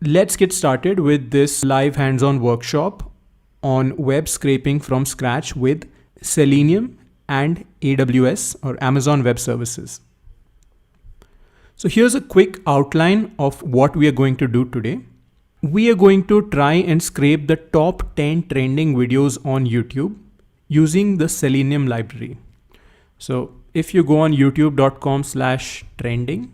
Let's get started with this live hands-on workshop on web scraping from scratch with Selenium and AWS or Amazon Web Services. So here's a quick outline of what we are going to do today. We are going to try and scrape the top 10 trending videos on YouTube using the Selenium library. So if you go on youtube.com/trending,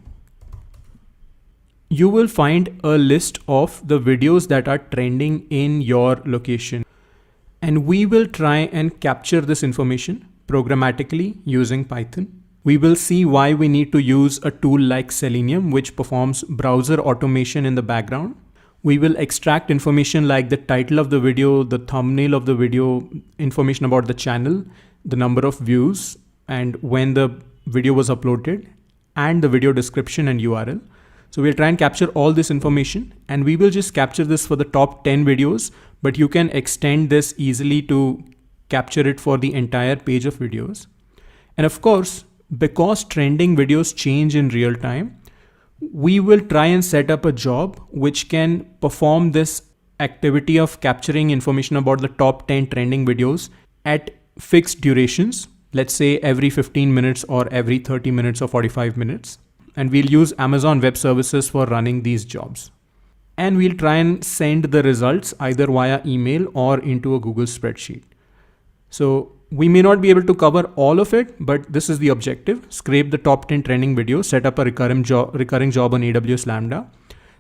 you will find a list of the videos that are trending in your location. And we will try and capture this information programmatically using Python. We will see why we need to use a tool like Selenium, which performs browser automation in the background. We will extract information like the title of the video, the thumbnail of the video, information about the channel, the number of views, and when the video was uploaded, and the video description and URL. So we'll try and capture all this information, and we will just capture this for the top 10 videos, but you can extend this easily to capture it for the entire page of videos. And of course, because trending videos change in real time, we will try and set up a job which can perform this activity of capturing information about the top 10 trending videos at fixed durations, let's say every 15 minutes or every 30 minutes or 45 minutes. And we'll use Amazon Web Services for running these jobs. And we'll try and send the results either via email or into a Google spreadsheet. So we may not be able to cover all of it, but this is the objective. Scrape the top 10 trending videos, set up a recurring job on AWS Lambda,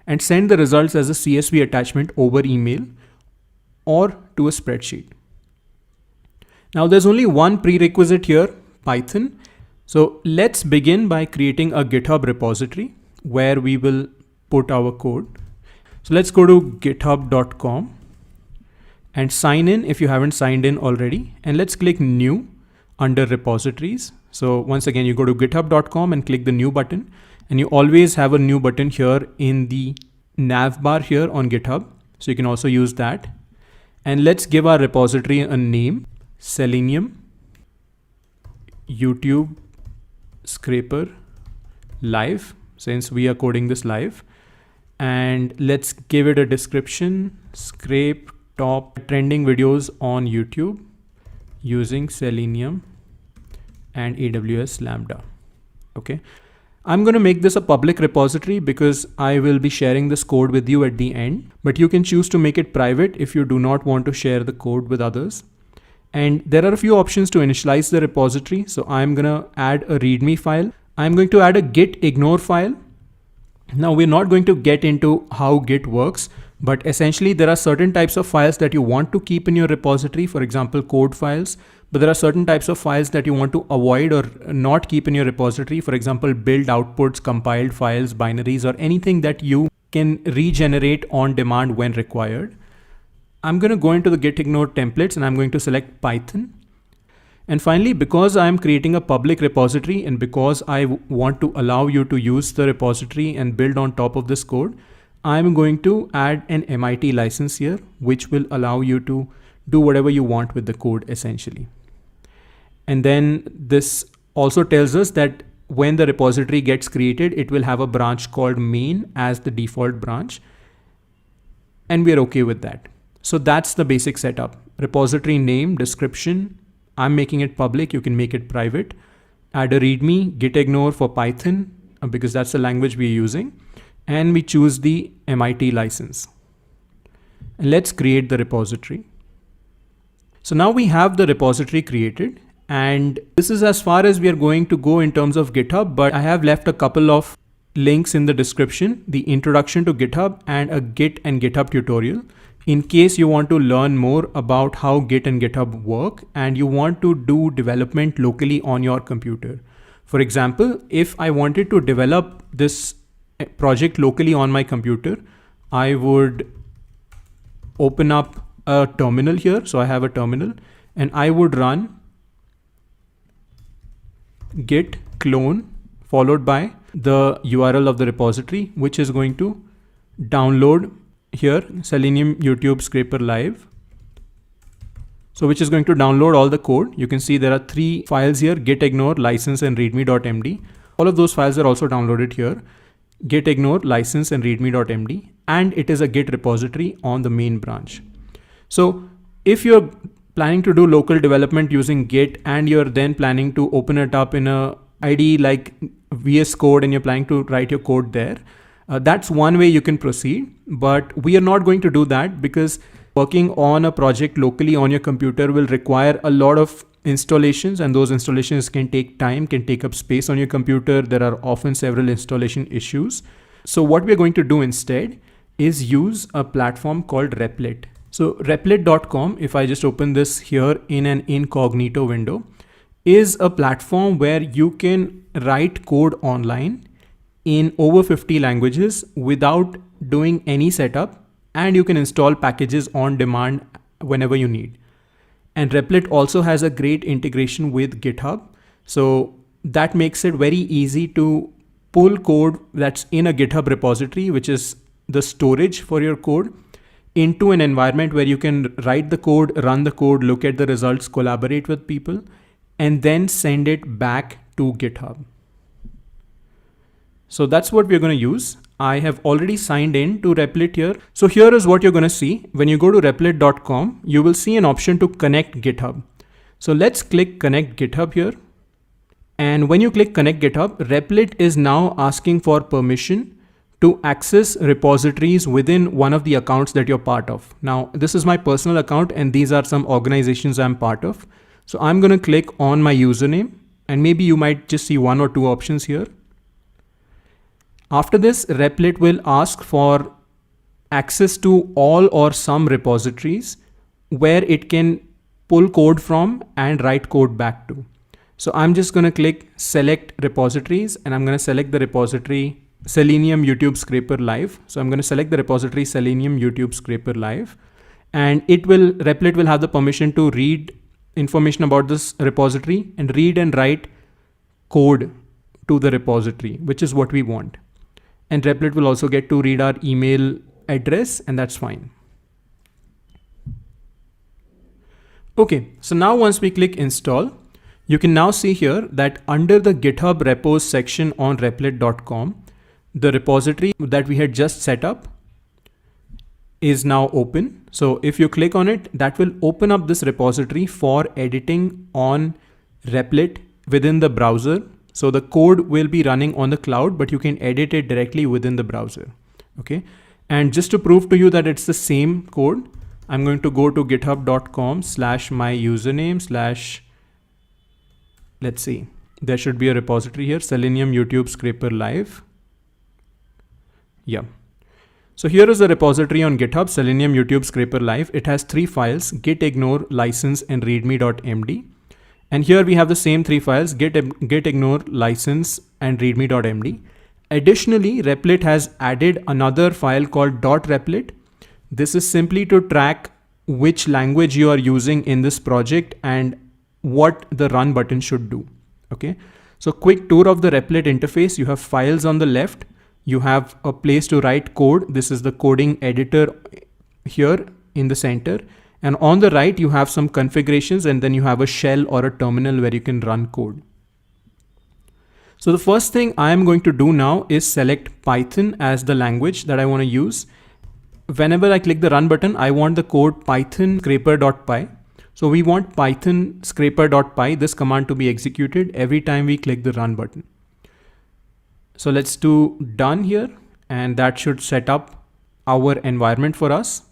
and send the results as a CSV attachment over email or to a spreadsheet. Now there's only one prerequisite here, Python. So let's begin by creating a GitHub repository where we will put our code. So let's go to github.com and sign in if you haven't signed in already. And let's click new under repositories. So once again, you go to github.com and click the new button, and you always have a new button here in the nav bar here on GitHub. So you can also use that. And let's give our repository a name, Selenium YouTube Scraper Live, since we are coding this live. And let's give it a description: scrape top trending videos on YouTube using Selenium and AWS Lambda. Okay. I'm going to make this a public repository because I will be sharing this code with you at the end, but you can choose to make it private if you do not want to share the code with others. And there are a few options to initialize the repository. So I'm going to add a README file. I'm going to add a git ignore file. Now we're not going to get into how Git works, but essentially there are certain types of files that you want to keep in your repository, for example, code files, but there are certain types of files that you want to avoid or not keep in your repository. For example, build outputs, compiled files, binaries, or anything that you can regenerate on demand when required. I'm going to go into the git ignore templates and I'm going to select Python. And finally, because I'm creating a public repository and because I want to allow you to use the repository and build on top of this code, I'm going to add an MIT license here, which will allow you to do whatever you want with the code essentially. And then this also tells us that when the repository gets created, it will have a branch called main as the default branch. And we're okay with that. So that's the basic setup. Repository name, description. I'm making it public. You can make it private. Add a README, git ignore for Python because that's the language we're using. And we choose the MIT license. And let's create the repository. So now we have the repository created. And this is as far as we are going to go in terms of GitHub, but I have left a couple of links in the description, the introduction to GitHub and a Git and GitHub tutorial. In case you want to learn more about how Git and GitHub work and you want to do development locally on your computer. For example, if I wanted to develop this project locally on my computer, I would open up a terminal here. So I have a terminal and I would run git clone followed by the URL of the repository, which is going to download here Selenium YouTube Scraper Live. So which is going to download all the code. You can see there are 3 files here: git ignore, license, and readme.md. All of those files are also downloaded here. git ignore license and readme.md, and it is a Git repository on the main branch. So if you're planning to do local development using Git and you're then planning to open it up in a IDE like VS Code and you're planning to write your code there, that's one way you can proceed. But we are not going to do that because working on a project locally on your computer will require a lot of installations, and those installations can take time, can take up space on your computer. There are often several installation issues. So what we're going to do instead is use a platform called Replit. So replit.com, if I just open this here in an incognito window, is a platform where you can write code online in over 50 languages without doing any setup, and you can install packages on demand whenever you need. And Replit also has a great integration with GitHub. So that makes it very easy to pull code that's in a GitHub repository, which is the storage for your code, into an environment where you can write the code, run the code, look at the results, collaborate with people, and then send it back to GitHub. So that's what we're going to use. I have already signed in to Replit here. So here is what you're going to see. When you go to replit.com, you will see an option to connect GitHub. So let's click connect GitHub here. And when you click connect GitHub, Replit is now asking for permission to access repositories within one of the accounts that you're part of. Now, this is my personal account and these are some organizations I'm part of. So I'm going to click on my username, and maybe you might just see one or two options here. After this, Replit will ask for access to all or some repositories where it can pull code from and write code back to. So I'm just going to click select repositories, and I'm going to select the repository Selenium YouTube Scraper Live. So I'm going to select the repository Selenium YouTube Scraper Live, and Replit will have the permission to read information about this repository and read and write code to the repository, which is what we want. And Replit will also get to read our email address, and that's fine. Okay, so now once we click install, you can now see here that under the GitHub repos section on replit.com, the repository that we had just set up is now open. So if you click on it, that will open up this repository for editing on Replit within the browser. So the code will be running on the cloud, but you can edit it directly within the browser. Okay. And just to prove to you that it's the same code, I'm going to go to github.com/my username/ let's see, there should be a repository here, Selenium YouTube Scraper Live. Yeah. So here is the repository on GitHub, Selenium YouTube Scraper Live. It has 3 files, git ignore, license, and readme.md. And here we have the same 3 files, git ignore, license, and readme.md. Additionally, Replit has added another file called .replit. This is simply to track which language you are using in this project and what the run button should do. Okay. So quick tour of the Replit interface. You have files on the left. You have a place to write code. This is the coding editor here in the center. And on the right, you have some configurations, and then you have a shell or a terminal where you can run code. So the first thing I am going to do now is select Python as the language that I want to use. Whenever I click the run button, I want the code python scraper.py. So we want python scraper.py, this command, to be executed every time we click the run button. So let's do done here, and that should set up our environment for us.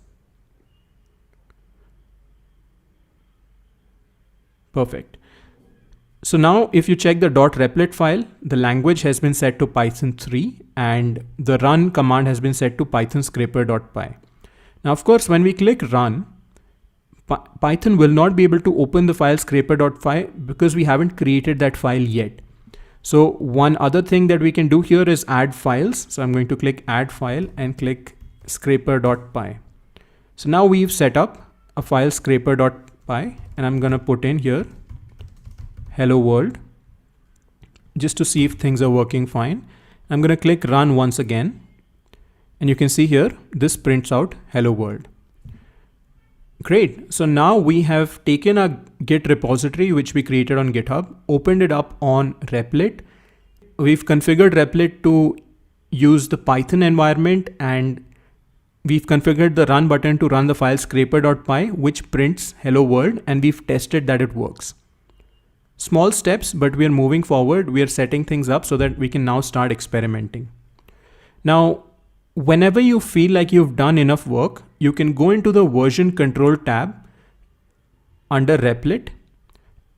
Perfect. So now if you check the .replit file, the language has been set to Python 3 and the run command has been set to python scraper.py. Now, of course, when we click run, Python will not be able to open the file scraper.py because we haven't created that file yet. So one other thing that we can do here is add files. So I'm going to click add file and click scraper.py. So now we've set up a file scraper.py, and I'm going to put in here hello world just to see if things are working fine. I'm going to click run once again, and you can see here this prints out hello world. Great. So now we have taken a Git repository which we created on GitHub, opened it up on Replit. We've configured Replit to use the Python environment, and we've configured the run button to run the file scraper.py, which prints hello world, and we've tested that it works. Small steps, but we are moving forward. We are setting things up so that we can now start experimenting. Now, whenever you feel like you've done enough work, you can go into the version control tab under Replit,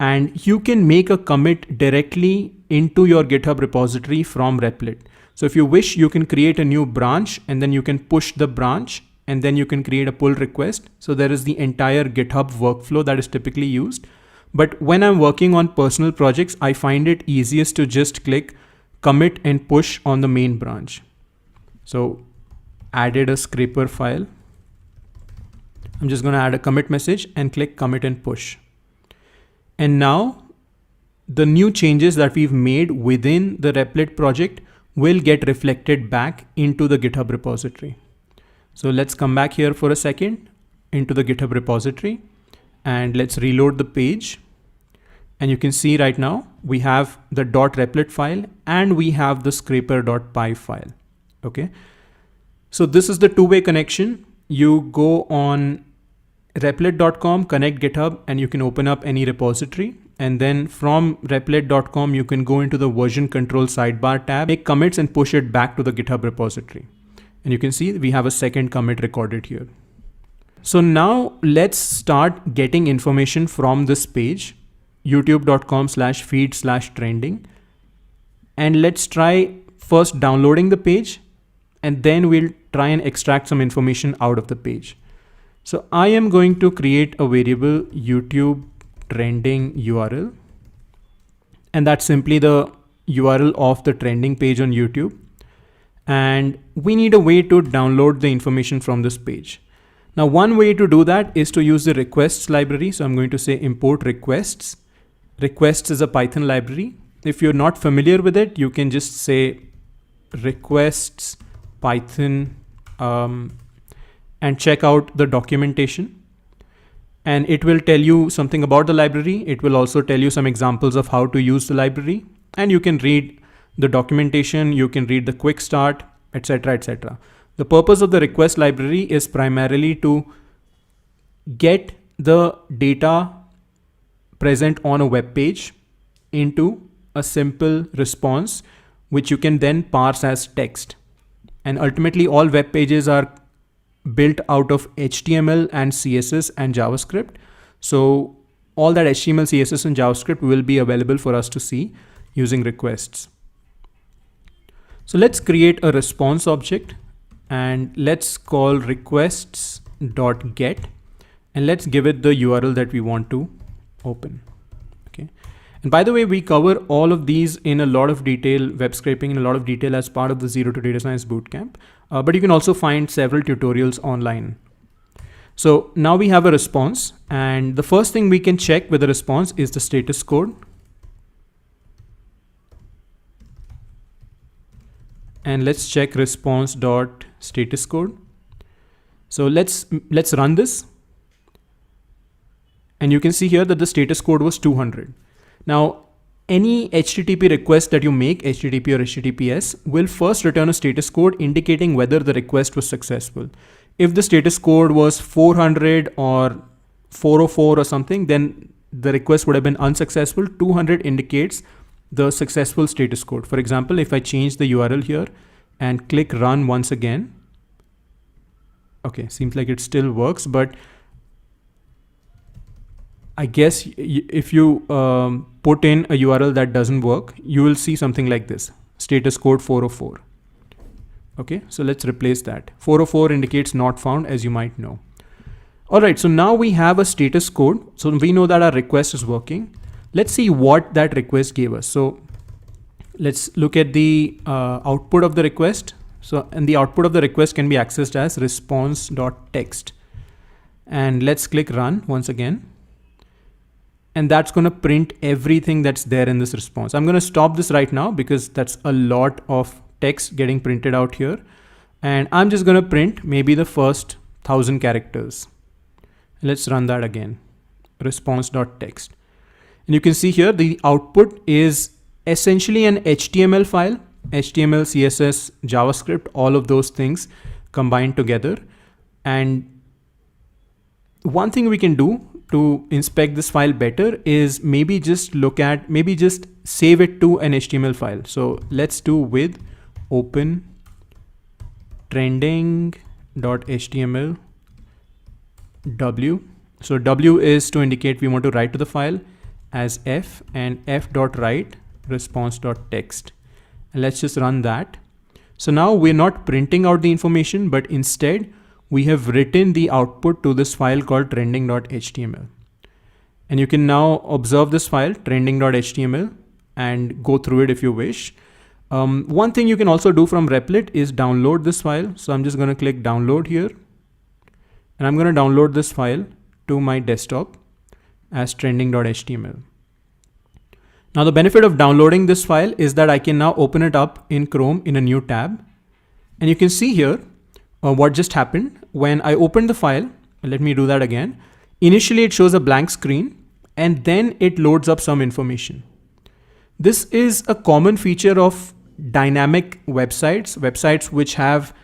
and you can make a commit directly into your GitHub repository from Replit. So if you wish, you can create a new branch, and then you can push the branch, and then you can create a pull request. So there is the entire GitHub workflow that is typically used. But when I'm working on personal projects, I find it easiest to just click commit and push on the main branch. So added a scraper file. I'm just going to add a commit message and click commit and push. And now the new changes that we've made within the Replit project will get reflected back into the GitHub repository. So let's come back here for a second into the GitHub repository, and let's reload the page. And you can see right now we have the .replit file and we have the scraper.py file. Okay. So this is the two-way connection. You go on replit.com, connect GitHub, and you can open up any repository. And then from replit.com, you can go into the version control sidebar tab, make commits and push it back to the GitHub repository. And you can see we have a second commit recorded here. So now let's start getting information from this page, youtube.com/feed/trending. And let's try first downloading the page, and then we'll try and extract some information out of the page. So I am going to create a variable YouTube trending URL, and that's simply the URL of the trending page on YouTube. And we need a way to download the information from this page. Now, one way to do that is to use the requests library. So I'm going to say import requests. Requests is a Python library. If you're not familiar with it, you can just say requests Python and check out the documentation. And it will tell you something about the library. It will also tell you some examples of how to use the library. And you can read the documentation, you can read the quick start, etc., etc. The purpose of the request library is primarily to get the data present on a web page into a simple response, which you can then parse as text. And ultimately, all web pages are built out of HTML and CSS and JavaScript. So all that HTML, CSS and JavaScript will be available for us to see using requests. So let's create a response object, and let's call requests.get, and let's give it the URL that we want to open. Okay. And by the way, we cover all of these in a lot of detail, web scraping in a lot of detail as part of the Zero to Data Science Bootcamp. But you can also find several tutorials online. So now we have a response, and the first thing we can check with the response is the status code. And let's check response.status code. So let's run this. And you can see here that the status code was 200. Now, any HTTP request that you make, HTTP or HTTPS, will first return a status code indicating whether the request was successful. If the status code was 400 or 404 or something, then the request would have been unsuccessful. 200 indicates the successful status code. For example, if I change the URL here and click run once again, okay, seems like it still works, but I guess if you put in a URL that doesn't work, you will see something like this, status code 404. Okay, so let's replace that. 404 indicates not found, as you might know. All right, so now we have a status code. So we know that our request is working. Let's see what that request gave us. So let's look at the output of the request. So, and the output of the request can be accessed as response.text. And let's click run once again. And that's going to print everything that's there in this response. I'm going to stop this right now because that's a lot of text getting printed out here. And I'm just going to print maybe the first 1000 characters. Let's run that again. Response.text. And you can see here the output is essentially an HTML file HTML, CSS, JavaScript, all of those things combined together. And one thing we can do to inspect this file better is maybe just save it to an HTML file. So let's do with open trending.html w. So w is to indicate we want to write to the file as f, and f.write response.text. And let's just run that. So now we're not printing out the information, but instead we have written the output to this file called trending.html. And you can now observe this file trending.html and go through it if you wish. One thing you can also do from Replit is download this file. So I'm just going to click download here, and I'm going to download this file to my desktop as trending.html. Now the benefit of downloading this file is that I can now open it up in Chrome in a new tab. And you can see here what just happened when I opened the file. Let me do that again. Initially it shows a blank screen and then it loads up some information. This is a common feature of dynamic websites which have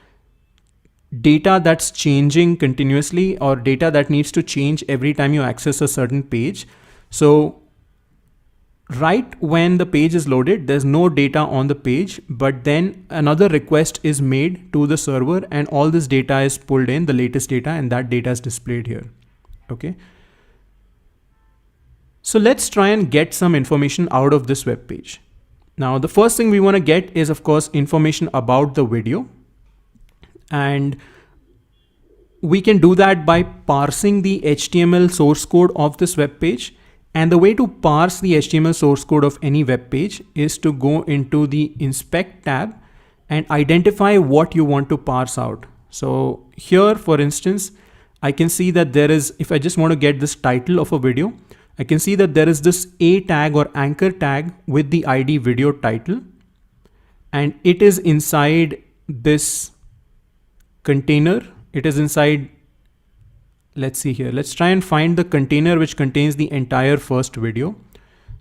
data that's changing continuously, or data that needs to change every time you access a certain page. So right when the page is loaded, there's no data on the page, but then another request is made to the server and all this data is pulled in, the latest data, and that data is displayed here. Okay. So let's try and get some information out of this web page. Now, the first thing we want to get is, of course, information about the video. And we can do that by parsing the HTML source code of this web page. And the way to parse the HTML source code of any web page is to go into the inspect tab and identify what you want to parse out. So here, for instance, I can see that there is, if I just want to get this title of a video, I can see that there is this A tag or anchor tag with the ID video title, and it is inside this container. It is inside, let's see here. Let's try and find the container which contains the entire first video.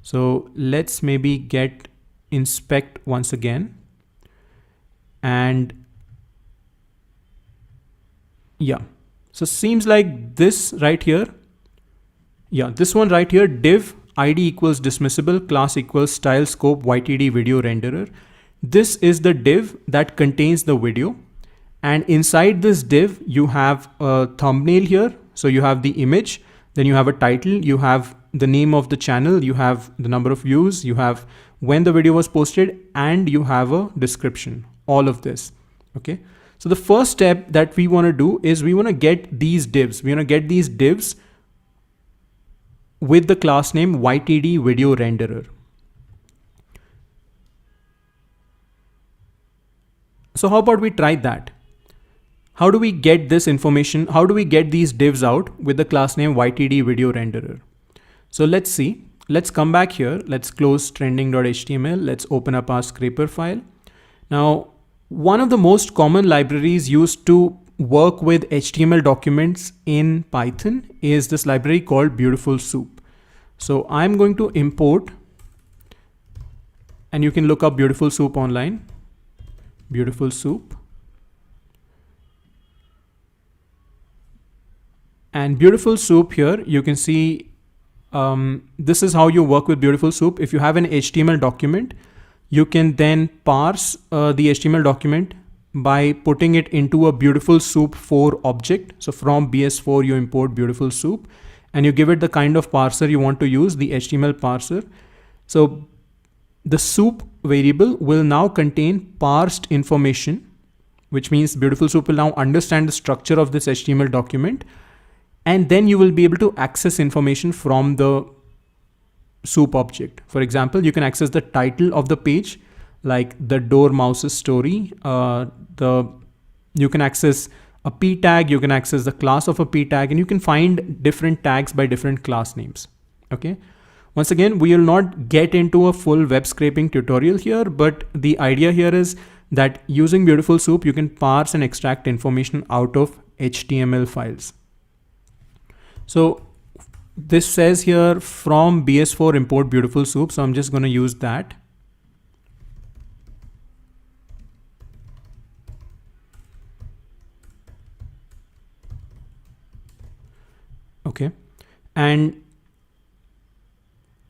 So let's maybe get inspect once again. And yeah, so seems like this right here. Yeah, this one right here, div ID equals dismissible, class equals style scope YTD video renderer. This is the div that contains the video. And inside this div, you have a thumbnail here. So you have the image, then you have a title, you have the name of the channel, you have the number of views, you have when the video was posted, and you have a description, all of this. Okay. So the first step that we want to do is we want to get these divs. We want to get these divs with the class name YTD video renderer. So how about we try that? How do we get this information? How do we get these divs out with the class name YTD video renderer? So let's see. Let's come back here. Let's close trending.html. Let's open up our scraper file. Now, one of the most common libraries used to work with HTML documents in Python is this library called Beautiful Soup. So I'm going to import, and you can look up Beautiful Soup online. Beautiful Soup. And Beautiful Soup here, you can see this is how you work with Beautiful Soup. If you have an HTML document, you can then parse the HTML document by putting it into a Beautiful Soup 4 object. So from BS4, you import Beautiful Soup and you give it the kind of parser you want to use, the HTML parser. So the soup variable will now contain parsed information, which means Beautiful Soup will now understand the structure of this HTML document. And then you will be able to access information from the soup object. For example, you can access the title of the page, like the Dormouse's story. You can access a p tag, you can access the class of a p tag, and you can find different tags by different class names. Okay. Once again, we will not get into a full web scraping tutorial here, but the idea here is that using Beautiful Soup, you can parse and extract information out of HTML files. So this says here from BS4 import Beautiful Soup. So I'm just going to use that. Okay. And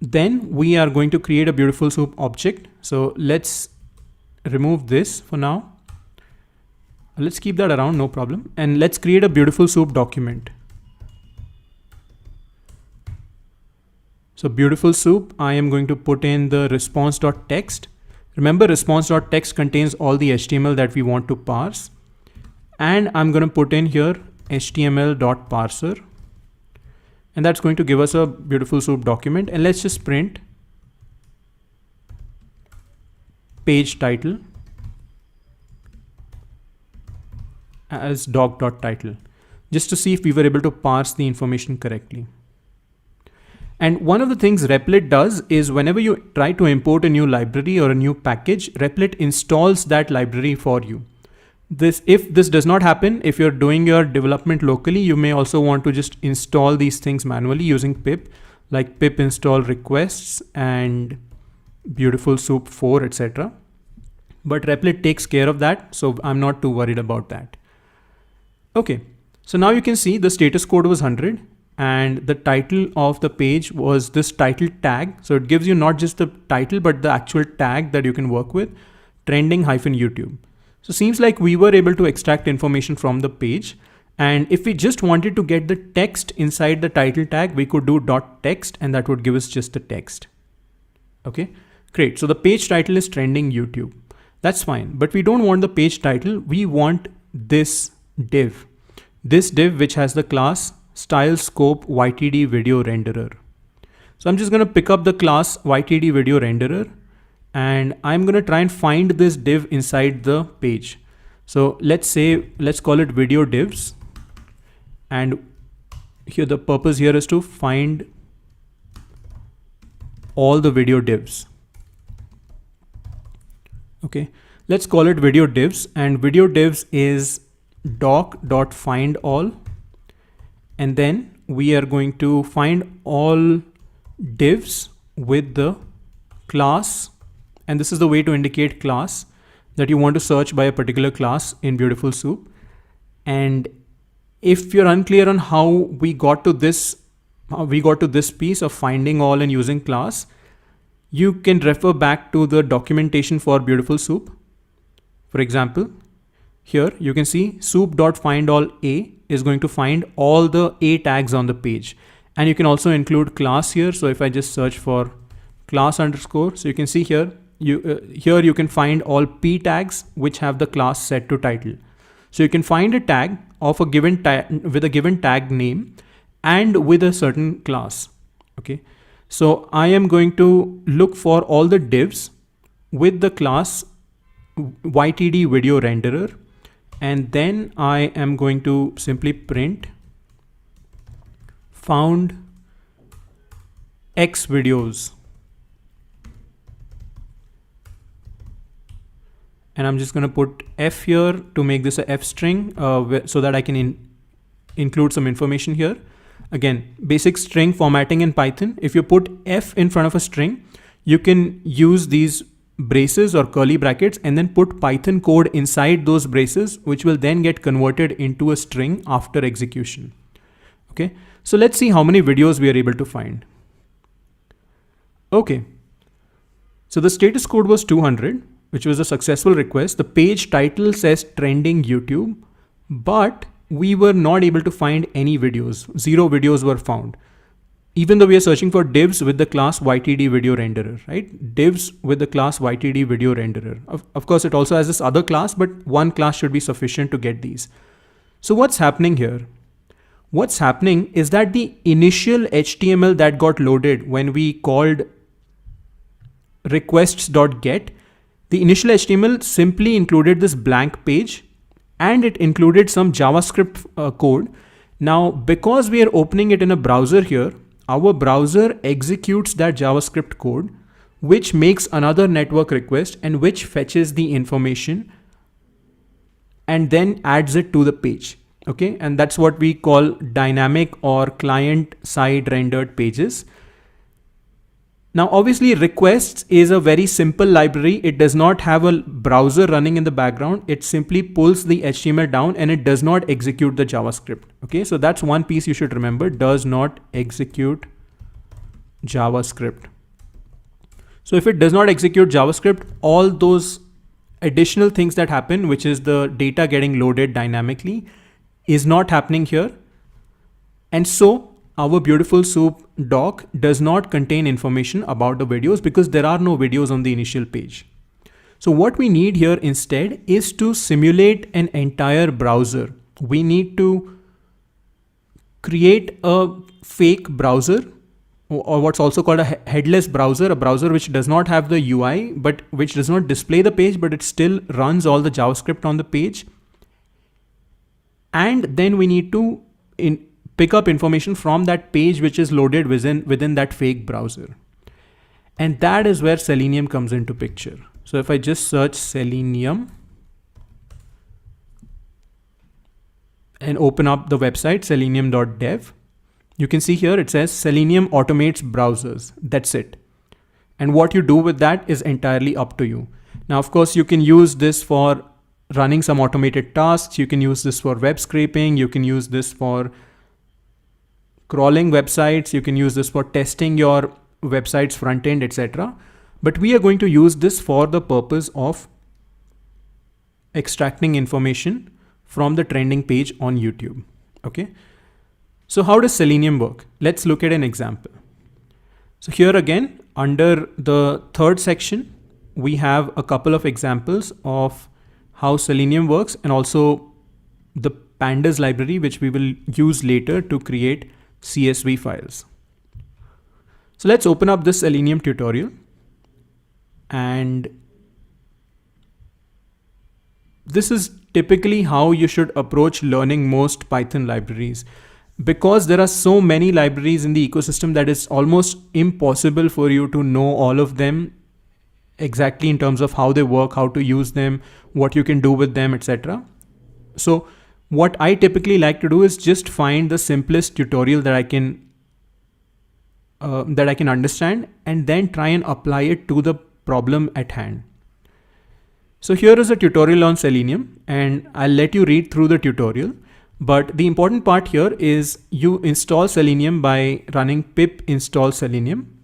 then we are going to create a beautiful soup object. So let's remove this for now. Let's keep that around, no problem. And let's create a beautiful soup document. So beautiful soup, I am going to put in the response.txt. Remember, response.txt contains all the HTML that we want to parse. And I'm going to put in here html.parser. And that's going to give us a beautiful soup document. And let's just print page title as doc.title, just to see if we were able to parse the information correctly. And one of the things Replit does is whenever you try to import a new library or a new package, Replit installs that library for you. If this does not happen, if you're doing your development locally, you may also want to just install these things manually using pip, like pip install requests and beautiful soup 4, etc. But Replit takes care of that, so I'm not too worried about that. Okay, so now you can see the status code was 100 and the title of the page was this title tag. So it gives you not just the title, but the actual tag that you can work with, trending-YouTube. So seems like we were able to extract information from the page. And if we just wanted to get the text inside the title tag, we could do .text and that would give us just the text. Okay, great. So the page title is trending YouTube. That's fine, but we don't want the page title. We want this div which has the class style scope YTD video renderer. So I'm just going to pick up the class YTD video renderer and I'm going to try and find this div inside the page. So let's call it video divs. And here the purpose here is to find all the video divs. Okay, let's call it video divs, and video divs is doc.findAll. And then we are going to find all divs with the class. And this is the way to indicate class, that you want to search by a particular class in Beautiful Soup. And if you're unclear on how we got to this piece of finding all and using class, you can refer back to the documentation for Beautiful Soup. For example, here you can see soup.findAllA is going to find all the A tags on the page. And you can also include class here. So if I just search for class underscore, so you can see here, here you can find all P tags which have the class set to title. So you can find a tag of a given with a given tag name and with a certain class. Okay. So I am going to look for all the divs with the class YTD video renderer. And then I am going to simply print found X videos. And I'm just going to put F here to make this a F string so that I can include some information here. Again, basic string formatting in Python. If you put F in front of a string, you can use these braces or curly brackets and then put Python code inside those braces, which will then get converted into a string after execution. Okay, so let's see how many videos we are able to find. Okay, so the status code was 200, which was a successful request. The page title says trending YouTube, but we were not able to find any videos. 0 videos were found. Even though we are searching for divs with the class YTD video renderer, right? Divs with the class YTD video renderer. Of course, it also has this other class, but one class should be sufficient to get these. So what's happening here? What's happening is that the initial HTML that got loaded when we called requests.get, the initial HTML simply included this blank page and it included some JavaScript code. Now, because we are opening it in a browser here, our browser executes that JavaScript code, which makes another network request and which fetches the information and then adds it to the page. Okay, and that's what we call dynamic or client side rendered pages. Now, obviously requests is a very simple library. It does not have a browser running in the background. It simply pulls the HTML down and it does not execute the JavaScript. Okay, so that's one piece you should remember: does not execute JavaScript. So if it does not execute JavaScript, all those additional things that happen, which is the data getting loaded dynamically, is not happening here. And so our beautiful soup doc does not contain information about the videos because there are no videos on the initial page. So what we need here instead is to simulate an entire browser. We need to create a fake browser, or what's also called a headless browser, a browser which does not have the UI, but which does not display the page, but it still runs all the JavaScript on the page. And then we need to pick up information from that page which is loaded within that fake browser. And that is where Selenium comes into picture. So if I just search Selenium and open up the website selenium.dev, you can see here it says Selenium automates browsers. That's it. And what you do with that is entirely up to you. Now, of course, you can use this for running some automated tasks. You can use this for web scraping. You can use this for crawling websites. You can use this for testing your website's front end, etc. But we are going to use this for the purpose of extracting information from the trending page on YouTube. Okay. So how does Selenium work? Let's look at an example. So here again, under the third section, we have a couple of examples of how Selenium works and also the pandas library, which we will use later to create CSV files. So let's open up this Selenium tutorial. And this is typically how you should approach learning most Python libraries. Because there are so many libraries in the ecosystem that it's almost impossible for you to know all of them exactly in terms of how they work, how to use them, what you can do with them, etc. So what I typically like to do is just find the simplest tutorial that I can understand and then try and apply it to the problem at hand. So here is a tutorial on Selenium and I'll let you read through the tutorial. But the important part here is you install Selenium by running pip install Selenium.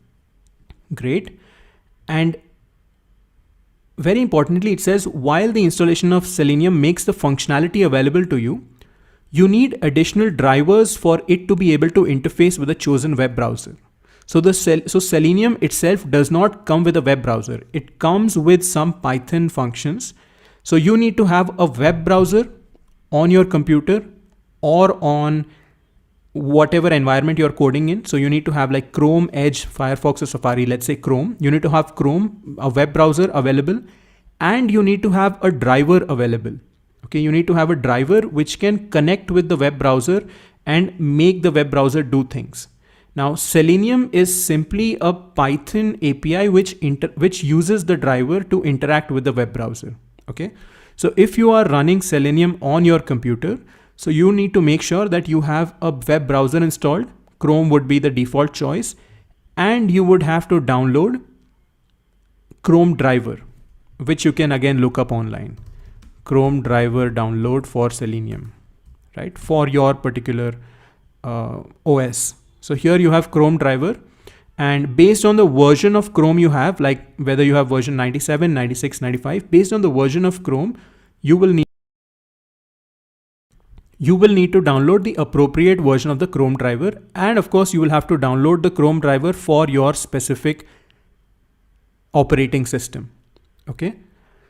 Great. And very importantly, it says while the installation of Selenium makes the functionality available to you, you need additional drivers for it to be able to interface with a chosen web browser. So Selenium itself does not come with a web browser. It comes with some Python functions. So you need to have a web browser on your computer or on whatever environment you're coding in. So you need to have like Chrome, Edge, Firefox, or Safari. Let's say Chrome. You need to have Chrome, a web browser available, and you need to have a driver available. Okay, you need to have a driver which can connect with the web browser and make the web browser do things. Now, Selenium is simply a Python API which uses the driver to interact with the web browser. Okay, so if you are running Selenium on your computer, so you need to make sure that you have a web browser installed. Chrome would be the default choice, and you would have to download Chrome driver, which you can again look up online. Chrome driver download for Selenium, right? For your particular OS. So here you have Chrome driver, and based on the version of Chrome you have, like whether you have version 97, 96, 95, based on the version of Chrome, you will need to download the appropriate version of the Chrome driver. And of course, you will have to download the Chrome driver for your specific operating system. Okay.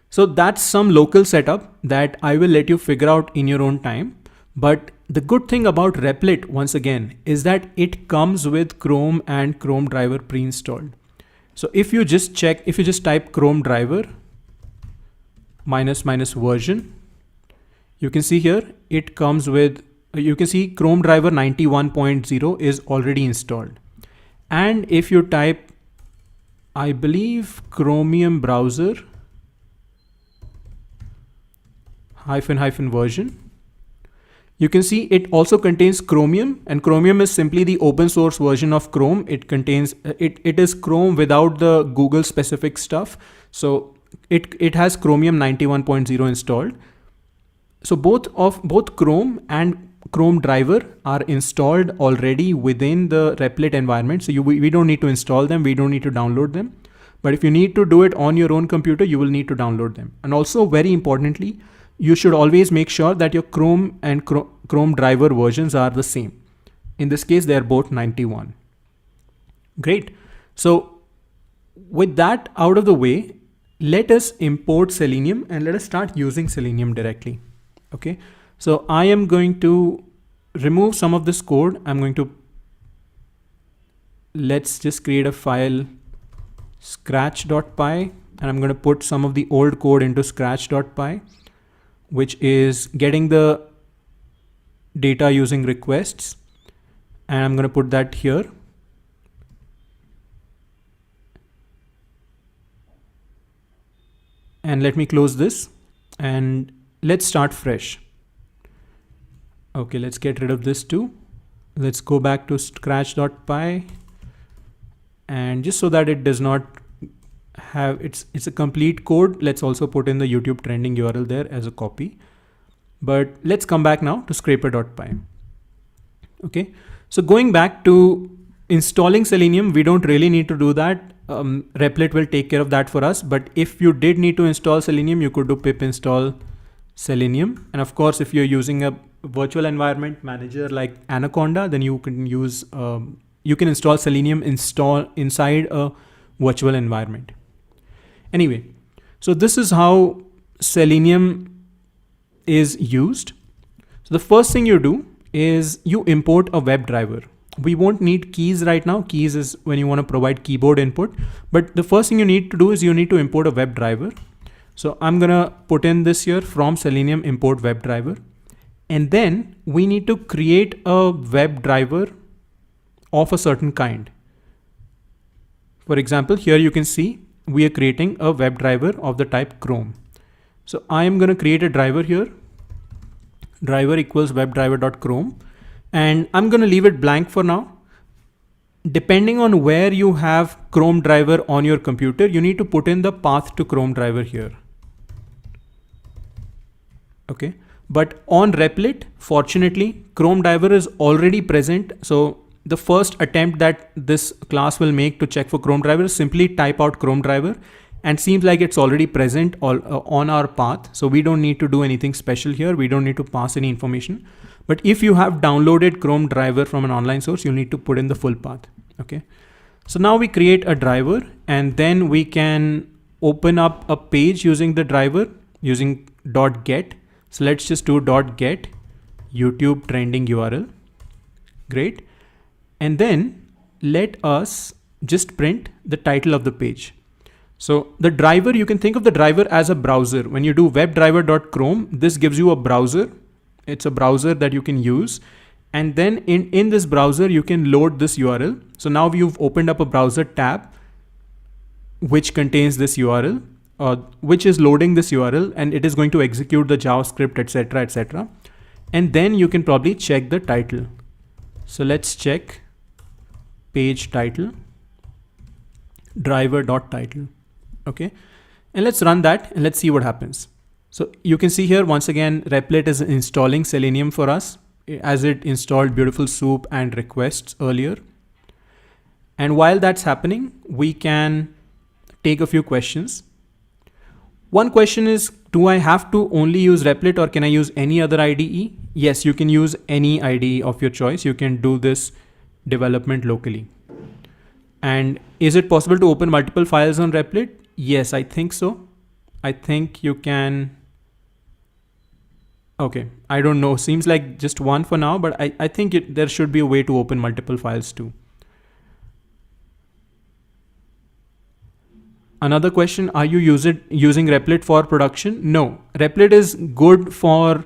So that's some local setup that I will let you figure out in your own time. But the good thing about Replit, once again, is that it comes with Chrome and Chrome driver pre-installed. So if you just type Chrome driver -- version, you can see here it comes with, you can see Chrome driver 91.0 is already installed. And if you type, I believe, Chromium browser -- version, You can see it also contains Chromium, and Chromium is simply the open source version of Chrome. It contains, it is Chrome without the Google specific stuff. So it has Chromium 91.0 installed. So both Chrome and Chrome driver are installed already within the Replit environment. So we don't need to install them. We don't need to download them. But if you need to do it on your own computer, you will need to download them. And also, very importantly, you should always make sure that your Chrome and Chrome driver versions are the same. In this case, they're both 91. Great. So with that out of the way, let us import Selenium and let us start using Selenium directly. Okay. So I am going to remove some of this code. Let's just create a file scratch.py, and I'm going to put some of the old code into scratch.py, which is getting the data using requests. And I'm going to put that here. And let me close this and let's start fresh. Okay, let's get rid of this too. Let's go back to scratch.py, and just so that it does not have, it's a complete code, let's also put in the YouTube trending URL there as a copy. But let's come back now to scraper.py. Okay, so going back to installing Selenium, we don't really need to do that. Replit will take care of that for us. But if you did need to install Selenium, you could do pip install Selenium. And of course, if you're using a virtual environment manager like Anaconda, then you can use, you can install Selenium inside a virtual environment. Anyway, so this is how Selenium is used. So the first thing you do is you import a WebDriver. We won't need keys right now. Keys is when you want to provide keyboard input. But the first thing you need to do is you need to import a WebDriver. So I'm going to put in this here, from Selenium import WebDriver. And then we need to create a WebDriver of a certain kind. For example, here you can see we are creating a WebDriver of the type Chrome. So I am going to create a driver here. Driver equals WebDriver.chrome. And I'm going to leave it blank for now. Depending on where you have Chrome driver on your computer, you need to put in the path to Chrome driver here. Okay. But on Replit, fortunately, Chrome driver is already present. So the first attempt that this class will make to check for Chrome driver is simply type out Chrome driver, and seems like it's already present on our path. So we don't need to do anything special here. We don't need to pass any information. But if you have downloaded Chrome driver from an online source, you need to put in the full path. Okay. So now we create a driver, and then we can open up a page using the driver using .get. So let's just do .get YouTube trending URL. Great. And then let us just print the title of the page. So the driver, you can think of the driver as a browser. When you do webdriver.chrome, this gives you a browser. It's a browser that you can use. And then in this browser, you can load this URL. So now you've opened up a browser tab, which contains this URL, which is loading this URL, and it is going to execute the JavaScript, etc., etc. And then you can probably check the title. So let's check page title, driver.title. Okay. And let's run that and let's see what happens. So you can see here, once again, Replit is installing Selenium for us, as it installed Beautiful Soup and requests earlier. And while that's happening, we can take a few questions. One question is, do I have to only use Replit, or can I use any other IDE? Yes, you can use any IDE of your choice. You can do this development locally. And is it possible to open multiple files on Replit? Yes, I think so. I think you can. Okay, I don't know. Seems like just one for now, but I think there should be a way to open multiple files too. Another question, are you using Replit for production? No, Replit is good for,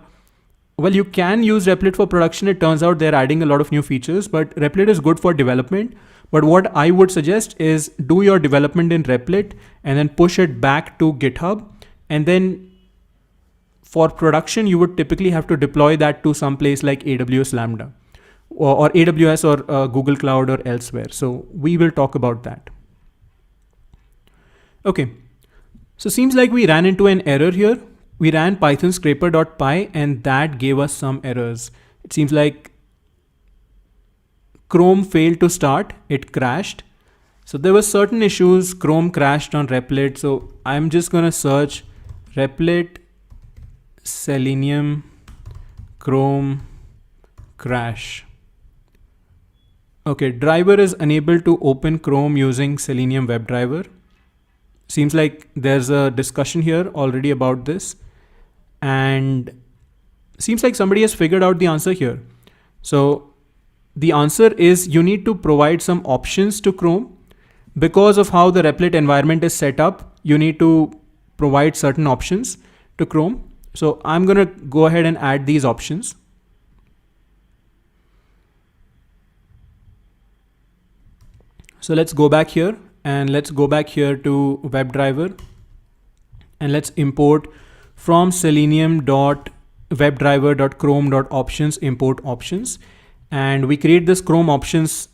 well, you can use Replit for production. It turns out they're adding a lot of new features, but Replit is good for development. But what I would suggest is do your development in Replit and then push it back to GitHub, and then for production, you would typically have to deploy that to some place like AWS Lambda or AWS or Google Cloud or elsewhere. So we will talk about that. Okay. So seems like we ran into an error here. We ran python scraper.py and that gave us some errors. It seems like Chrome failed to start, it crashed. So there were certain issues. Chrome crashed on Replit. So I'm just going to search Replit Selenium Chrome crash. Okay, driver is unable to open Chrome using Selenium WebDriver. Seems like there's a discussion here already about this, and seems like somebody has figured out the answer here. So the answer is you need to provide some options to Chrome. Because of how the Replit environment is set up, you need to provide certain options to Chrome. So I'm going to go ahead and add these options. So let's go back here and let's go back here to WebDriver and let's import from selenium.webdriver.chrome.options import options, and we create this Chrome options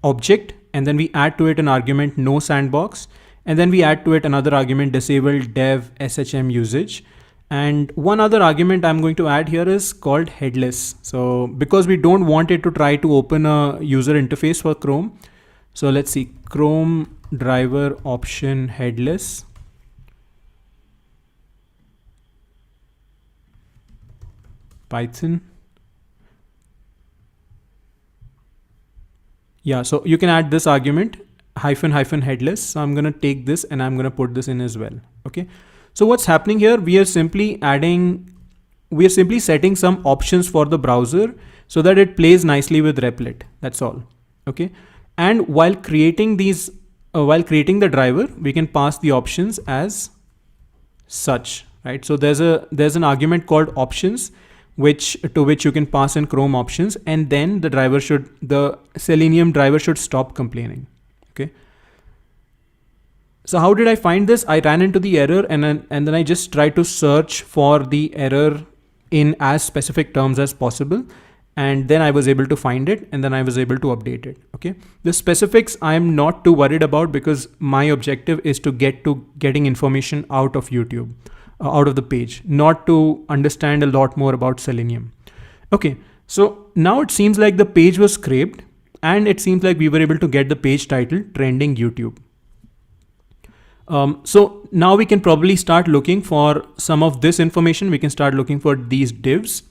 object, and then we add to it an argument no sandbox, and then we add to it another argument disable dev shm usage, and one other argument I'm going to add here is called headless. So because we don't want it to try to open a user interface for Chrome, so let's see, Chrome driver option headless. Python. Yeah, so you can add this argument -- headless. So I'm going to take this and I'm going to put this in as well. Okay. So what's happening here? We are simply setting some options for the browser so that it plays nicely with Replit. That's all. Okay. And while creating these, the driver, we can pass the options as such, right? So there's an argument called options, to which you can pass in Chrome options, and then the Selenium driver should stop complaining. Okay. So how did I find this? I ran into the error and then I just tried to search for the error in as specific terms as possible. And then I was able to find it, and then I was able to update it. Okay. The specifics I'm not too worried about because my objective is to getting information out of YouTube, out of the page, not to understand a lot more about Selenium. Okay. So now it seems like the page was scraped and it seems like we were able to get the page title trending YouTube. So now we can probably start looking for some of this information. We can start looking for these divs.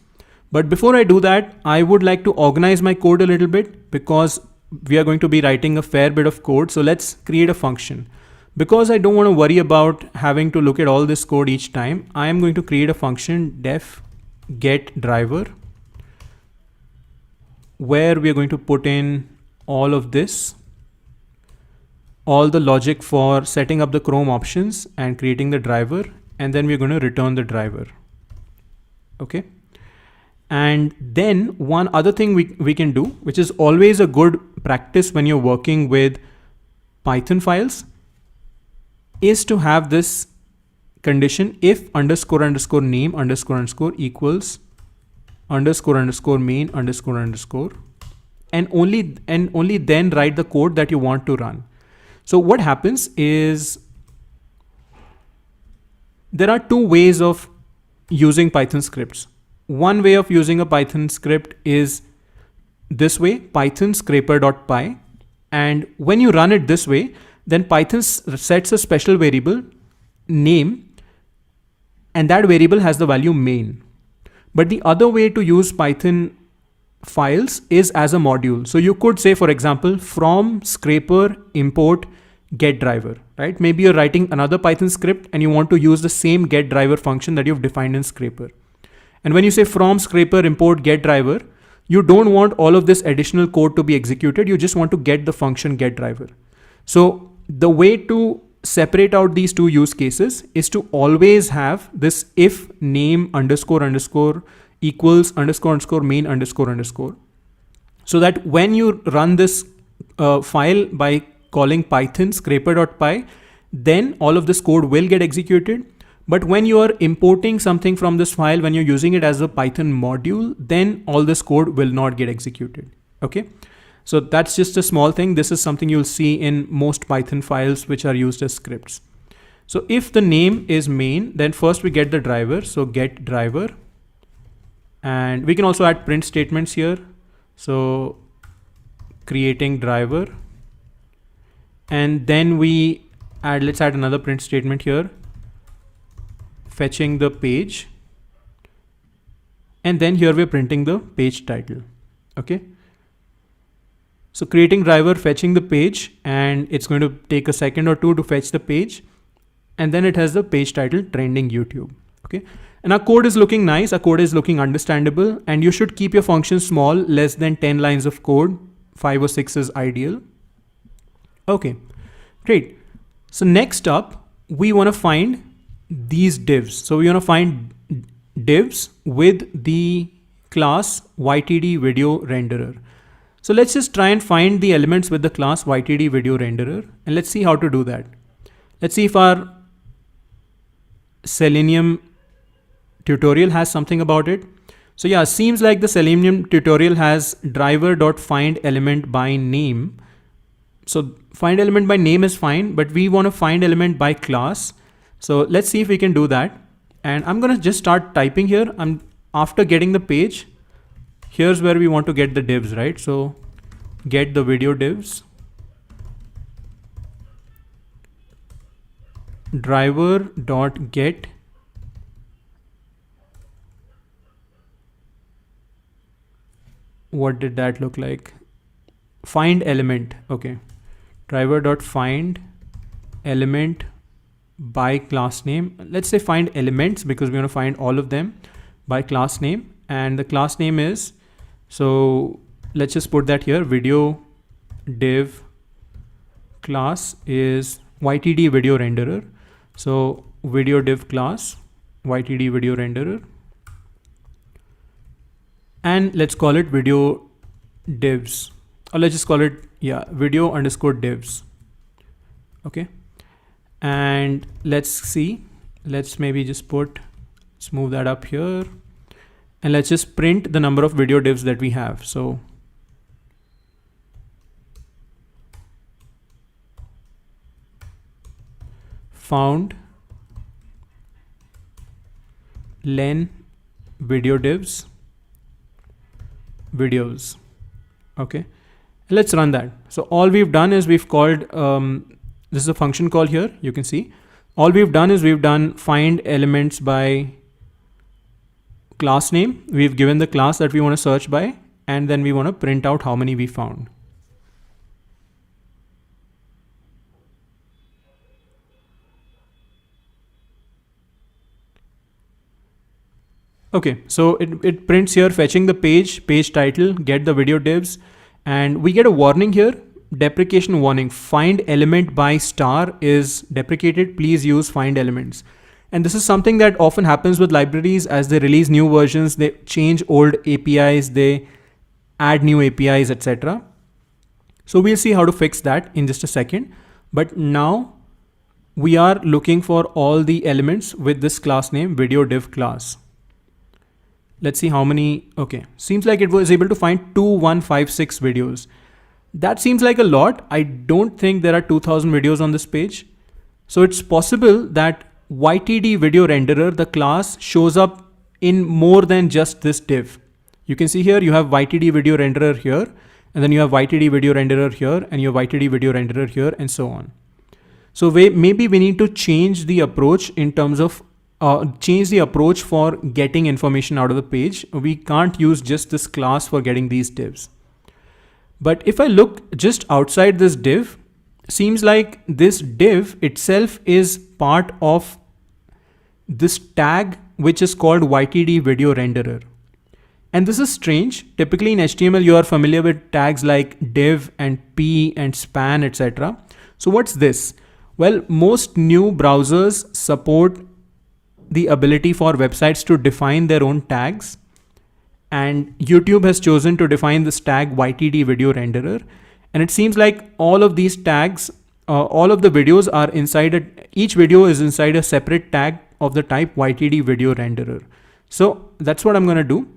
But before I do that, I would like to organize my code a little bit because we are going to be writing a fair bit of code. So let's create a function. Because I don't want to worry about having to look at all this code each time, I am going to create a function def get driver, where we are going to put in all of this, all the logic for setting up the Chrome options and creating the driver, and then we're going to return the driver. Okay. And then one other thing we can do, which is always a good practice when you're working with Python files, is to have this condition if __name _ equals _ main _ and only then write the code that you want to run. So what happens is there are two ways of using Python scripts. One way of using a Python script is this way, python scraper.py. And when you run it this way, then Python sets a special variable name, and that variable has the value main. But the other way to use Python files is as a module. So you could say, for example, from scraper import get driver, right? Maybe you're writing another Python script and you want to use the same get driver function that you've defined in scraper. And when you say from scraper import get driver, you don't want all of this additional code to be executed. You just want to get the function get driver. So the way to separate out these two use cases is to always have this if name _ equals _ main _ so that when you run this file by calling python scraper.py, then all of this code will get executed. But when you are importing something from this file, when you're using it as a Python module, then all this code will not get executed. Okay. So that's just a small thing. This is something you'll see in most Python files which are used as scripts. So if the name is main, then first we get the driver. So get driver, and we can also add print statements here. So creating driver, and then let's add another print statement here, fetching the page. And then here we're printing the page title. Okay. So creating driver, fetching the page, and it's going to take a second or two to fetch the page. And then it has the page title, trending YouTube. Okay. And our code is looking nice. Our code is looking understandable, and you should keep your function small, less than 10 lines of code. 5 or 6 is ideal. Okay, great. So next up, we want to find these divs. So we want to find divs with the class YTD video renderer. So let's just try and find the elements with the class YTD video renderer, and let's see how to do that. Let's see if our Selenium tutorial has something about it. So yeah, seems like the Selenium tutorial has driver.find element by name. So find element by name is fine, but we want to find element by class. So let's see if we can do that. And I'm going to just start typing here. After getting the page, here's where we want to get the divs, right? So get the video divs, driver.get what did that look like? Find element. Okay. Driver.find element by class name. Let's say find elements, because we want to find all of them by class name. And the class name is, so let's just put that here. Video div class is YTD video renderer. So video div class, YTD video renderer. And let's call it video divs, or let's just call it, yeah, video underscore divs. Okay. And let's see, let's maybe just let's move that up here, and let's just print the number of video divs that we have. So found len video divs videos. Okay, let's run that. So all we've done is we've called, this is a function call here. You can see all we've done is we've done find elements by class name. We've given the class that we want to search by, and then we want to print out how many we found. Okay, so it prints here, fetching the page title, get the video divs, and we get a warning here, deprecation warning, find element by star is deprecated, please use find elements. And this is something that often happens with libraries. As they release new versions, they change old APIs, they add new APIs, etc. So we'll see how to fix that in just a second. But now we are looking for all the elements with this class name, video div class. Let's see how many. Okay, seems like it was able to find 2156 videos. That seems like a lot. I don't think there are 2000 videos on this page. So it's possible that YTD video renderer, the class, shows up in more than just this div. You can see here you have YTD video renderer here, and then you have YTD video renderer here, and you have YTD video renderer here, and so on. So maybe we need to change the approach in terms of for getting information out of the page. We can't use just this class for getting these divs. But if I look just outside this div, seems like this div itself is part of this tag, which is called YTD video renderer. And this is strange. Typically in HTML, you are familiar with tags like div and p and span, etc. So what's this? Well, most new browsers support the ability for websites to define their own tags, and YouTube has chosen to define this tag YTD video renderer. And it seems like all of these tags all of the videos are each video is inside a separate tag of the type YTD video renderer. So that's what I'm going to do.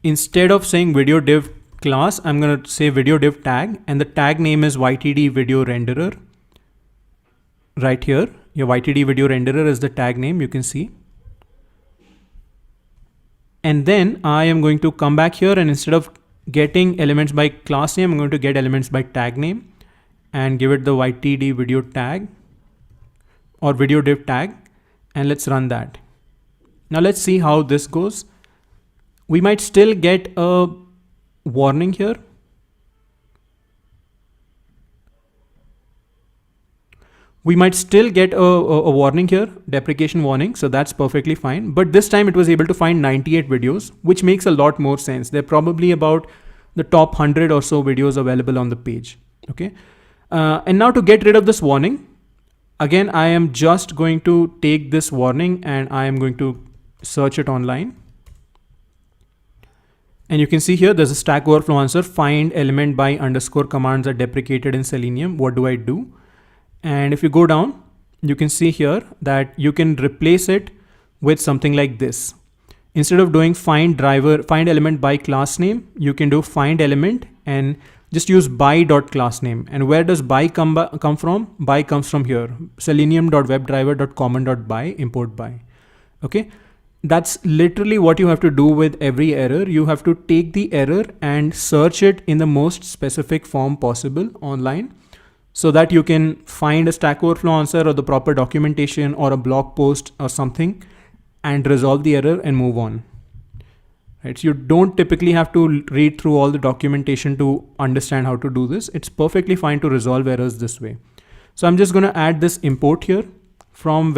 Instead of saying video div class, I'm going to say video div tag, and the tag name is YTD video renderer. Right here, your YTD video renderer is the tag name, you can see. And then I am going to come back here, and instead of getting elements by class name, I'm going to get elements by tag name and give it the YTD video tag or video div tag, and let's run that. Now let's see how this goes. We might still get a warning here. We might still get a warning here, deprecation warning, so that's perfectly fine. But this time it was able to find 98 videos, which makes a lot more sense. They're probably about the top 100 or so videos available on the page. Okay. And now to get rid of this warning, again, I am just going to take this warning and I am going to search it online. And you can see here, there's a Stack Overflow answer, find element by underscore commands are deprecated in Selenium. What do I do? And if you go down, you can see here that you can replace it with something like this. Instead of doing find element by class name, you can do find element and just use by.classname. And where does by come from? By comes from here, selenium.webdriver.common.by, import by. Okay. That's literally what you have to do with every error. You have to take the error and search it in the most specific form possible online, so that you can find a Stack Overflow answer or the proper documentation or a blog post or something and resolve the error and move on. Right? So you don't typically have to read through all the documentation to understand how to do this. It's perfectly fine to resolve errors this way. So I'm just going to add this import here from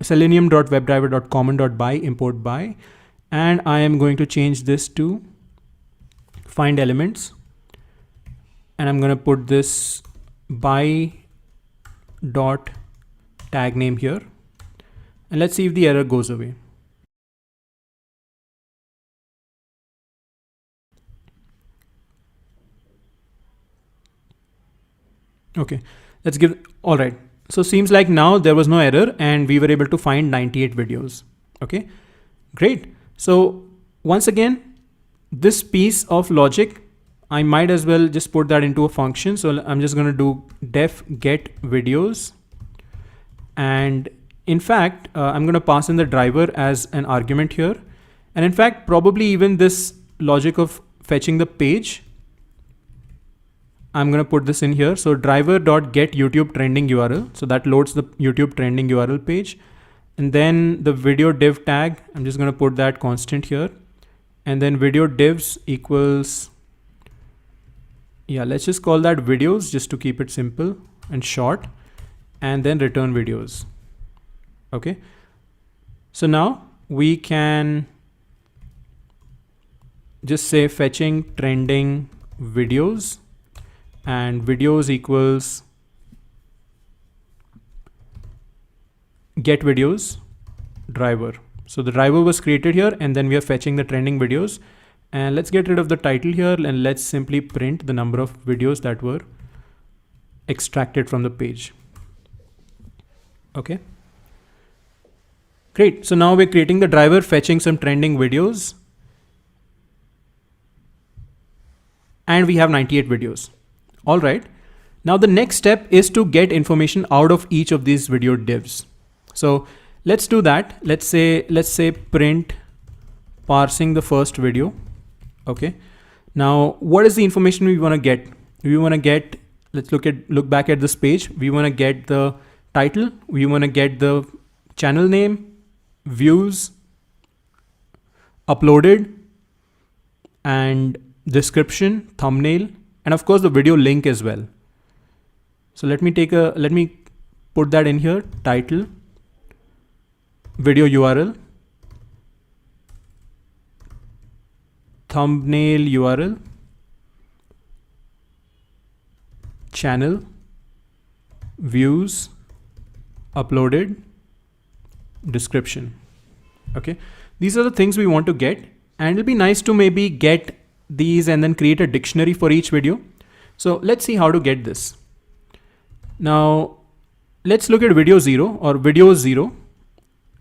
selenium.webdriver.common.by, import by, and I am going to change this to find elements. And I'm going to put this by dot tag name here. And let's see if the error goes away. Okay, let's give, all right. So seems like now there was no error and we were able to find 98 videos. Okay, great. So once again, this piece of logic, I might as well just put that into a function. So I'm just going to do def get videos. And in fact, I'm going to pass in the driver as an argument here. And in fact, probably even this logic of fetching the page, I'm going to put this in here. So driver.get YouTube trending URL. So that loads the YouTube trending URL page. And then the video div tag, I'm just going to put that constant here. And then video divs equals, yeah, let's just call that videos just to keep it simple and short, and then return videos. Okay. So now we can just say fetching trending videos, and videos equals get videos driver. So the driver was created here, and then we are fetching the trending videos. And let's get rid of the title here, and let's simply print the number of videos that were extracted from the page. Okay. Great. So now we're creating the driver, fetching some trending videos, and we have 98 videos. All right. Now the next step is to get information out of each of these video divs. So let's do that. Let's say print parsing the first video. Okay. Now what is the information we want to get? We want to get, let's look back at this page. We want to get the title. We want to get the channel name, views, uploaded, and description, thumbnail, and of course the video link as well. So let me put that in here. Title, video URL, thumbnail URL, channel, views, uploaded, description. Okay. These are the things we want to get, and it'll be nice to maybe get these and then create a dictionary for each video. So let's see how to get this. Now let's look at video 0 or video 0,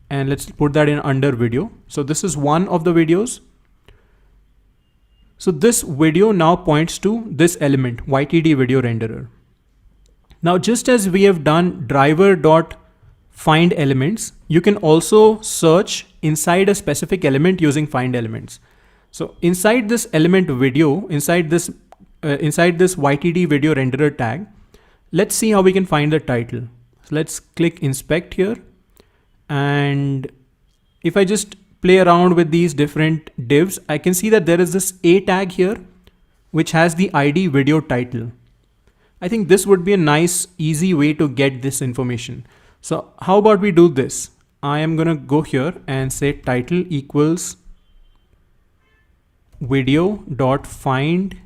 and let's put that in under video. So this is one of the videos. So this video now points to this element, YTD video renderer. Now, just as we have done driver.find elements, you can also search inside a specific element using find elements. So inside this element video, inside this YTD video renderer tag, let's see how we can find the title. So let's click inspect here. And if I just play around with these different divs, I can see that there is this A tag here, which has the ID video title. I think this would be a nice, easy way to get this information. So how about we do this? I am going to go here and say title equals video.find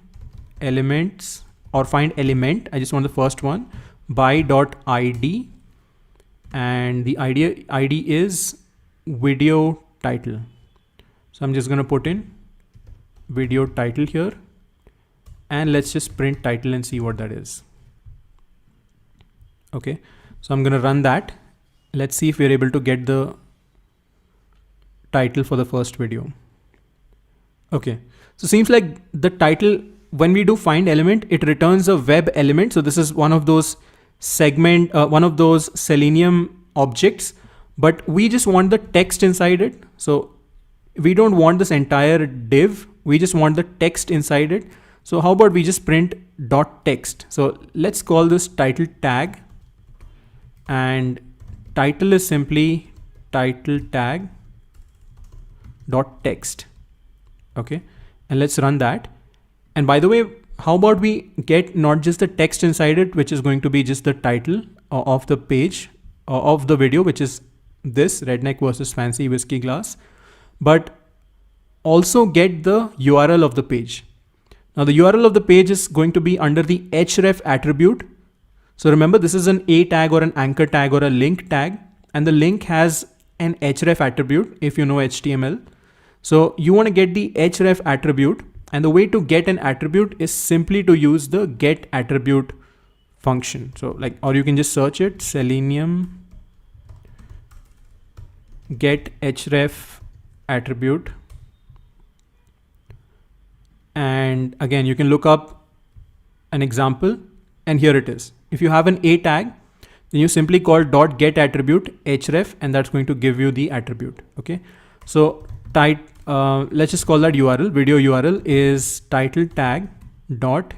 elements or find element. I just want the first one by.id, and the ID is video title. So I'm just going to put in video title here, and let's just print title and see what that is. Okay, so I'm going to run that. Let's see if we're able to get the title for the first video. Okay, so seems like the title, when we do find element, it returns a web element. So this is one of those one of those Selenium objects, but we just want the text inside it. So we don't want this entire div. We just want the text inside it. So how about we just print .text. So let's call this title tag, and title is simply title tag .text. Okay, and let's run that. And by the way, how about we get not just the text inside it, which is going to be just the title of the page of the video, which is this redneck versus fancy whiskey glass, but also get the URL of the page. Now the URL of the page is going to be under the href attribute. So remember, this is an A tag or an anchor tag or a link tag, and the link has an href attribute if you know HTML. So you want to get the href attribute, and the way to get an attribute is simply to use the get attribute function. So like, or you can just search it, Selenium get href attribute. And again, you can look up an example, and here it is. If you have an A tag, then you simply call .get attribute href, and that's going to give you the attribute. Okay, so let's just call that URL. Video URL is title tag dot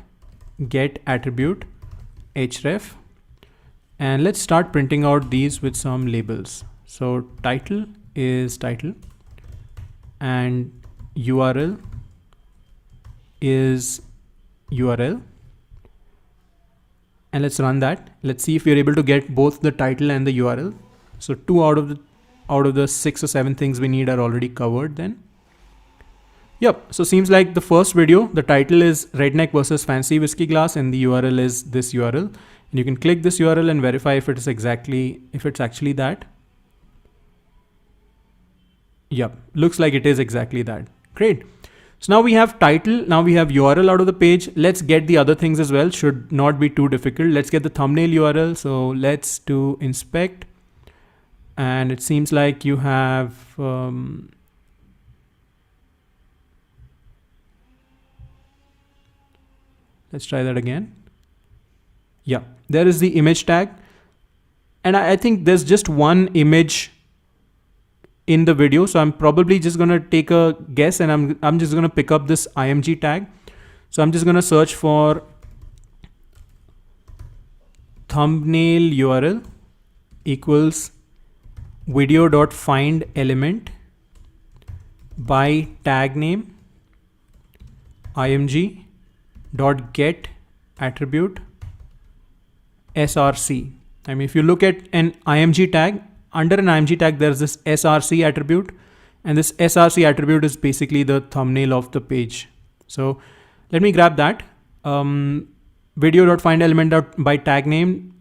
get attribute href, and let's start printing out these with some labels. So title is title, and URL is URL, and let's run that. Let's see if we're able to get both the title and the URL. So 2 out of the 6 or 7 things we need are already covered then. Yep, so seems like the first video, the title is redneck versus fancy whiskey glass, and the URL is this URL. And you can click this URL and verify if it's actually that. Yep, looks like it is exactly that. Great. So now we have title, now we have URL out of the page. Let's get the other things as well. Should not be too difficult. Let's get the thumbnail URL. So let's do inspect. And it seems like you have let's try that again. Yeah, there is the image tag, and I think there's just one image in the video, so I'm probably just gonna take a guess, and I'm just gonna pick up this img tag. So I'm just gonna search for thumbnail URL equals video.find element by tag name img dot get attribute src. I mean, if you look at an img tag, under an img tag there's this src attribute, and this src attribute is basically the thumbnail of the page. So let me grab that. Video.find element by tag name.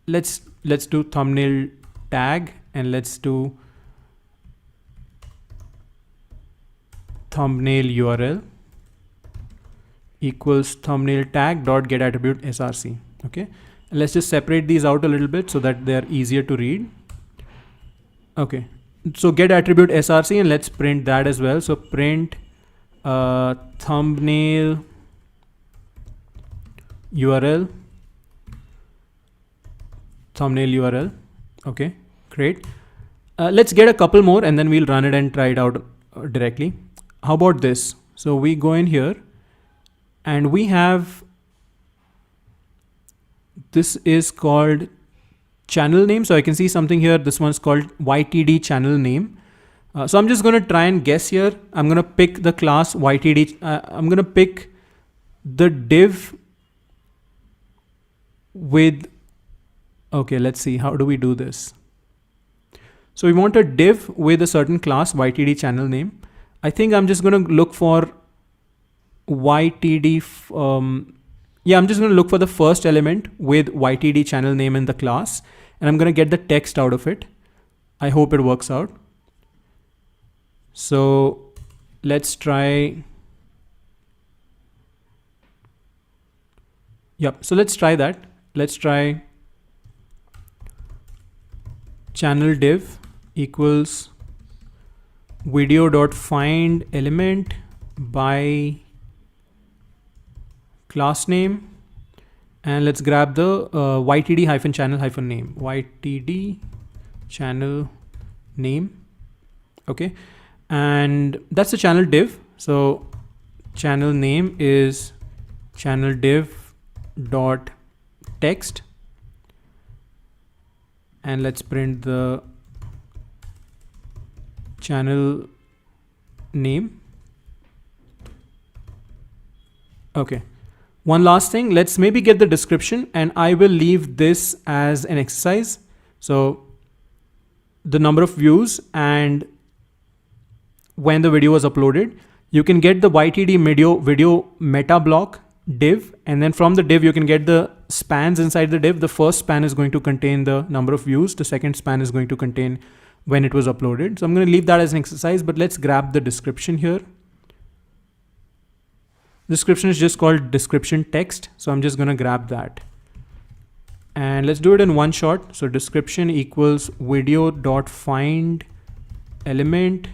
Let's do thumbnail tag, and let's do thumbnail URL equals thumbnail tag dot get attribute src. Okay, and let's just separate these out a little bit so that they're easier to read. Okay, so get attribute src, and let's print that as well. So print thumbnail URL, thumbnail URL. Okay, great. Let's get a couple more and then we'll run it and try it out directly. How about this? So we go in here and we have, this is called channel name. So I can see something here. This one's called YTD channel name. So I'm just going to try and guess here. I'm going to pick the class YTD. I'm going to pick the div with, okay, let's see. How do we do this? So we want a div with a certain class YTD channel name. I think I'm just going to look for YTD. Yeah, I'm just going to look for the first element with YTD channel name in the class, and I'm going to get the text out of it. I hope it works out. So let's try. Yep. So let's try that. Let's try channel div equals video.find element by class name, and let's grab the YTD hyphen channel hyphen name, YTD channel name. Okay, and that's the channel div. So channel name is channel div dot text, and let's print the channel name. Okay, one last thing, let's maybe get the description, and I will leave this as an exercise. So the number of views and when the video was uploaded. You can get the YTD video meta block div, and then from the div you can get the spans inside the div. The first span is going to contain the number of views. The second span is going to contain when it was uploaded. So I'm going to leave that as an exercise, but let's grab the description here. Description is just called description text. So I'm just going to grab that. And let's do it in one shot. So description equals video.find element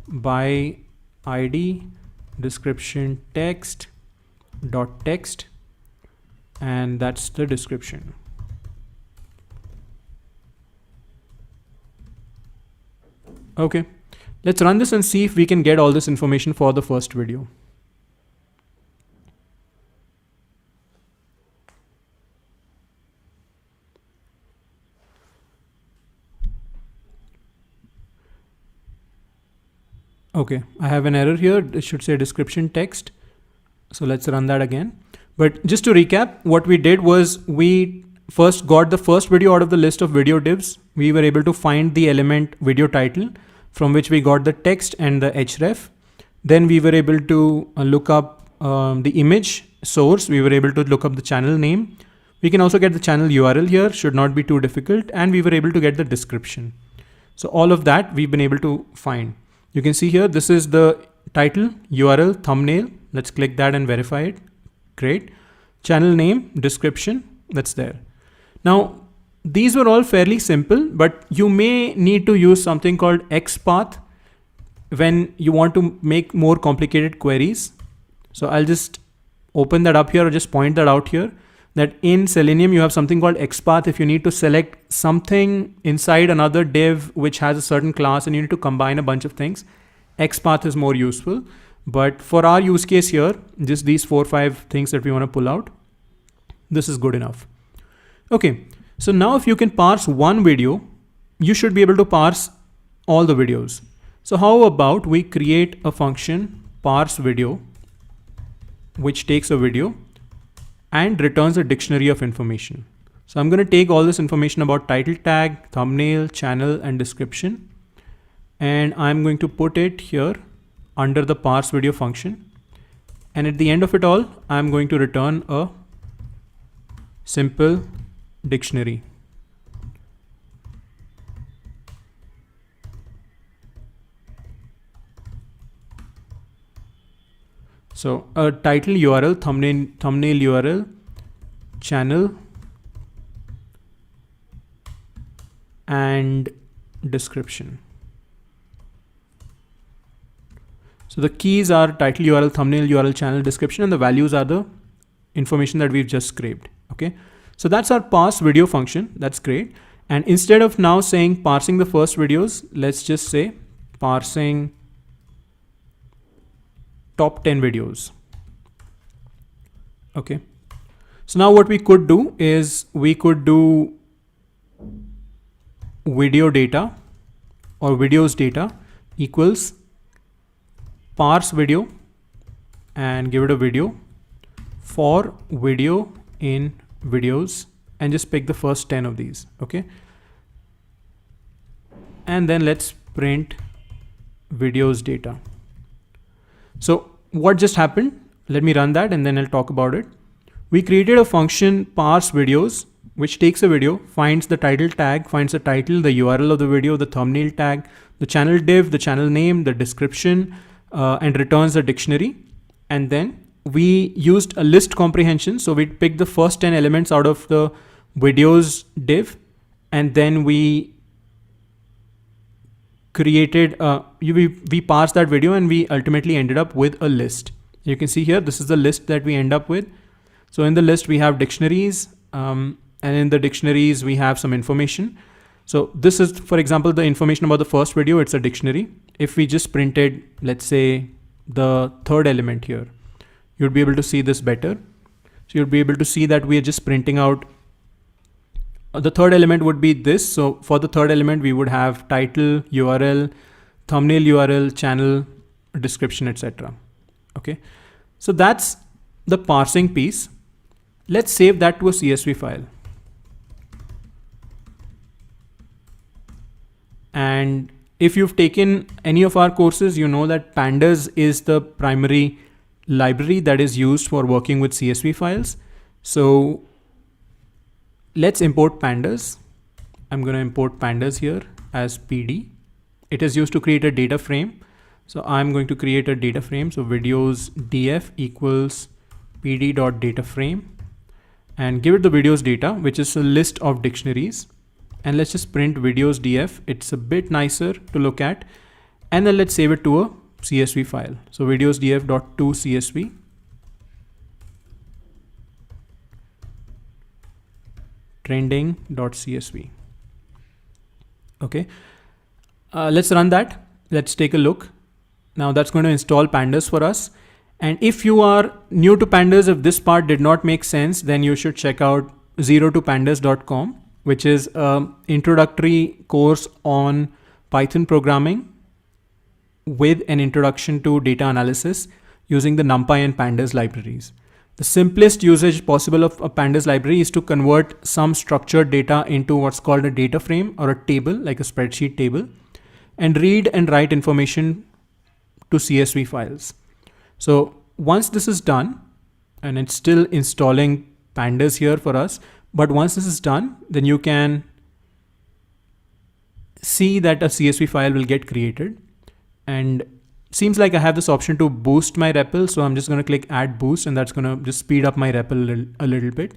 by ID description text dot text, and that's the description. Okay, let's run this and see if we can get all this information for the first video. Okay, I have an error here. It should say description text. So let's run that again. But just to recap, what we did was we first got the first video out of the list of video divs. We were able to find the element video title from which we got the text and the href. Then we were able to look up the image source. We were able to look up the channel name. We can also get the channel URL here, should not be too difficult. And we were able to get the description. So all of that we've been able to find. You can see here, this is the title, URL, thumbnail. Let's click that and verify it. Great. Channel name, description, that's there. Now, these were all fairly simple, but you may need to use something called XPath when you want to make more complicated queries. So I'll just open that up here, or just point that out here, that in Selenium, you have something called XPath. If you need to select something inside another div, which has a certain class, and you need to combine a bunch of things, XPath is more useful. But for our use case here, just these 4 or 5 things that we want to pull out, this is good enough. Okay, so now if you can parse one video, you should be able to parse all the videos. So how about we create a function parse video, which takes a video and returns a dictionary of information. So I'm going to take all this information about title tag, thumbnail, channel, and description, and I'm going to put it here under the parse video function. And at the end of it all, I'm going to return a simple dictionary. So a title URL, thumbnail URL, channel, and description. So the keys are title URL, thumbnail URL, channel, description, and the values are the information that we've just scraped. Okay. So that's our parse video function. That's great. And instead of now saying parsing the first videos, let's just say parsing top 10 videos. Okay. So now what we could do is we could do video data or videos data equals parse video and give it a video for video in videos and just pick the first 10 of these. Okay. And then let's print videos data. So what just happened? Let me run that and then I'll talk about it. We created a function parse videos, which takes a video, finds the title tag, finds the title, the URL of the video, the thumbnail tag, the channel div, the channel name, the description, and returns the dictionary. And then we used a list comprehension. So we picked the first 10 elements out of the videos div, and then we created, we parsed that video and we ultimately ended up with a list. You can see here, this is the list that we end up with. So in the list, we have dictionaries, and in the dictionaries, we have some information. So this is, for example, the information about the first video, it's a dictionary. If we just printed, let's say, the third element here, you'd be able to see this better. So you'd be able to see that we are just printing out. The third element would be this. So for the third element, we would have title, URL, thumbnail URL, channel, description, etc. Okay. So that's the parsing piece. Let's save that to a CSV file. And if you've taken any of our courses, you know that pandas is the primary library that is used for working with CSV files. So let's import pandas. I'm going to import pandas here as PD. It is used to create a data frame. So I'm going to create a data frame. So videos df equals pd.dataframe and give it the videos data, which is a list of dictionaries. And let's just print videos df. It's a bit nicer to look at. And then let's save it to a CSV file. So videos df.toCSV. Trending.csv. Okay. Let's run that. Let's take a look. Now that's going to install pandas for us. And if you are new to pandas, if this part did not make sense, then you should check out zerotopandas.com, which is an introductory course on Python programming with an introduction to data analysis using the NumPy and pandas libraries. The simplest usage possible of a pandas library is to convert some structured data into what's called a data frame or a table, like a spreadsheet table, and read and write information to CSV files. So once this is done, and it's still installing pandas here for us, but once this is done, then you can see that a CSV file will get created. And seems like I have this option to boost my REPL. So I'm just going to click add boost, and that's going to just speed up my REPL a little bit.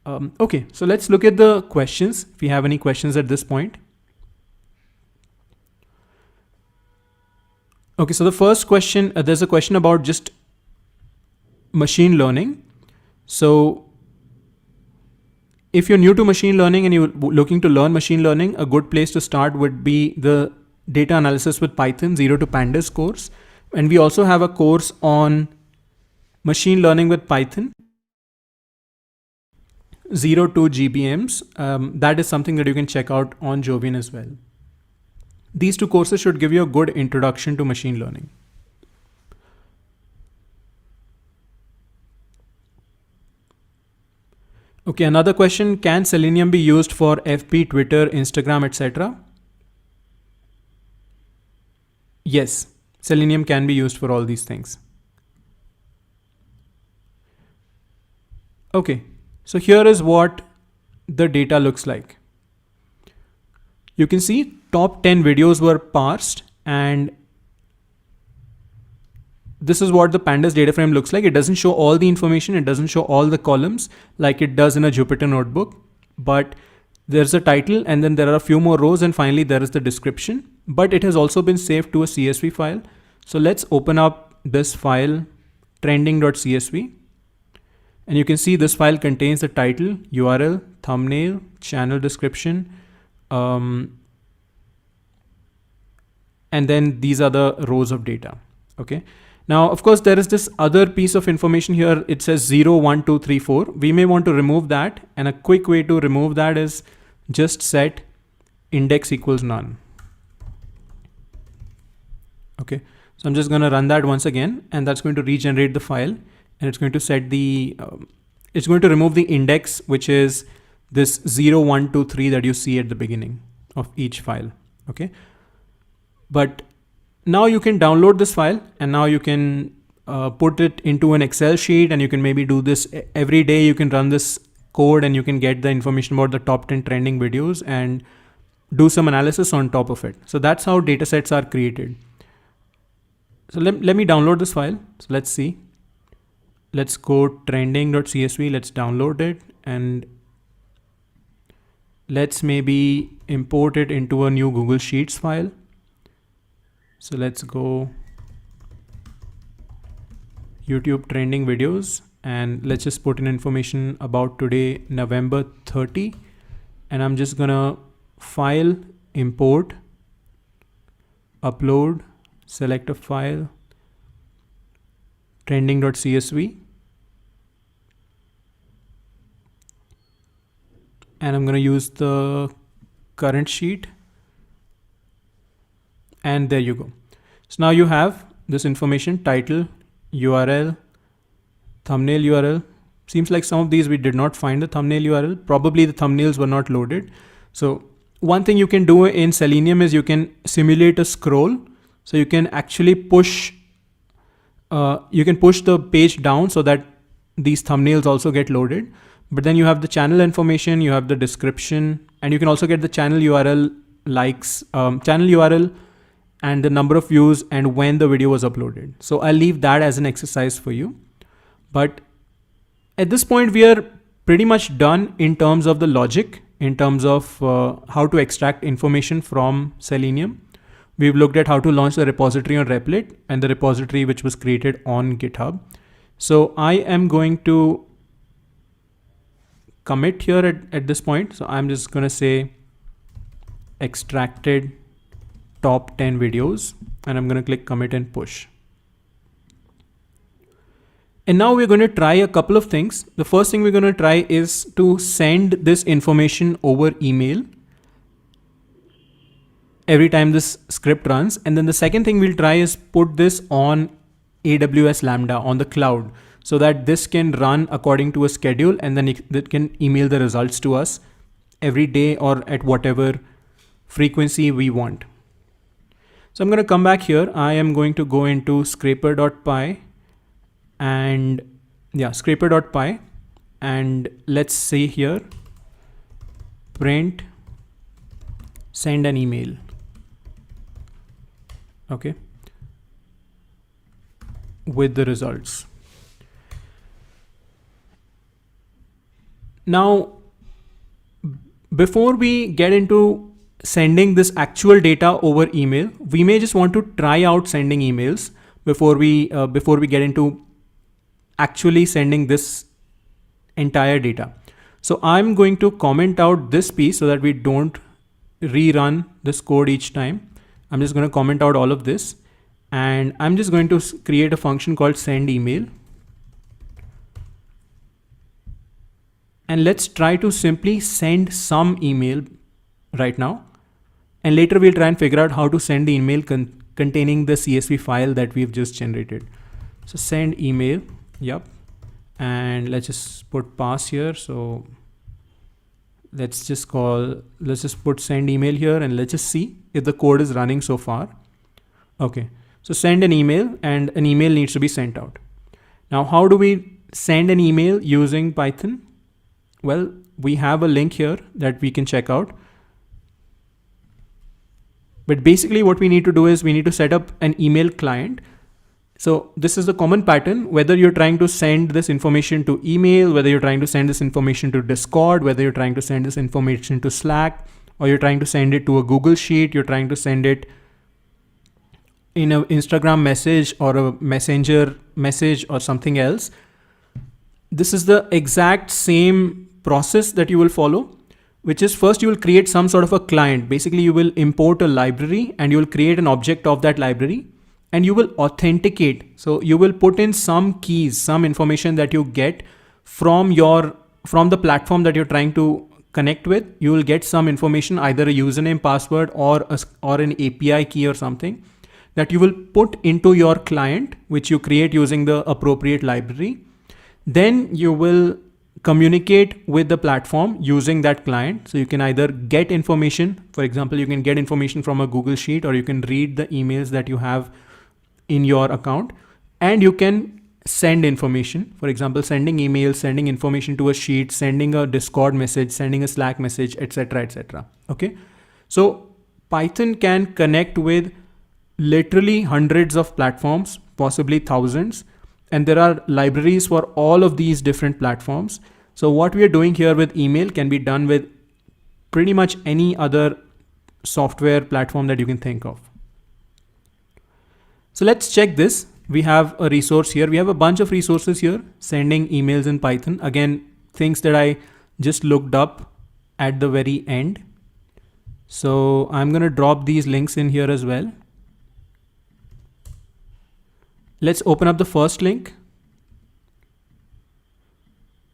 Okay, so let's look at the questions. If you have any questions at this point. Okay, so the first question, there's a question about just machine learning. So if you're new to machine learning and you're looking to learn machine learning, a good place to start would be the data analysis with Python Zero to Pandas course. And we also have a course on machine learning with Python Zero to GBMs. That is something that you can check out on Jovian as well. These two courses should give you a good introduction to machine learning. Okay, another question, can Selenium be used for FB, Twitter, Instagram, etc.? Yes, Selenium can be used for all these things. Okay, so here is what the data looks like. You can see top 10 videos were parsed, and this is what the pandas data frame looks like. It doesn't show all the information. It doesn't show all the columns like it does in a Jupyter notebook, but there's a title and then there are a few more rows and finally there is the description, but it has also been saved to a CSV file. So let's open up this file, trending.csv, and you can see this file contains the title, URL, thumbnail, channel description, and then these are the rows of data. Okay. Now, of course, there is this other piece of information here. It says 0, 1, 2, 3, 4. We may want to remove that. And a quick way to remove that is just set index equals none. Okay. So I'm just going to run that once again, and that's going to regenerate the file, and it's going to set the, it's going to remove the index, which is this 0, 1, 2, 3 that you see at the beginning of each file. Okay. But now you can download this file, and now you can put it into an Excel sheet, and you can maybe do this every day. You can run this code and you can get the information about the top 10 trending videos and do some analysis on top of it. So that's how datasets are created. So let me download this file. So let's see. Let's go trending.csv. Let's download it and let's maybe import it into a new Google Sheets file. So let's go YouTube trending videos and let's just put in information about today, November 30. And I'm just gonna file, import, upload, select a file, trending.csv. And I'm gonna use the current sheet. And there you go. So now you have this information, title, URL, thumbnail URL. Seems like some of these we did not find the thumbnail URL. Probably the thumbnails were not loaded. So one thing you can do in Selenium is you can simulate a scroll. So you can actually push the page down so that these thumbnails also get loaded. But then you have the channel information, you have the description, and you can also get the channel URL likes, channel URL, and the number of views and when the video was uploaded. So I'll leave that as an exercise for you. But at this point, we are pretty much done in terms of the logic, in terms of how to extract information from Selenium. We've looked at how to launch the repository on Replit and the repository which was created on GitHub. So I am going to commit here at this point. So I'm just going to say extracted top 10 videos, and I'm going to click commit and push. And now we're going to try a couple of things. The first thing we're going to try is to send this information over email every time this script runs. And then the second thing we'll try is put this on AWS Lambda on the cloud so that this can run according to a schedule, and then it can email the results to us every day or at whatever frequency we want. So I'm going to come back here. I am going to go into scraper.py and scraper.py, and let's say here, print, send an email. Okay. With the results. Now, before we get into sending this actual data over email, we may just want to try out sending emails before we get into actually sending this entire data. So I'm going to comment out this piece so that we don't rerun this code each time. I'm just going to comment out all of this, and I'm just going to create a function called send email. And let's try to simply send some email right now. And later we'll try and figure out how to send the email containing the CSV file that we've just generated. So send email, yep. And let's just put pass here. So let's just put send email here, and let's just see if the code is running so far. Okay, so send an email, and an email needs to be sent out. Now, how do we send an email using Python? Well, we have a link here that we can check out. But basically what we need to do is we need to set up an email client. So this is the common pattern, whether you're trying to send this information to email, whether you're trying to send this information to Discord, whether you're trying to send this information to Slack, or you're trying to send it to a Google Sheet, you're trying to send it in an Instagram message or a Messenger message or something else. This is the exact same process that you will follow, which is first you will create some sort of a client. Basically, you will import a library and you will create an object of that library and you will authenticate. So you will put in some keys, some information that you get from the platform that you're trying to connect with. You will get some information, either a username, password, or an API key or something that you will put into your client, which you create using the appropriate library. Then you will communicate with the platform using that client. So you can either get information, for example, you can get information from a Google Sheet, or you can read the emails that you have in your account, and you can send information, for example, sending emails, sending information to a sheet, sending a Discord message, sending a Slack message, etc., etc. Okay. So Python can connect with literally hundreds of platforms, possibly thousands. And there are libraries for all of these different platforms. So what we are doing here with email can be done with pretty much any other software platform that you can think of. So let's check this. We have a resource here. We have a bunch of resources here, sending emails in Python. Again, things that I just looked up at the very end. So I'm going to drop these links in here as well. Let's open up the first link.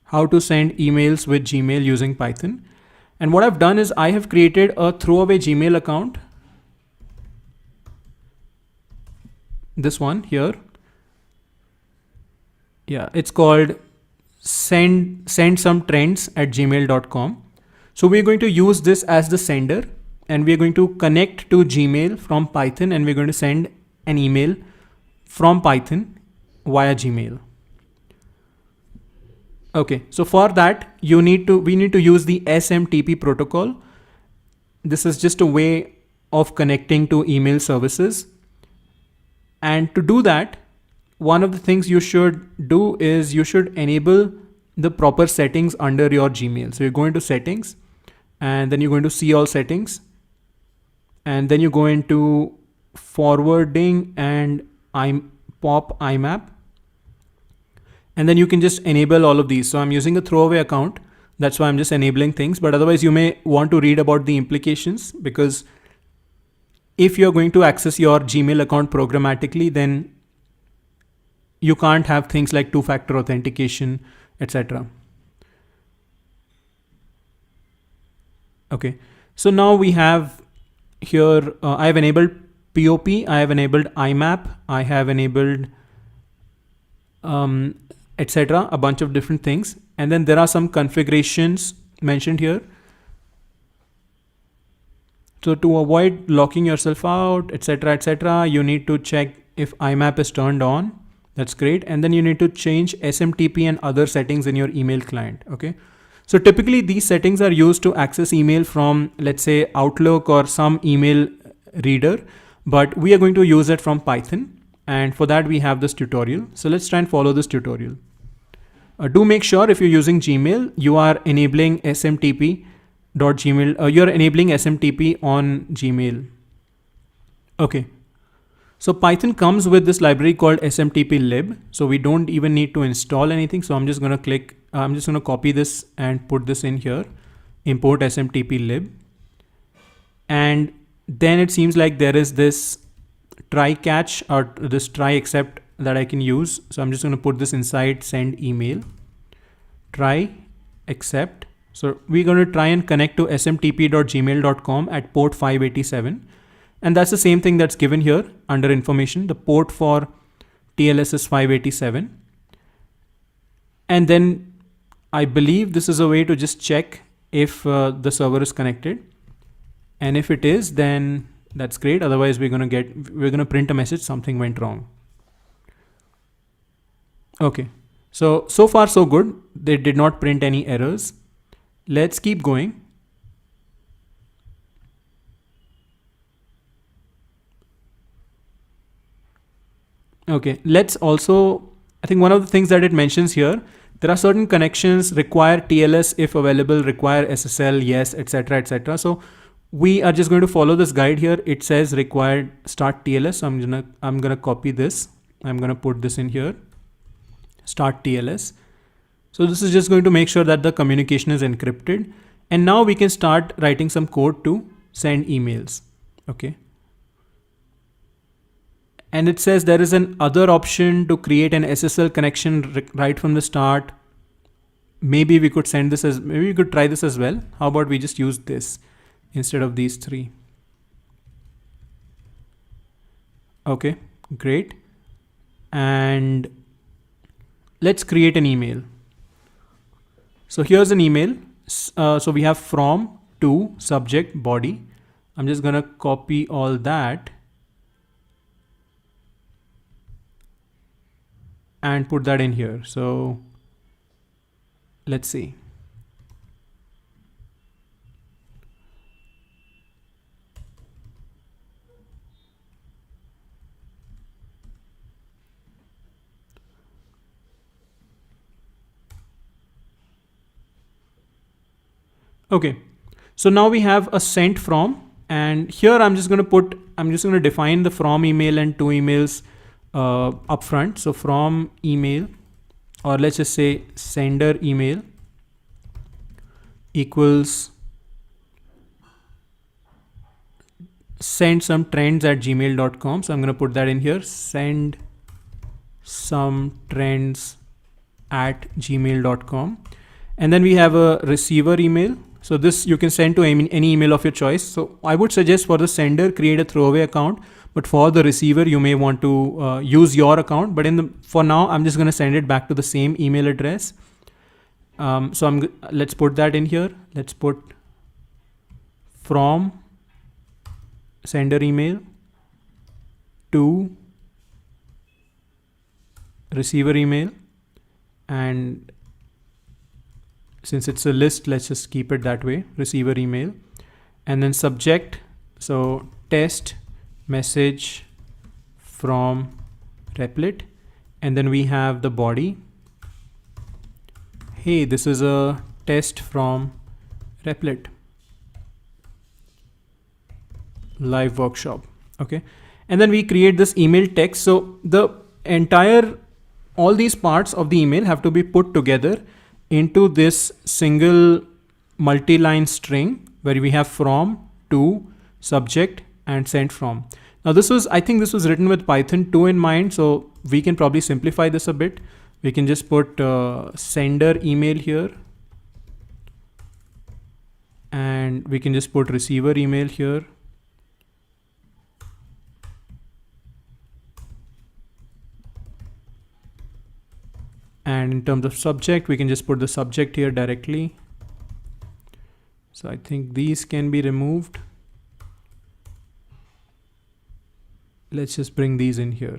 How to send emails with Gmail using Python. And what I've done is I have created a throwaway Gmail account. This one here. Yeah, it's called send some trends at gmail.com. So we're going to use this as the sender, and we're going to connect to Gmail from Python, and we're going to send an email from Python via Gmail. Okay, so for that we need to use the SMTP protocol. This is just a way of connecting to email services. And to do that, one of the things you should do is you should enable the proper settings under your Gmail. So you go into settings, and then you go into see all settings, and then you go into forwarding and pop IMAP, and then you can just enable all of these. So I'm using a throwaway account, that's why I'm just enabling things, but otherwise you may want to read about the implications, because if you're going to access your Gmail account programmatically, then you can't have things like two-factor authentication, etc. Okay, so now we have here, I have enabled POP, I have enabled IMAP, I have enabled etc., a bunch of different things. And then there are some configurations mentioned here. So to avoid locking yourself out, etc., etc., you need to check if IMAP is turned on. That's great. And then you need to change SMTP and other settings in your email client. Okay. So typically these settings are used to access email from, let's say, Outlook or some email reader, but we are going to use it from Python. And for that we have this tutorial. So let's try and follow this tutorial. Do make sure if you're using Gmail, you are enabling SMTP.gmail. You're enabling SMTP on Gmail. Okay. So Python comes with this library called SMTP lib. So we don't even need to install anything. So I'm just going to copy this and put this in here, import SMTP lib. And then it seems like there is this try catch or this try except that I can use. So I'm just going to put this inside send email, try except. So we're going to try and connect to smtp.gmail.com at port 587. And that's the same thing that's given here under information. The port for TLS is 587. And then I believe this is a way to just check if the server is connected. And if it is, then that's great. Otherwise, we're going to print a message, something went wrong. Okay. So far so good. They did not print any errors. Let's keep going. Okay, let's also, I think one of the things that it mentions here, there are certain connections require TLS if available, require SSL, yes, etc., etc. So we are just going to follow this guide here. It says required start TLS. So I'm gonna copy this. I'm gonna put this in here. Start TLS. So this is just going to make sure that the communication is encrypted. And now we can start writing some code to send emails. Okay. And it says there is an other option to create an SSL connection right from the start. Maybe we could maybe we could try this as well. How about we just use this instead of these three? Okay, great. And let's create an email. So here's an email. So we have from, to, subject, body. I'm just gonna copy all that and put that in here. So let's see. Okay, so now we have a sent from, and here I'm just going to define the from email and to emails up front. So from email, or let's just say sender email equals send some trends at gmail.com. So I'm going to put that in here, send some trends at gmail.com. And then we have a receiver email. So this you can send to any email of your choice. So I would suggest for the sender, create a throwaway account, but for the receiver, you may want to use your account. But for now, I'm just going to send it back to the same email address. Let's put that in here. Let's put from sender email to receiver email, and since it's a list, let's just keep it that way, receiver email, and then subject. So test message from Replit, and then we have the body. Hey, this is a test from Replit live workshop. Okay. And then we create this email text. So all these parts of the email have to be put together into this single multi-line string where we have from, to, subject, and sent from. Now I think this was written with Python 2 in mind, so we can probably simplify this a bit. We can just put sender email here, and we can just put receiver email here. And in terms of subject, we can just put the subject here directly. So I think these can be removed. Let's just bring these in here.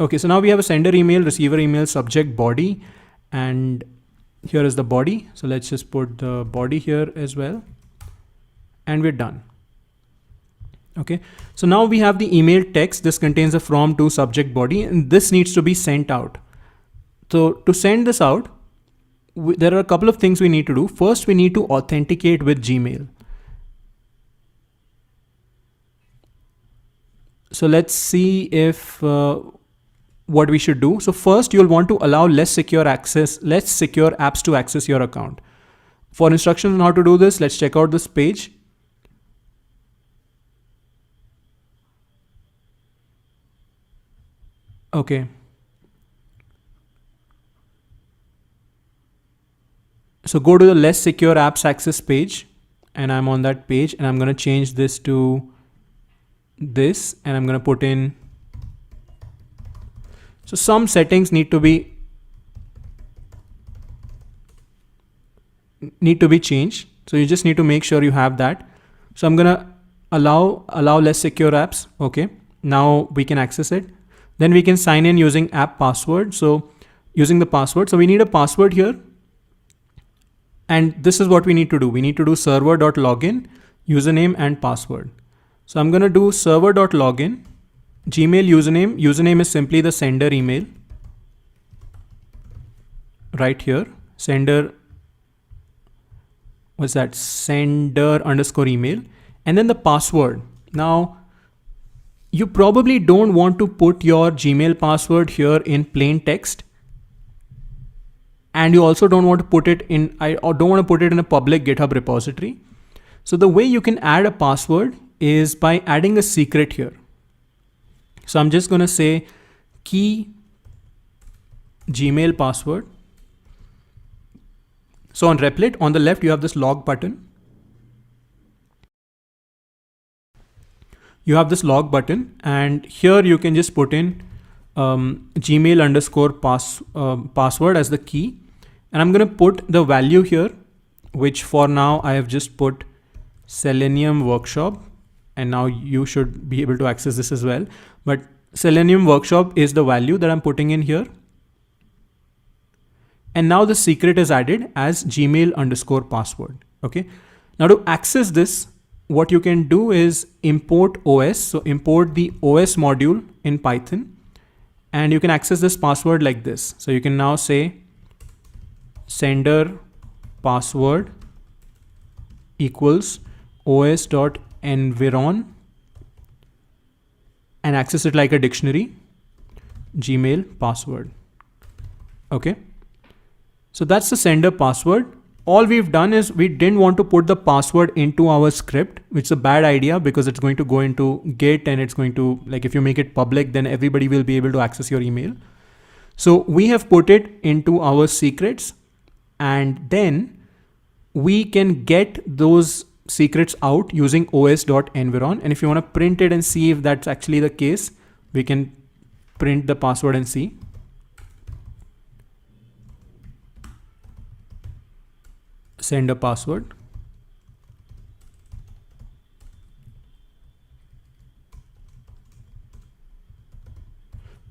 Okay, so now we have a sender email, receiver email, subject, body, and here is the body. So let's just put the body here as well, and we're done. Okay, so now we have the email text. This contains a from, to, subject, body, and this needs to be sent out. So to send this out, there are a couple of things we need to do. First, we need to authenticate with Gmail. So let's see if what we should do. So first, you'll want to allow less secure apps to access your account. For instructions on how to do this, let's check out this page. Okay. So go to the less secure apps access page, and I'm on that page, and I'm going to change this to this, and I'm going to put in. So some settings need to be changed. So you just need to make sure you have that. So I'm going to allow less secure apps. Okay. Now we can access it. Then we can sign in using app password. So using the password. So we need a password here. And this is what we need to do. We need to do server.login, username and password. So I'm going to do server.login, Gmail username. Username is simply the sender email right here. Sender, what's that? Sender underscore email. And then the password. Now, you probably don't want to put your Gmail password here in plain text. And you also don't want to put it in, I don't want to put it in a public GitHub repository. So the way you can add a password is by adding a secret here. So I'm just going to say key Gmail password. So on Replit, on the left, you have this log button. You have this log button, and here you can just put in Gmail underscore password as the key. And I'm going to put the value here, which for now I have just put Selenium workshop. And now you should be able to access this as well. But Selenium workshop is the value that I'm putting in here. And now the secret is added as Gmail underscore password. Okay. Now to access this, what you can do is import OS. So import the OS module in Python, and you can access this password like this. So you can now say sender password equals os.environ and access it like a dictionary, Gmail password. Okay. So that's the sender password. All we've done is we didn't want to put the password into our script, which is a bad idea because it's going to go into Git, and it's going to, like, if you make it public, then everybody will be able to access your email. So we have put it into our secrets, and then we can get those secrets out using os.environ. And if you want to print it and see if that's actually the case, we can print the password and see. Send a password.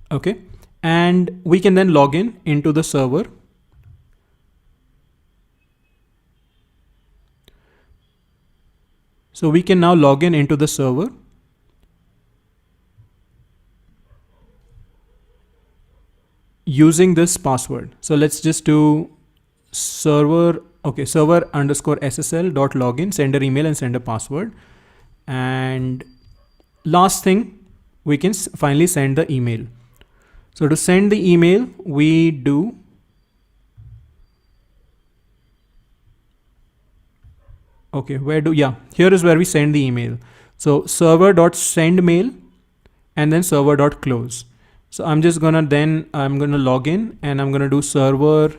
Okay. And we can then log in into the server. So we can now log in into the server. Using this password. So let's just do server. Okay, server underscore SSL dot login, sender email and sender password. And last thing, we can finally send the email. So to send the email, we do here is where we send the email. So server.sendMail and then server.close. So I'm just gonna log in, and I'm gonna do server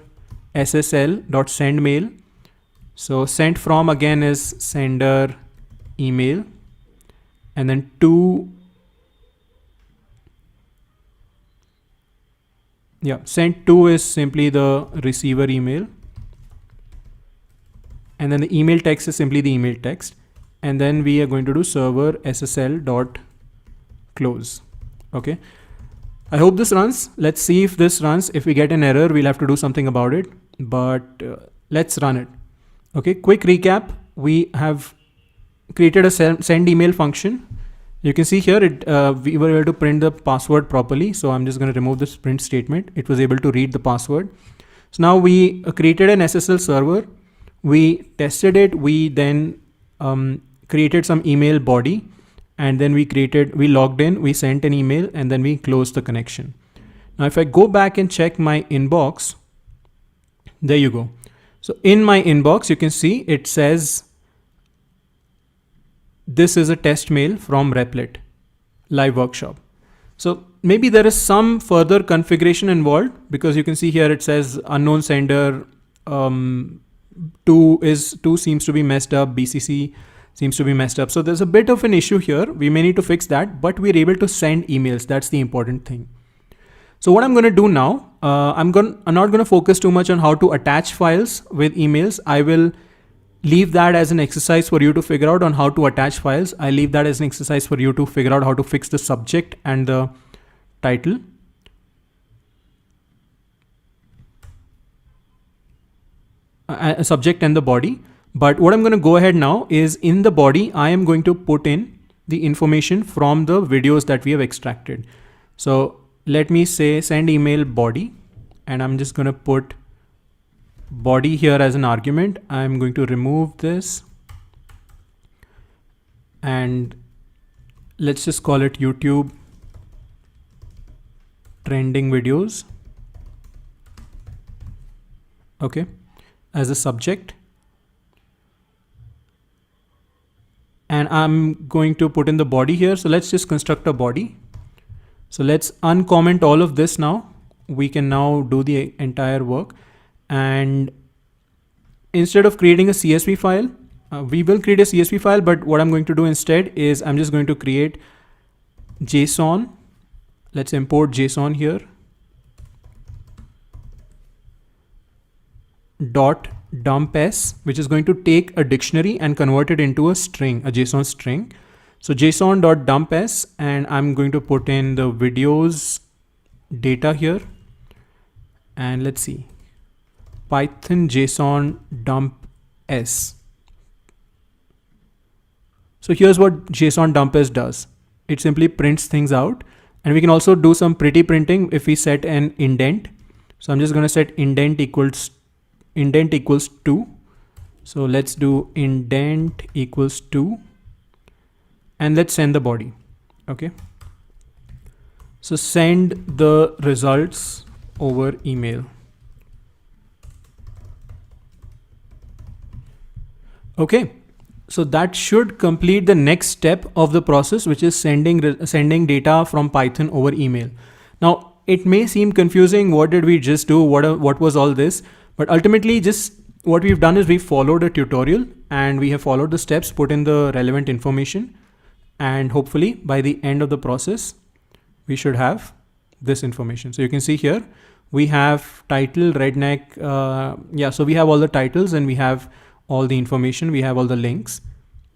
SSL.sendMail. So sent from again is sender email, and then sent to is simply the receiver email, and then the email text is simply the email text, and then we are going to do server SSL.close. Okay. I hope this runs. Let's see if this runs. If we get an error, we'll have to do something about it, but let's run it. Okay, quick recap. We have created a send email function. You can see here we were able to print the password properly. So I'm just going to remove this print statement. It was able to read the password. So now we created an SSL server. We tested it. We then created some email body. And then we logged in, we sent an email, and then we closed the connection. Now, if I go back and check my inbox, there you go. So in my inbox, you can see it says, this is a test mail from Replit live workshop. So maybe there is some further configuration involved, because you can see here it says unknown sender, 2 seems to be messed up, BCC seems to be messed up. So there's a bit of an issue here. We may need to fix that, but we're able to send emails. That's the important thing. So what I'm going to do now, I'm not going to focus too much on how to attach files with emails. I will leave that as an exercise for you to figure out on how to attach files. I leave that as an exercise for you to figure out how to fix the subject and the title. A subject and the body. But what I'm going to go ahead now is in the body, I am going to put in the information from the videos that we have extracted. So let me say send email body, and I'm just going to put body here as an argument. I'm going to remove this and let's just call it YouTube trending videos. Okay, as a subject. And I'm going to put in the body here. So let's just construct a body. So let's uncomment all of this now. We can now do the entire work. And instead of creating a CSV file, we will create a CSV file, but what I'm going to do instead is I'm just going to create JSON. Let's import JSON here. Dot dump s, which is going to take a dictionary and convert it into a string, a JSON string. So JSON dot dump s, and I'm going to put in the videos data here. And let's see, Python JSON dump s. So here's what JSON dump s does. It simply prints things out, and we can also do some pretty printing if we set an indent. So I'm just going to set indent equals 2. So let's do indent equals 2, and let's send the body. Okay. So send the results over email. Okay. So that should complete the next step of the process, which is sending data from Python over email. Now it may seem confusing. What did we just do? What was all this? But ultimately, just what we've done is we followed a tutorial and we have followed the steps, put in the relevant information, and hopefully by the end of the process, we should have this information. So you can see here, we have title, redneck. So we have all the titles and we have all the information. We have all the links.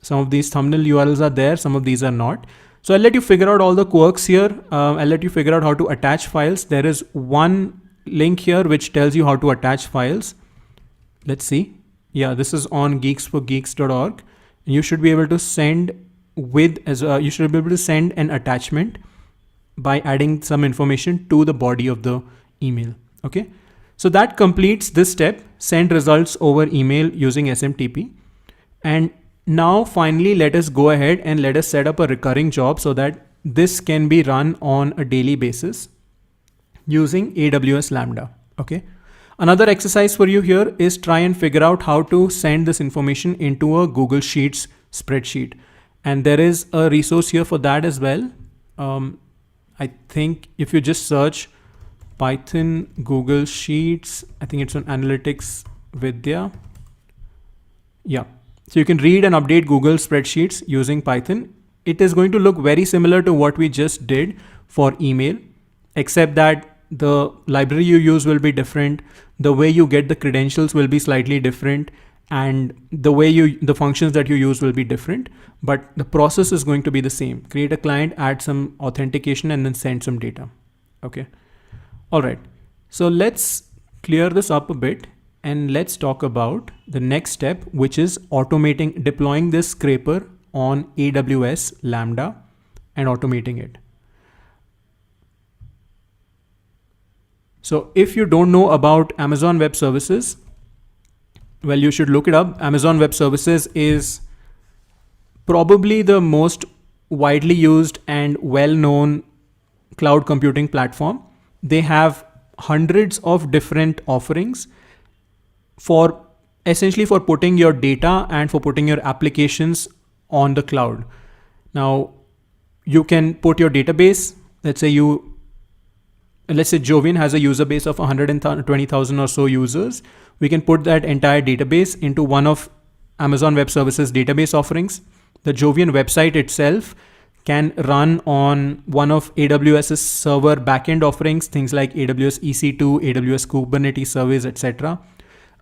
Some of these thumbnail URLs are there. Some of these are not. So I'll let you figure out all the quirks here. I'll let you figure out how to attach files. There is one link here which tells you how to attach files. Let's see. Yeah, this is on geeksforgeeks.org. You should be able to send you should be able to send an attachment by adding some information to the body of the email. Okay. So that completes this step, send results over email using SMTP. And now finally, let us go ahead and let us set up a recurring job so that this can be run on a daily basis using AWS Lambda. Okay. Another exercise for you here is try and figure out how to send this information into a Google Sheets spreadsheet. And there is a resource here for that as well. I think if you just search Python Google Sheets, I think it's on Analytics Vidya. Yeah. So you can read and update Google spreadsheets using Python. It is going to look very similar to what we just did for email, except that the library you use will be different. The way you get the credentials will be slightly different, and the functions that you use will be different, but the process is going to be the same. Create a client, add some authentication, and then send some data. Okay. All right. So let's clear this up a bit and let's talk about the next step, which is deploying this scraper on AWS Lambda and automating it. So if you don't know about Amazon Web Services, well, you should look it up. Amazon Web Services is probably the most widely used and well-known cloud computing platform. They have hundreds of different offerings for essentially for putting your data and for putting your applications on the cloud. Now you can put your database. Let's say Jovian has a user base of 120,000 or so users. We can put that entire database into one of Amazon Web Services database offerings. The Jovian website itself can run on one of AWS's server backend offerings, things like AWS EC2, AWS Kubernetes service, etc.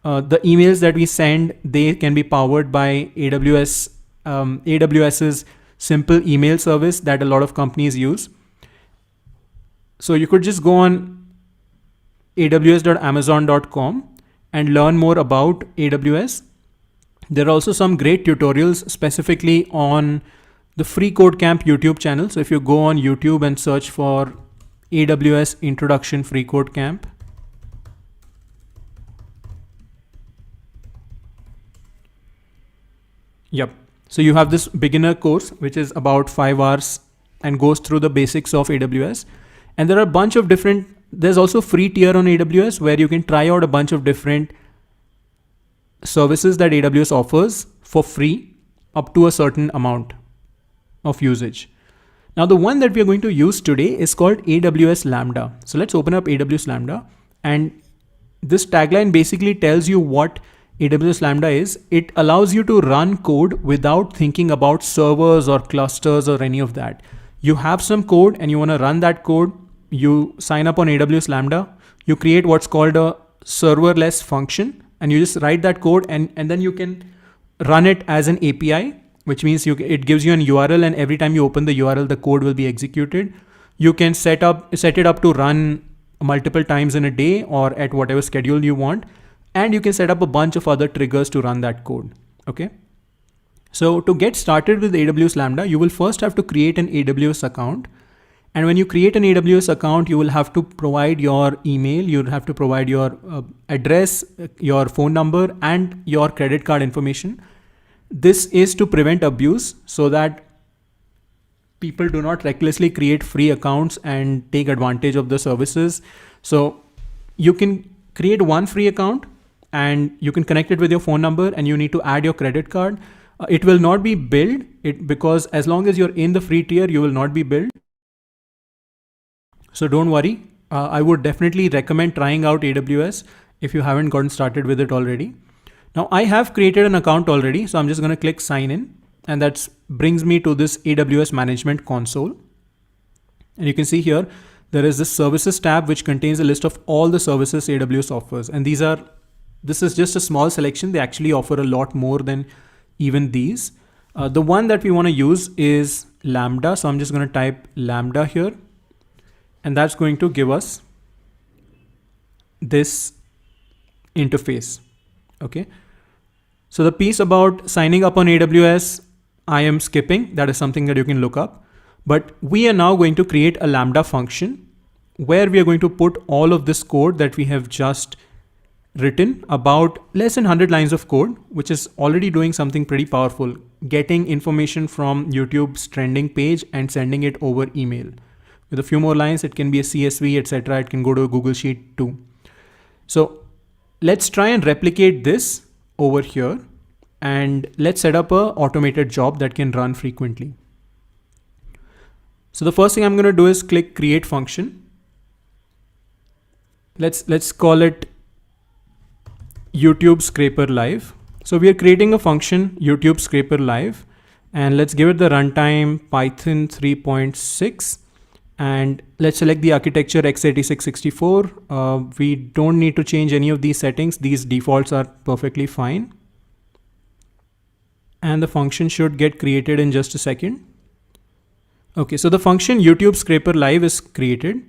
The emails that we send, they can be powered by AWS's simple email service that a lot of companies use. So you could just go on aws.amazon.com and learn more about AWS. There are also some great tutorials specifically on the Free Code Camp YouTube channel. So if you go on YouTube and search for AWS Introduction Free Code Camp, yep. So you have this beginner course, which is about 5 hours and goes through the basics of AWS. And there are a bunch of different, there's also free tier on AWS where you can try out a bunch of different services that AWS offers for free up to a certain amount of usage. Now the one that we are going to use today is called AWS Lambda. So let's open up AWS Lambda, and this tagline basically tells you what AWS Lambda is. It allows you to run code without thinking about servers or clusters or any of that. You have some code and you want to run that code. You sign up on AWS Lambda, you create what's called a serverless function, and you just write that code, and then you can run it as an API, which means it gives you an URL, and every time you open the URL, the code will be executed. You can set it up to run multiple times in a day or at whatever schedule you want. And you can set up a bunch of other triggers to run that code. Okay. So to get started with AWS Lambda, you will first have to create an AWS account. And when you create an AWS account, you will have to provide your email, you'll have to provide your address, your phone number, and your credit card information. This is to prevent abuse so that people do not recklessly create free accounts and take advantage of the services. So you can create one free account and you can connect it with your phone number, and you need to add your credit card. It will not be billed because as long as you're in the free tier, you will not be billed. So don't worry. I would definitely recommend trying out AWS if you haven't gotten started with it already. Now I have created an account already, so I'm just going to click sign in, and that brings me to this AWS management console. And you can see here, there is this services tab, which contains a list of all the services AWS offers. And this is just a small selection. They actually offer a lot more than even these. The one that we want to use is Lambda. So I'm just going to type Lambda here, and that's going to give us this interface. Okay. So the piece about signing up on AWS, I am skipping. That is something that you can look up. But we are now going to create a Lambda function where we are going to put all of this code that we have just written, about less than 100 lines of code, which is already doing something pretty powerful, getting information from YouTube's trending page and sending it over email. With a few more lines, it can be a CSV, etc. It can go to a Google Sheet too. So let's try and replicate this over here, and let's set up a automated job that can run frequently. So the first thing I'm going to do is click create function. Let's call it YouTube Scraper Live. So we are creating a function YouTube Scraper Live, and let's give it the runtime Python 3.6, and let's select the architecture x86-64. We don't need to change any of these settings. These defaults are perfectly fine. And the function should get created in just a second. Okay, so the function YouTube Scraper Live is created,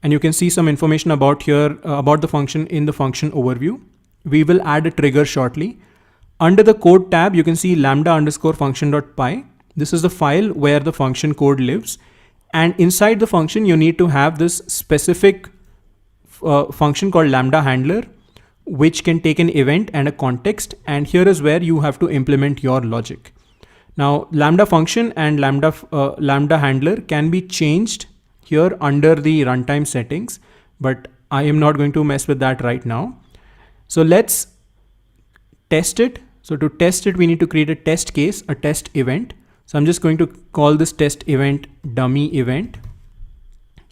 and you can see some information about here about the function in the function overview. We will add a trigger shortly. Under the code tab, you can see lambda_function.py. This is the file where the function code lives. And inside the function, you need to have this specific function called Lambda handler, which can take an event and a context. And here is where you have to implement your logic. Now, Lambda function and Lambda handler can be changed here under the runtime settings, but I am not going to mess with that right now. So let's test it. So to test it, we need to create a test case, a test event. So I'm just going to call this test event dummy event.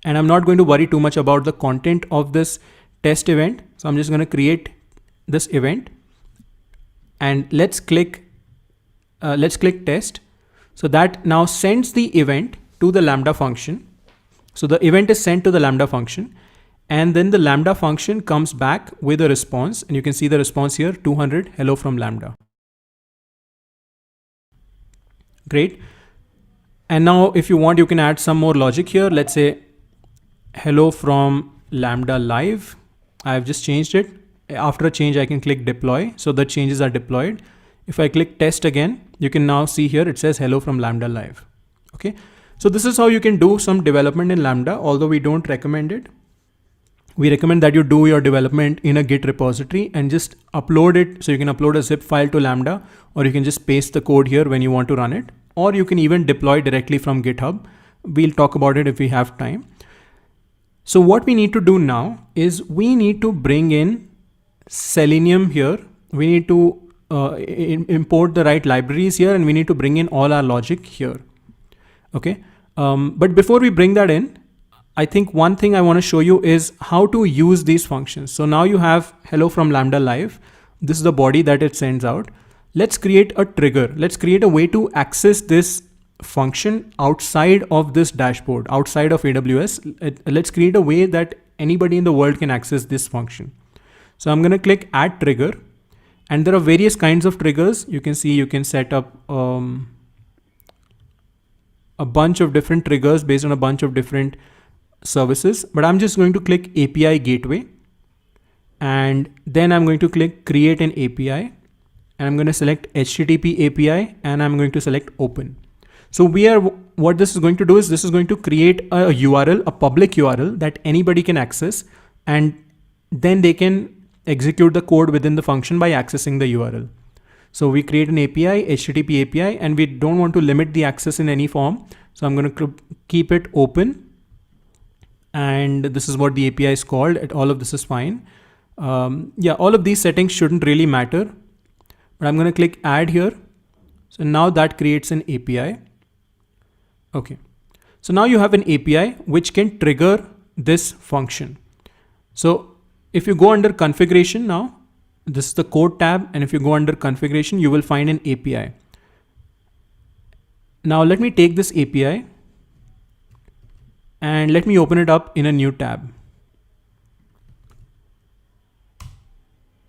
And I'm not going to worry too much about the content of this test event. So I'm just going to create this event, and let's click test. So that now sends the event to the Lambda function. So the event is sent to the Lambda function, and then the Lambda function comes back with a response, and you can see the response here, 200, hello from Lambda. Great. And now if you want, you can add some more logic here. Let's say hello from Lambda live. I've just changed it. After a change, I can click deploy. So the changes are deployed. If I click test again, you can now see here, it says hello from Lambda live. Okay. So this is how you can do some development in Lambda, although we don't recommend it. We recommend that you do your development in a Git repository and just upload it. So you can upload a zip file to Lambda, or you can just paste the code here when you want to run it, or you can even deploy directly from GitHub. We'll talk about it if we have time. So what we need to do now is we need to bring in Selenium here. We need to import the right libraries here, and we need to bring in all our logic here. Okay. But before we bring that in, I think one thing I want to show you is how to use these functions. So now you have hello from Lambda live. This is the body that it sends out. Let's create a trigger. Let's create a way to access this function outside of this dashboard, outside of AWS. Let's create a way that anybody in the world can access this function. So I'm going to click add trigger, and there are various kinds of triggers. You can see you can set up a bunch of different triggers based on a bunch of different services, but I'm just going to click API gateway, and then I'm going to click create an API, and I'm going to select HTTP API, and I'm going to select open. So what this is going to do is this is going to create a URL, a public URL that anybody can access, and then they can execute the code within the function by accessing the URL. So we create an API, HTTP API, and we don't want to limit the access in any form. So I'm going to keep it open. And this is what the API is called. All of this is fine. Yeah, all of these settings shouldn't really matter, but I'm going to click add here. So now that creates an API. Okay. So now you have an API which can trigger this function. So if you go under configuration now, this is the code tab. And if you go under configuration, you will find an API. Now let me take this API and let me open it up in a new tab.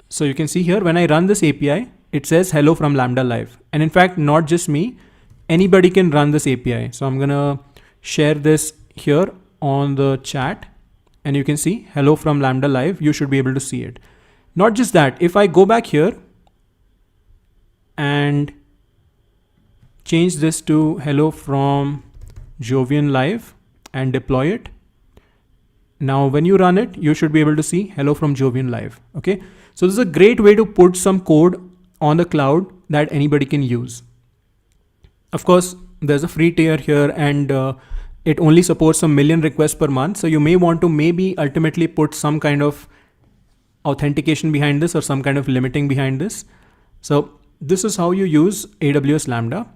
So you can see here, when I run this API, it says hello from Lambda live. And in fact, not just me, anybody can run this API. So I'm going to share this here on the chat, and you can see hello from Lambda live. You should be able to see it. Not just that, if I go back here and change this to hello from Jovian live and deploy it. Now, when you run it, you should be able to see hello from Jovian live. Okay. So this is a great way to put some code on the cloud that anybody can use. Of course, there's a free tier here, and it only supports 1 million requests per month. So you may want to maybe ultimately put some kind of authentication behind this or some kind of limiting behind this. So this is how you use AWS Lambda.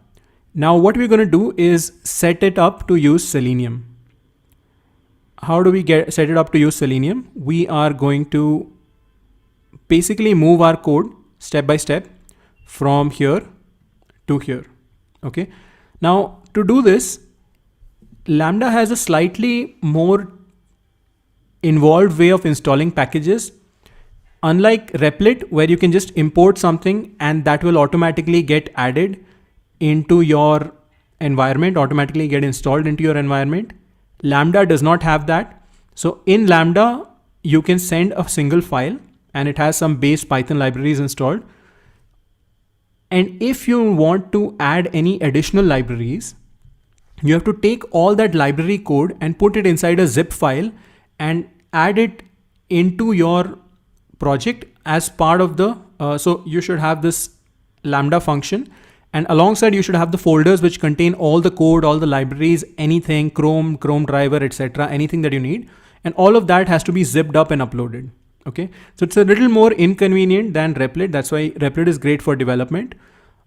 Now what we're going to do is set it up to use Selenium. How do we set it up to use Selenium? We are going to basically move our code step by step from here to here. Okay. Now to do this, Lambda has a slightly more involved way of installing packages. Unlike Replit, where you can just import something and that will automatically get added into your environment, automatically get installed into your environment, Lambda does not have that. So in Lambda, you can send a single file and it has some base Python libraries installed. And if you want to add any additional libraries, you have to take all that library code and put it inside a zip file and add it into your project as part of the, so you should have this Lambda function, and alongside you should have the folders which contain all the code, all the libraries, anything, Chrome driver, etc., anything that you need. And all of that has to be zipped up and uploaded. Okay. So it's a little more inconvenient than Replit. That's why Replit is great for development.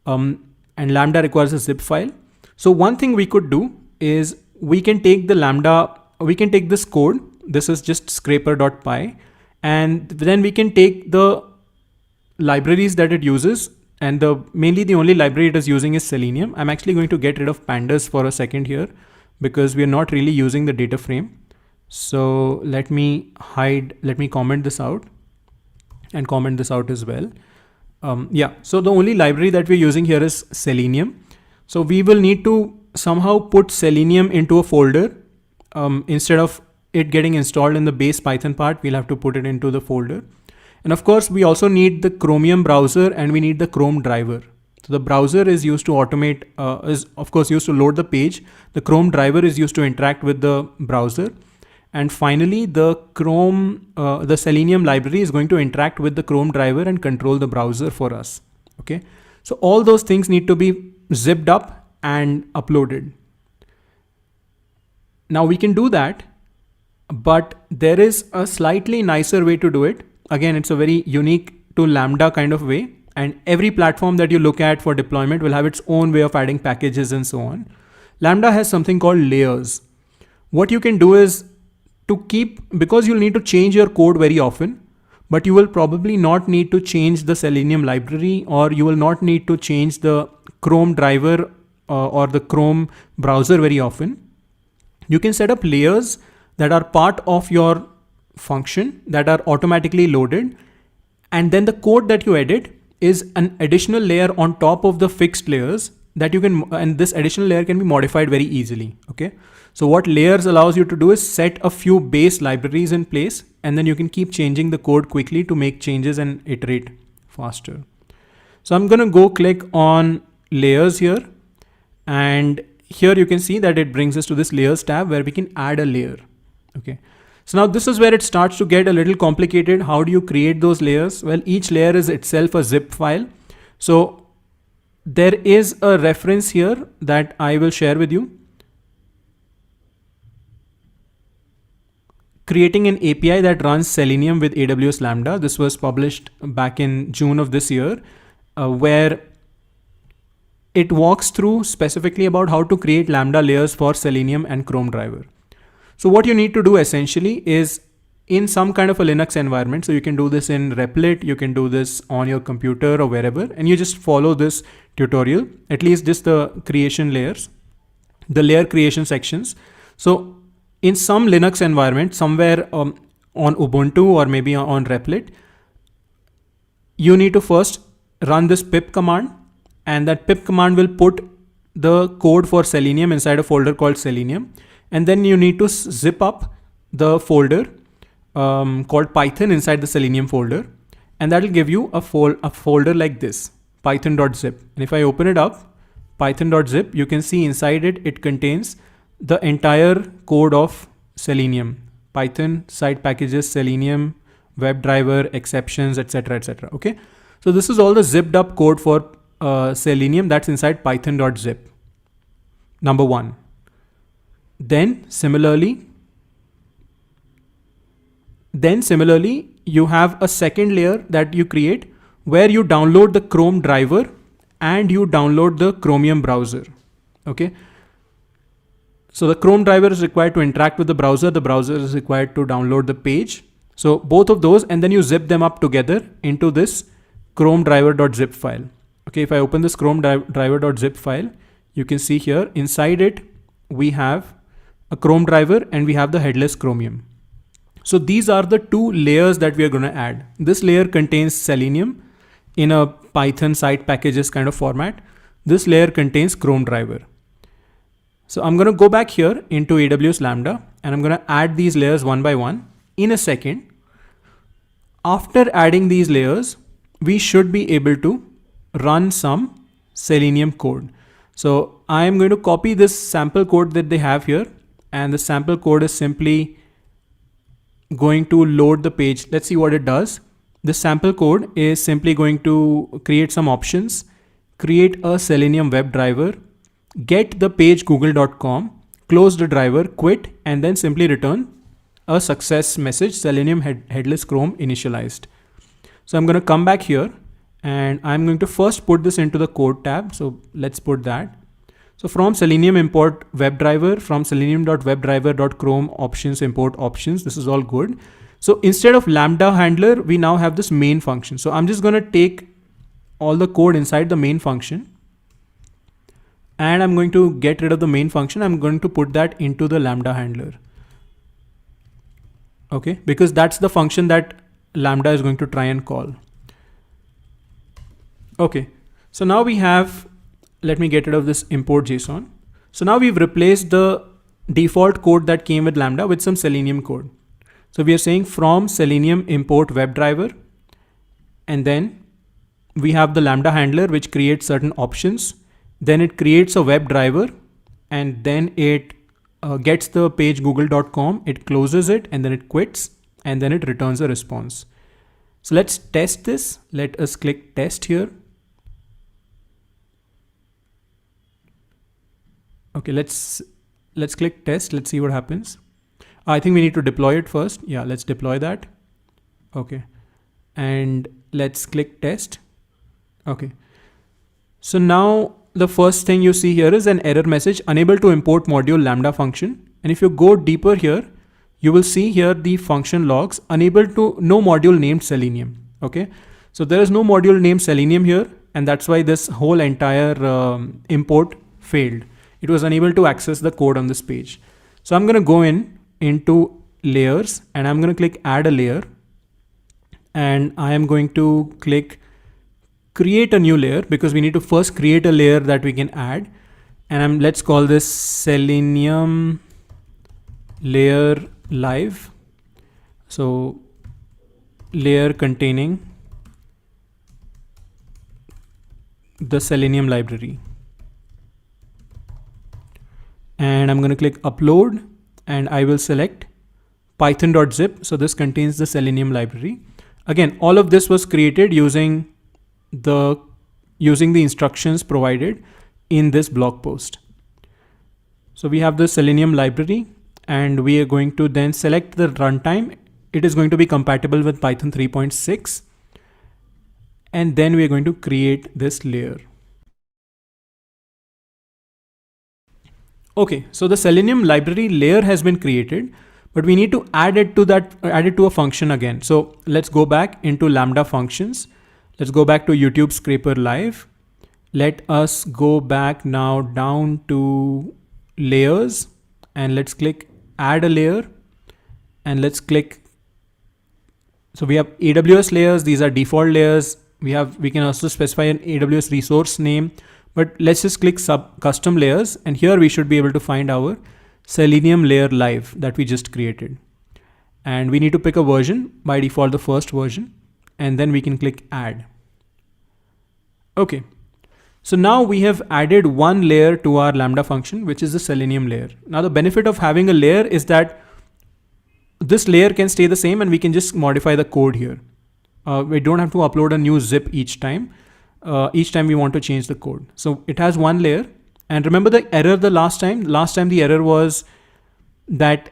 And Lambda requires a zip file. So one thing we could do is we can take the Lambda, we can take this code. This is just scraper.py. And then we can take the libraries that it uses, and mainly the only library it is using is Selenium. I'm actually going to get rid of pandas for a second here because we are not really using the data frame. So let me comment this out and comment this out as well. Yeah, so the only library that we're using here is Selenium. So we will need to somehow put Selenium into a folder. Instead of it getting installed in the base Python part, we'll have to put it into the folder. And of course, we also need the Chromium browser and we need the Chrome driver. So the browser is used to automate, is of course used to load the page. The Chrome driver is used to interact with the browser. And finally, the Selenium library is going to interact with the Chrome driver and control the browser for us. Okay. So all those things need to be zipped up and uploaded. Now we can do that, but there is a slightly nicer way to do it. Again, it's a very unique to Lambda kind of way. And every platform that you look at for deployment will have its own way of adding packages and so on. Lambda has something called layers. What you can do is because you'll need to change your code very often, but you will probably not need to change the Selenium library, or you will not need to change the Chrome driver or the Chrome browser very often. You can set up layers that are part of your function that are automatically loaded. And then the code that you edit is an additional layer on top of the fixed layers that you can, and this additional layer can be modified very easily. Okay. So what layers allows you to do is set a few base libraries in place, and then you can keep changing the code quickly to make changes and iterate faster. So I'm going to go click on layers here, and here you can see that it brings us to this layers tab where we can add a layer. Okay. So now this is where it starts to get a little complicated. How do you create those layers? Well, each layer is itself a zip file. So there is a reference here that I will share with you. Creating an API that runs Selenium with AWS Lambda. This was published back in June of this year, where it walks through specifically about how to create Lambda layers for Selenium and Chrome driver. So what you need to do essentially is in some kind of a Linux environment. So you can do this in Replit, you can do this on your computer or wherever, and you just follow this tutorial, at least just the creation layers, the layer creation sections. So in some Linux environment, somewhere on Ubuntu or maybe on Replit, you need to first run this pip command, and that pip command will put the code for Selenium inside a folder called Selenium. And then you need to zip up the folder called Python inside the Selenium folder. And that will give you a folder like this, python.zip. And if I open it up, python.zip, you can see inside it, it contains the entire code of Selenium, Python, side packages, Selenium, WebDriver, exceptions, etc., etc. Okay. So this is all the zipped up code for Selenium that's inside python.zip. Number one. Then similarly, you have a second layer that you create where you download the Chrome driver and you download the Chromium browser. Okay. So the Chrome driver is required to interact with the browser. The browser is required to download the page. So both of those, and then you zip them up together into this Chrome driver.zip file. Okay. If I open this Chrome driver.zip file, you can see here inside it, we have a Chrome driver and we have the headless Chromium. So these are the two layers that we are going to add. This layer contains Selenium in a Python side packages kind of format. This layer contains Chrome driver. So I'm going to go back here into AWS Lambda and I'm going to add these layers one by one in a second. After adding these layers, we should be able to run some Selenium code. So I am going to copy this sample code that they have here, and the sample code is simply going to load the page. Let's see what it does. The sample code is simply going to create some options, create a Selenium web driver, get the page google.com, close the driver, quit, and then simply return a success message, Selenium headless Chrome initialized. So I'm going to come back here and I'm going to first put this into the code tab. So let's put that. So from Selenium import WebDriver, from selenium.webdriver.chrome options import options. This is all good. So instead of Lambda handler, we now have this main function. So I'm just going to take all the code inside the main function and I'm going to get rid of the main function. I'm going to put that into the Lambda handler. Okay, because that's the function that Lambda is going to try and call. Okay, so now we have, let me get rid of this import JSON. So now we've replaced the default code that came with Lambda with some Selenium code. So we are saying from Selenium import WebDriver, and then we have the Lambda handler, which creates certain options. Then it creates a web driver, and then it gets the page google.com, it closes it, and then it quits, and then it returns a response. So let's test this. Let us click test here. Okay, let's click test. Let's see what happens. I think we need to deploy it first. Yeah, let's deploy that. Okay, and let's click test. Okay, so now the first thing you see here is an error message, unable to import module Lambda function. And if you go deeper here, you will see here the function logs, unable to, no module named Selenium. Okay, so there is no module named Selenium here, and that's why this whole entire import failed. It was unable to access the code on this page. So I'm going to go into layers, and I'm going to click add a layer, and I am going to click create a new layer, because we need to first create a layer that we can add. And let's call this Selenium layer live. So layer containing the Selenium library. And I'm going to click upload, and I will select python.zip. So this contains the Selenium library. Again, all of this was created using the instructions provided in this blog post. So we have the Selenium library, and we are going to then select the runtime. It is going to be compatible with Python 3.6. And then we are going to create this layer. Okay, so the Selenium library layer has been created, but we need to add it to a function again. So let's go back into Lambda functions. Let's go back to YouTube Scraper Live. Let us go back now down to layers, and let's click add a layer, and let's click. So we have AWS layers. These are default layers. We can also specify an AWS resource name, but let's just click custom layers. And here we should be able to find our Selenium layer live that we just created. And we need to pick a version, by default, the first version. And then we can click add. Okay, so now we have added one layer to our Lambda function, which is the Selenium layer. Now the benefit of having a layer is that this layer can stay the same, and we can just modify the code here. We don't have to upload a new zip each time we want to change the code. So it has one layer. And remember the error last time the error was that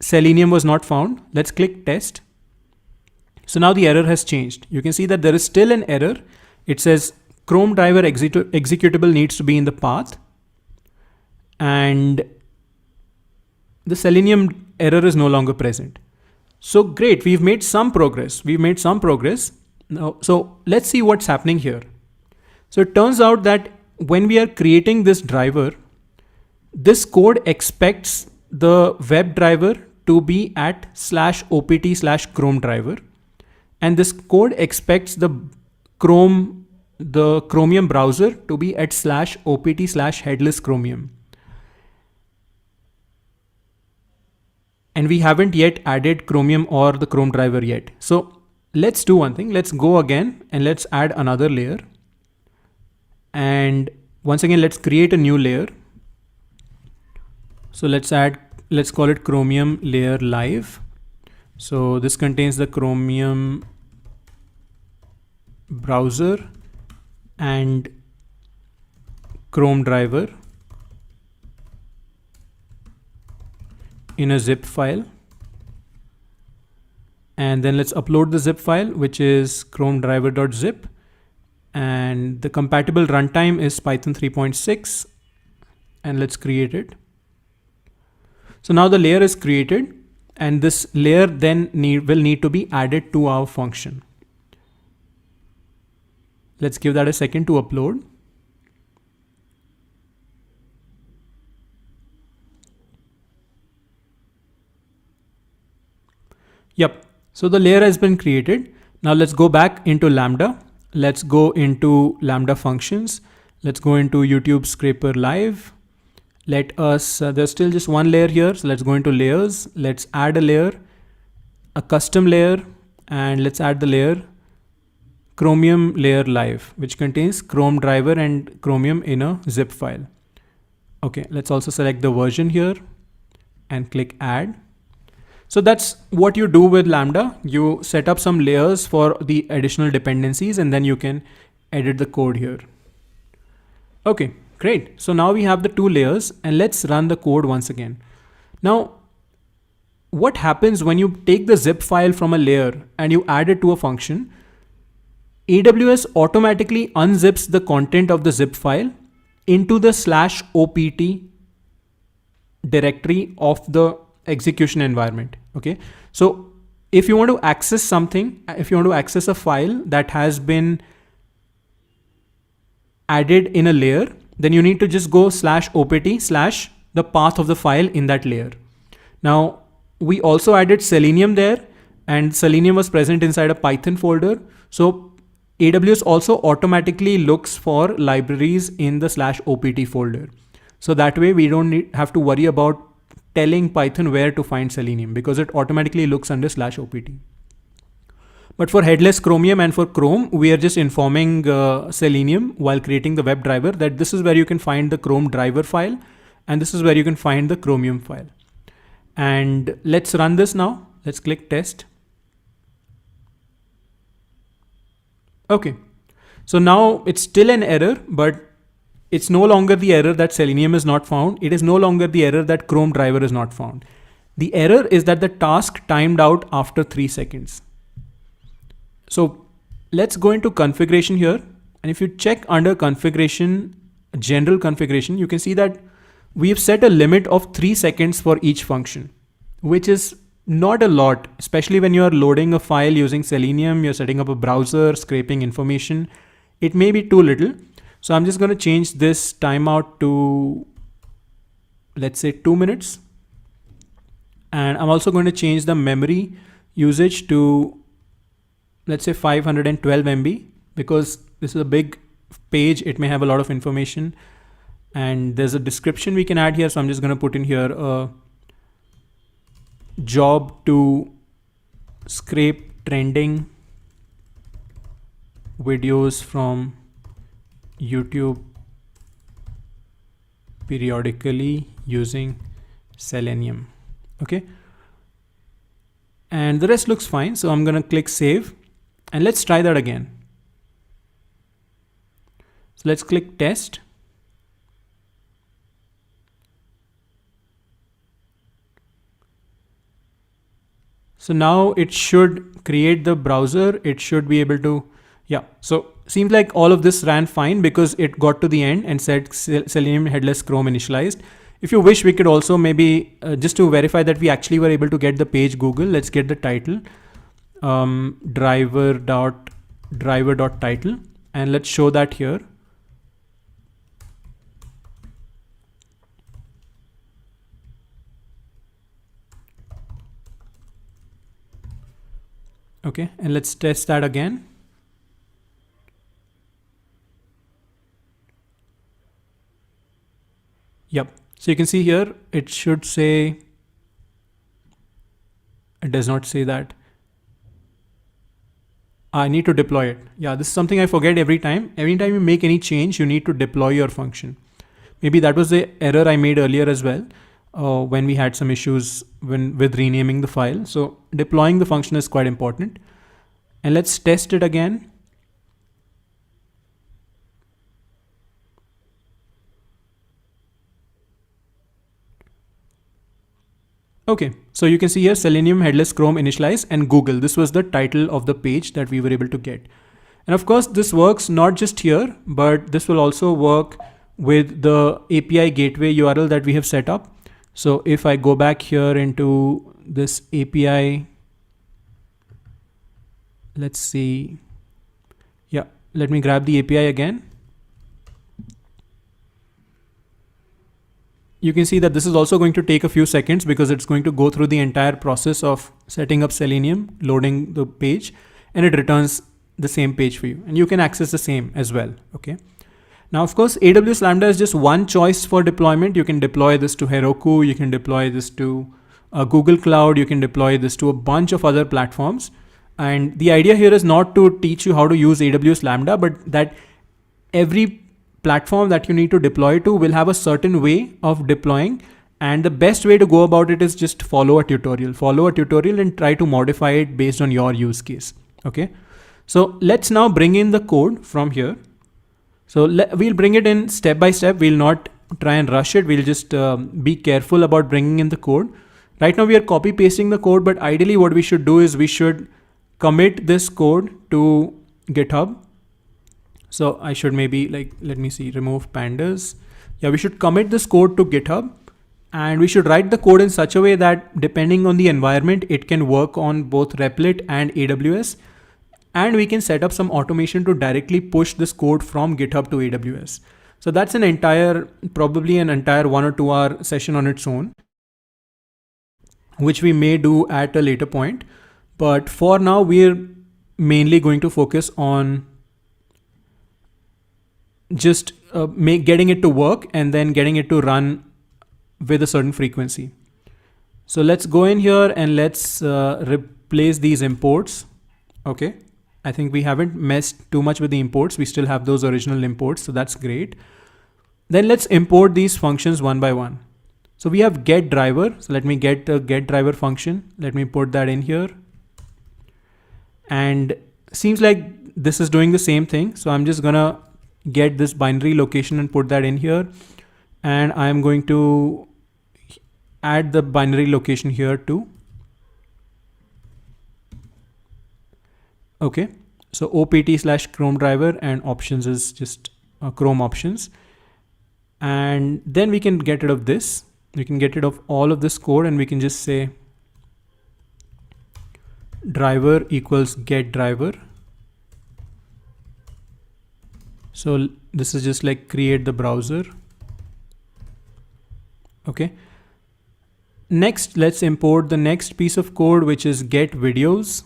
Selenium was not found. Let's click test. So now the error has changed. You can see that there is still an error. It says Chrome driver executable needs to be in the path, and the Selenium error is no longer present. So great, we've made some progress. Now, so let's see what's happening here. So it turns out that when we are creating this driver, this code expects the web driver to be at /opt/Chrome driver. And this code expects the Chromium browser to be at /opt/headless Chromium. And we haven't yet added Chromium or the Chrome driver yet. So let's do one thing. Let's go again and let's add another layer. And once again, let's create a new layer. So let's call it Chromium layer live. So this contains the Chromium browser and Chrome driver in a zip file. And then let's upload the zip file, which is chrome driver.zip. And the compatible runtime is Python 3.6. And let's create it. So now the layer is created, and this layer then will need to be added to our function. Let's give that a second to upload. Yep. So the layer has been created. Now let's go back into Lambda. Let's go into Lambda functions. Let's go into YouTube Scraper Live. Let us, there's still just one layer here. So let's go into layers. Let's add a layer, a custom layer, and let's add the layer Chromium layer live, which contains Chrome driver and Chromium in a zip file. Okay, let's also select the version here and click add. So that's what you do with Lambda. You set up some layers for the additional dependencies and then you can edit the code here. Okay, great. So now we have the two layers and let's run the code once again. Now, what happens when you take the zip file from a layer and you add it to a function? AWS automatically unzips the content of the zip file into the /opt directory of the execution environment. Okay, so if you want to access something, if you want to access a file that has been added in a layer, then you need to just go /opt/ the path of the file in that layer. Now we also added Selenium there, and Selenium was present inside a Python folder. So AWS also automatically looks for libraries in the /opt folder. So that way we don't have to worry about telling Python where to find Selenium, because it automatically looks under /opt. But for headless Chromium and for Chrome, we are just informing Selenium while creating the web driver that this is where you can find the Chrome driver file and this is where you can find the Chromium file. And let's run this now. Let's click test. Okay, so now it's still an error, but it's no longer the error that Selenium is not found. It is no longer the error that Chrome driver is not found. The error is that the task timed out after 3 seconds. So let's go into configuration here. And if you check under configuration, general configuration, you can see that we've set a limit of 3 seconds for each function, which is not a lot, especially when you're loading a file using Selenium, you're setting up a browser, scraping information. It may be too little. So I'm just going to change this timeout to, let's say 2 minutes. And I'm also going to change the memory usage to, let's say 512 MB, because this is a big page. It may have a lot of information and there's a description we can add here. So I'm just going to put in here a job to scrape trending videos from YouTube periodically using Selenium. Okay. And the rest looks fine. So I'm going to click save and let's try that again. So let's click test. So now it should create the browser. It should be able to, yeah. So seems like all of this ran fine because it got to the end and said Selenium headless Chrome initialized. If you wish, we could also maybe just to verify that we actually were able to get the page Google. Let's get the title, driver.title, and let's show that here. Okay, and let's test that again. Yep. So you can see here, it should say, it does not say that. I need to deploy it. Yeah, this is something I forget every time. Every time you make any change, you need to deploy your function. Maybe that was the error I made earlier as well, when we had some issues with renaming the file. So deploying the function is quite important. And let's test it again. Okay, so you can see here Selenium headless Chrome initialize and Google. This was the title of the page that we were able to get. And of course, this works not just here, but this will also work with the API gateway URL that we have set up. So if I go back here into this API, let's see. Yeah, let me grab the API again. You can see that this is also going to take a few seconds because it's going to go through the entire process of setting up Selenium, loading the page, and it returns the same page for you. And you can access the same as well. Okay. Now, of course, AWS Lambda is just one choice for deployment. You can deploy this to Heroku. You can deploy this to Google Cloud. You can deploy this to a bunch of other platforms. And the idea here is not to teach you how to use AWS Lambda, but that every platform that you need to deploy to will have a certain way of deploying. And the best way to go about it is just follow a tutorial and try to modify it based on your use case. Okay. So let's now bring in the code from here. So we'll bring it in step by step. We'll not try and rush it. We'll just be careful about bringing in the code. Right now we are copy pasting the code, but ideally what we should do is we should commit this code to GitHub. So I should maybe let me see, remove pandas. Yeah, we should commit this code to GitHub, and we should write the code in such a way that depending on the environment, it can work on both Replit and AWS. And we can set up some automation to directly push this code from GitHub to AWS. So that's probably an entire 1 or 2 hour session on its own, which we may do at a later point. But for now, we're mainly going to focus on just getting it to work and then getting it to run with a certain frequency. So let's go in here and let's replace these imports. Okay. I think we haven't messed too much with the imports. We still have those original imports. So that's great. Then let's import these functions one by one. So we have get driver. So let me get the get driver function. Let me put that in here. And seems like this is doing the same thing. So I'm just gonna get this binary location and put that in here. And I'm going to add the binary location here too. Okay, so opt/Chrome driver and options is just Chrome options. And then we can get rid of this. We can get rid of all of this code and we can just say driver equals get driver. So this is just like create the browser. Okay. Next, let's import the next piece of code, which is get videos.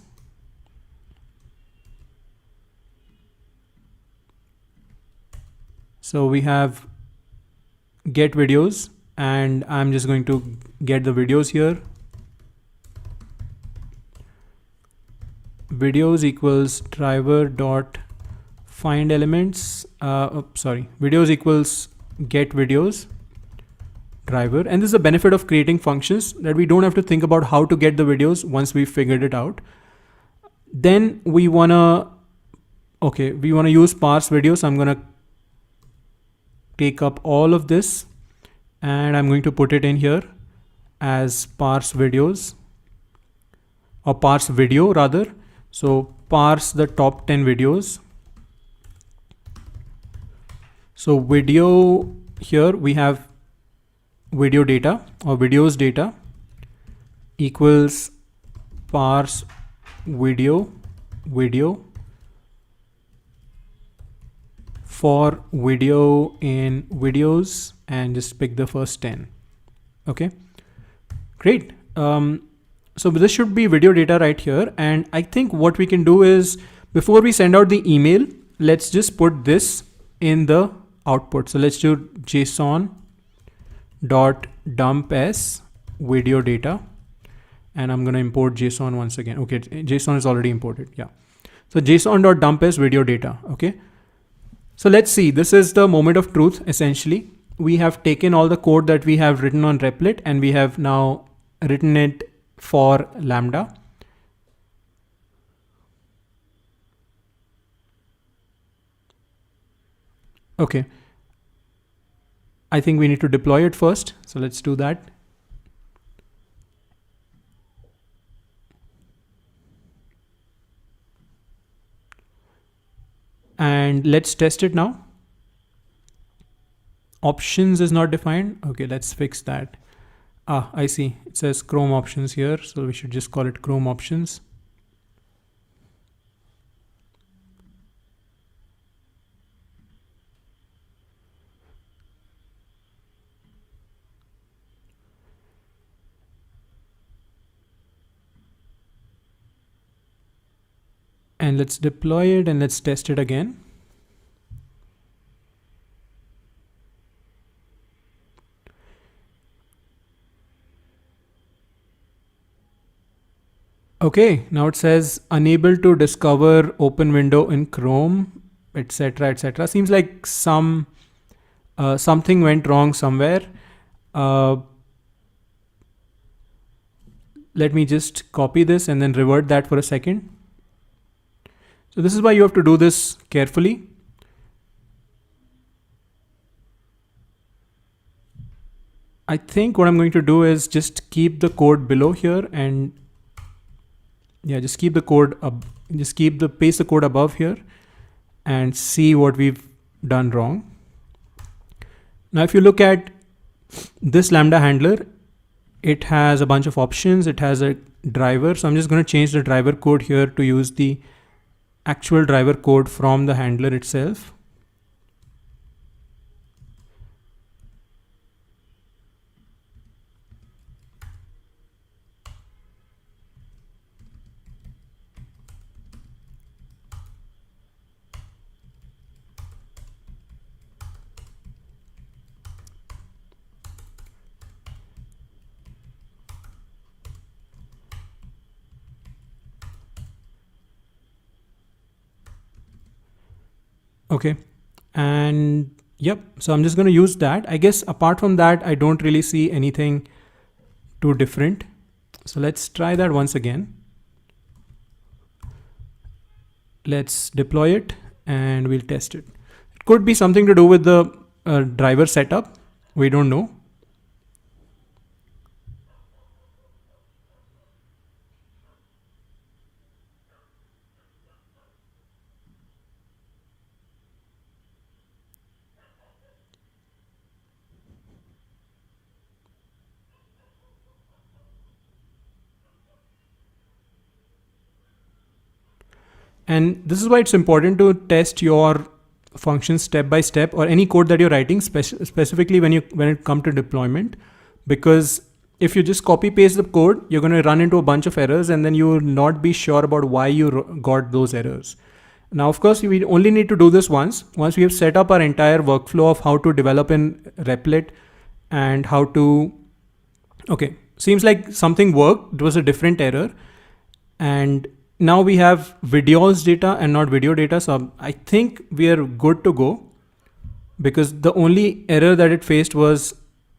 So we have get videos and I'm just going to get the videos here. Videos equals driver dot find elements. Videos equals get videos driver. And this is the benefit of creating functions, that we don't have to think about how to get the videos once we've figured it out. Then we wanna use parse video. So I'm gonna take up all of this and I'm going to put it in here as parse videos, or parse video rather. So parse the top 10 videos. So video, here we have video data or videos data equals parse video for video in videos, and just pick the first 10. Okay, great. So this should be video data right here. And I think what we can do is, before we send out the email, let's just put this in the output. So let's do JSON dot dump as video data, and I'm going to import JSON once again. Okay, JSON is already imported. Yeah. So JSON dot dump as video data. Okay. So let's see, this is the moment of truth. Essentially, we have taken all the code that we have written on Replit and we have now written it for Lambda. Okay. I think we need to deploy it first. So let's do that. And let's test it now. Options is not defined. Okay, let's fix that. I see. It says Chrome options here. So we should just call it Chrome options. And let's deploy it and let's test it again. Okay, now it says unable to discover open window in Chrome, etc., etc. Seems like something went wrong somewhere. Let me just copy this and then revert that for a second. So this is why you have to do this carefully. I think what I'm going to do is just keep the code below here, and yeah, just keep the code up, paste the code above here and see what we've done wrong. Now, if you look at this Lambda handler, it has a bunch of options. It has a driver. So I'm just going to change the driver code here to use the actual driver code from the handler itself. Okay. And yep, so I'm just going to use that. I guess apart from that, I don't really see anything too different. So let's try that once again. Let's deploy it and we'll test it. It could be something to do with the driver setup. We don't know. And this is why it's important to test your functions step by step, or any code that you're writing, specifically when it comes to deployment, because if you just copy paste the code, you're going to run into a bunch of errors and then you will not be sure about why you got those errors. Now, of course, we only need to do this once we have set up our entire workflow of how to develop in Replit and how to, okay, seems like something worked. It was a different error. And now we have videos data and not video data. So I think we are good to go, because the only error that it faced was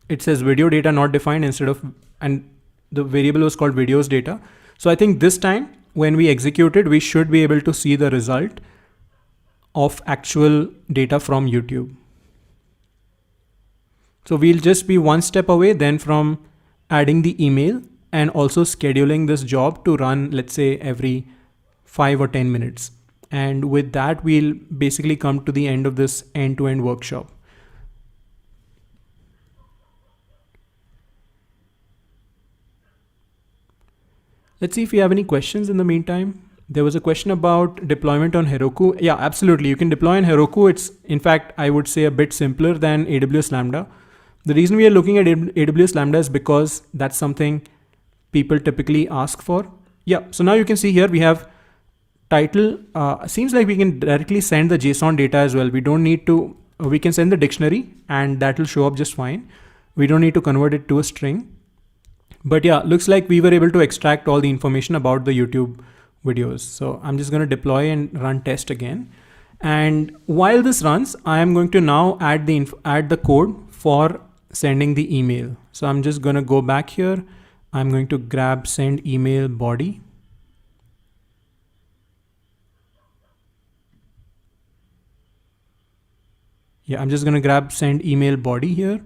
it says video data not defined instead of, and the variable was called videos data. So I think this time when we execute it, we should be able to see the result of actual data from YouTube. So we'll just be one step away then from adding the email and also scheduling this job to run, let's say, every 5 or 10 minutes. And with that, we'll basically come to the end of this end-to-end workshop. Let's see if we have any questions in the meantime. There was a question about deployment on Heroku. Yeah, absolutely. You can deploy on Heroku. It's, in fact, I would say a bit simpler than AWS Lambda. The reason we are looking at AWS Lambda is because that's something people typically ask for. Yeah, so now you can see here we have title. Seems like we can directly send the JSON data as well. We don't need to, we can send the dictionary and that will show up just fine. We don't need to convert it to a string. But yeah, looks like we were able to extract all the information about the YouTube videos. So I'm just going to deploy and run test again. And while this runs, I am going to now add the code for sending the email. So I'm just going to go back here. I'm going to grab send email body. Yeah, I'm just going to grab send email body here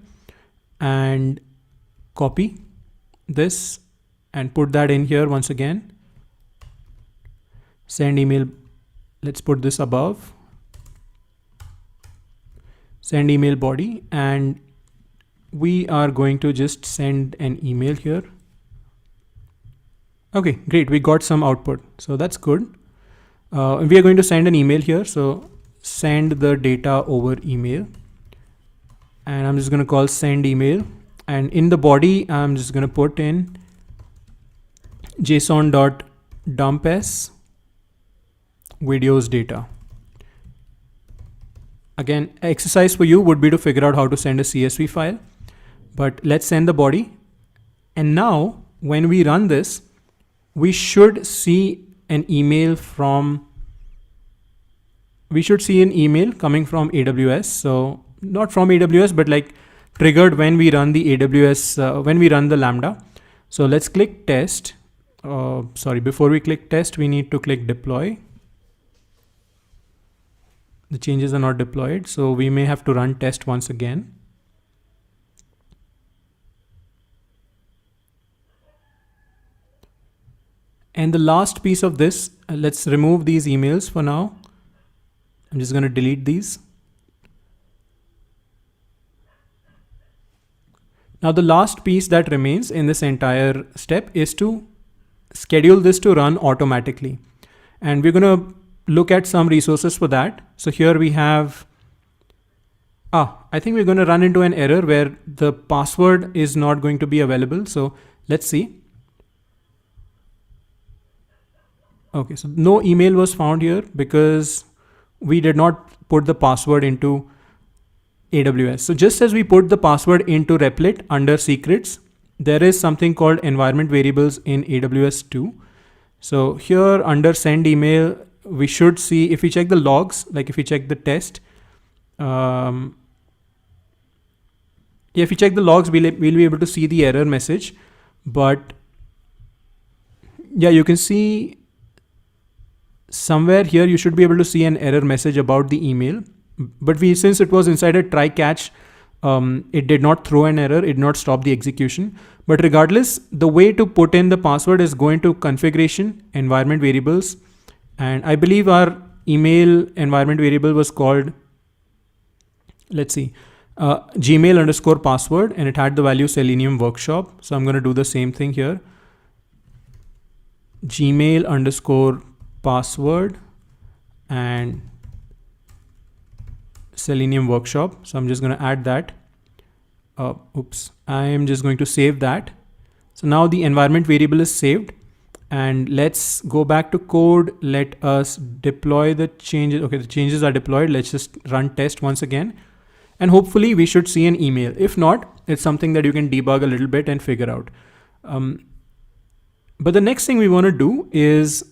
and copy this and put that in here once again. Send email, let's put this above. Send email body, and we are going to just send an email here. Okay, great. We got some output. So that's good. We are going to send an email here. So send the data over email. And I'm just going to call send email. And in the body, I'm just going to put in json.dumps videos data. Again, exercise for you would be to figure out how to send a CSV file, but let's send the body. And now when we run this, we should see an email from, coming from AWS. So not from AWS, but like triggered when we run the AWS, when we run the Lambda. So let's click test. Before we click test, we need to click deploy. The changes are not deployed, so we may have to run test once again. And the last piece of this, let's remove these emails for now. I'm just going to delete these. Now the last piece that remains in this entire step is to schedule this to run automatically. And we're going to look at some resources for that. So here we have, I think we're going to run into an error where the password is not going to be available. So let's see. Okay, so no email was found here because we did not put the password into AWS. So just as we put the password into Replit under secrets, there is something called environment variables in AWS too. So here under send email, we should see, if we check the logs, like if we check the test, if we check the logs, we'll be able to see the error message. But yeah, you can see somewhere here, you should be able to see an error message about the email. But since it was inside a try catch, it did not throw an error, it did not stop the execution. But regardless, the way to put in the password is go into configuration, environment variables. And I believe our email environment variable was called, let's see, Gmail_password, and it had the value Selenium workshop. So I'm going to do the same thing here. Gmail_password and Selenium workshop. So I'm just going to add that. I am just going to save that. So now the environment variable is saved, and let's go back to code. Let us deploy the changes. Okay, the changes are deployed. Let's just run test once again, and hopefully we should see an email. If not, it's something that you can debug a little bit and figure out. But the next thing we want to do is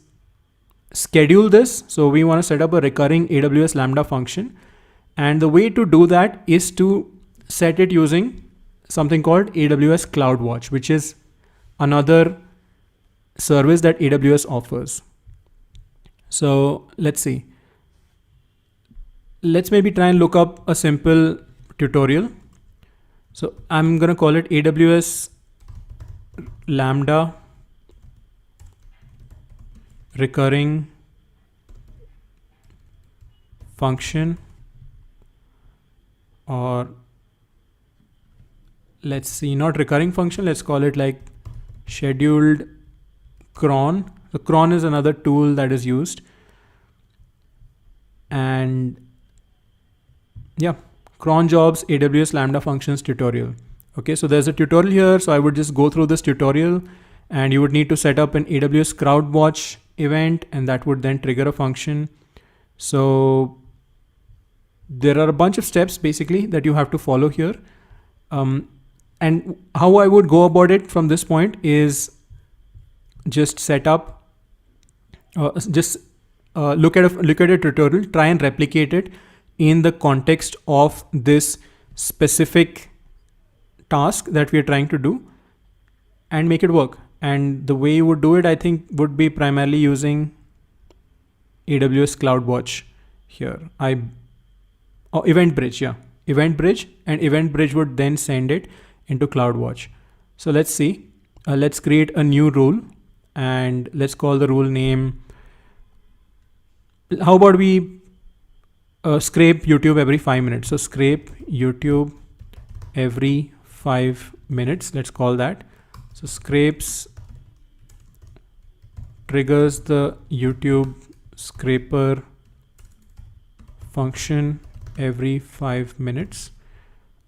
schedule this. So we want to set up a recurring AWS Lambda function. And the way to do that is to set it using something called AWS CloudWatch, which is another service that AWS offers. So let's see. Let's maybe try and look up a simple tutorial. So I'm going to call it AWS Lambda recurring function, or let's see, not recurring function, let's call it like scheduled cron. The cron is another tool that is used. And yeah, cron jobs AWS Lambda functions tutorial. Okay, so there's a tutorial here. So I would just go through this tutorial, and you would need to set up an AWS CloudWatch event, and that would then trigger a function. So there are a bunch of steps basically that you have to follow here. And how I would go about it from this point is just set up, look at a tutorial, try and replicate it in the context of this specific task that we are trying to do, and make it work. And the way you would do it, I think, would be primarily using AWS CloudWatch here. Event Bridge, yeah. Event Bridge, and Event Bridge would then send it into CloudWatch. So let's see. Let's create a new rule, and let's call the rule name. How about we scrape YouTube every 5 minutes? So scrape YouTube every 5 minutes. Let's call that. So scrapes triggers the YouTube scraper function every 5 minutes.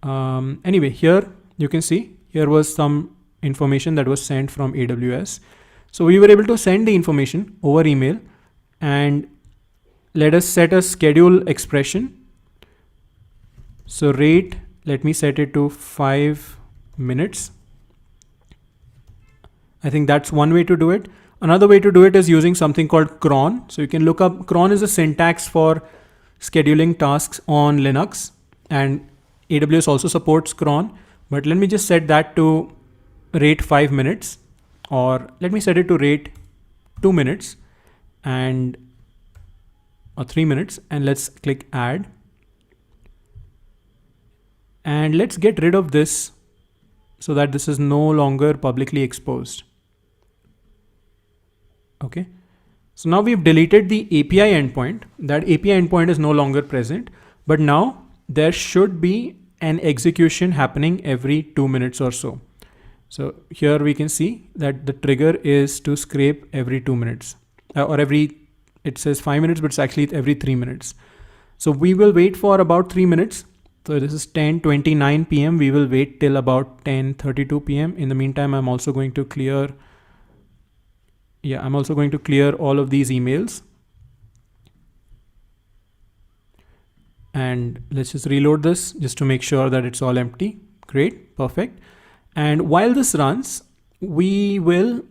Anyway, here you can see here was some information that was sent from AWS. So we were able to send the information over email, and let us set a schedule expression. So rate, let me set it to 5 minutes. I think that's one way to do it. Another way to do it is using something called cron. So you can look up, cron is a syntax for scheduling tasks on Linux, and AWS also supports cron, but let me just set that to rate 5 minutes, or let me set it to rate 2 minutes and or 3 minutes, and let's click add. And let's get rid of this so that this is no longer publicly exposed. Okay. So now we've deleted the API endpoint. That API endpoint is no longer present, but now there should be an execution happening every 2 minutes or so. So here we can see that the trigger is to scrape every 2 minutes or it says 5 minutes, but it's actually every 3 minutes. So we will wait for about 3 minutes. So this is 10:29 p.m. We will wait till about 10:32 p.m. In the meantime, I'm also going to clear all of these emails. And let's just reload this just to make sure that it's all empty. Great, perfect. And while this runs, we will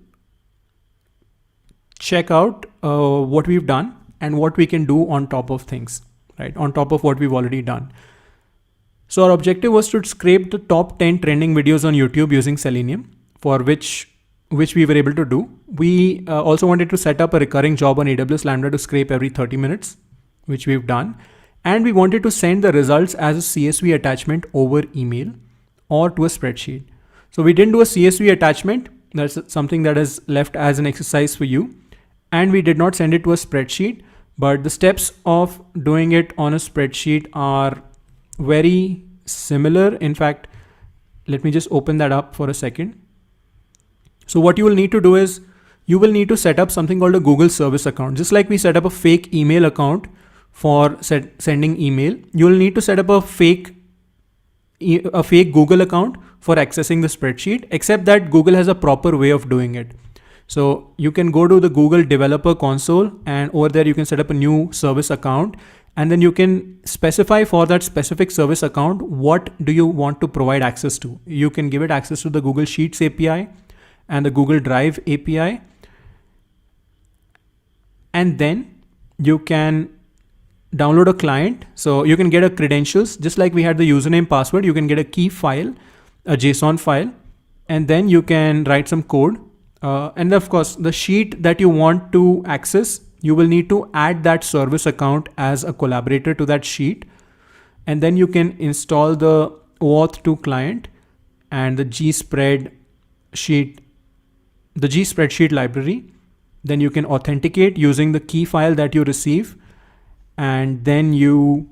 check out what we've done and what we can do on top of things, right? On top of what we've already done. So our objective was to scrape the top 10 trending videos on YouTube using Selenium, for which we were able to do. We also wanted to set up a recurring job on AWS Lambda to scrape every 30 minutes, which we've done. And we wanted to send the results as a CSV attachment over email or to a spreadsheet. So we didn't do a CSV attachment. That's something that is left as an exercise for you. And we did not send it to a spreadsheet, but the steps of doing it on a spreadsheet are very similar. In fact, let me just open that up for a second. So what you will need to do is you will need to set up something called a Google service account. Just like we set up a fake email account for sending email, you will need to set up a fake Google account for accessing the spreadsheet, except that Google has a proper way of doing it. So you can go to the Google developer console, and over there you can set up a new service account, and then you can specify for that specific service account what do you want to provide access to. You can give it access to the Google Sheets API and the Google Drive API, and then you can download a client. So you can get a credentials, just like we had the username password. You can get a key file, a JSON file, and then you can write some code. And of course, the sheet that you want to access, you will need to add that service account as a collaborator to that sheet. And then you can install the auth2 client and the G-spreadsheet library. Then you can authenticate using the key file that you receive. And then you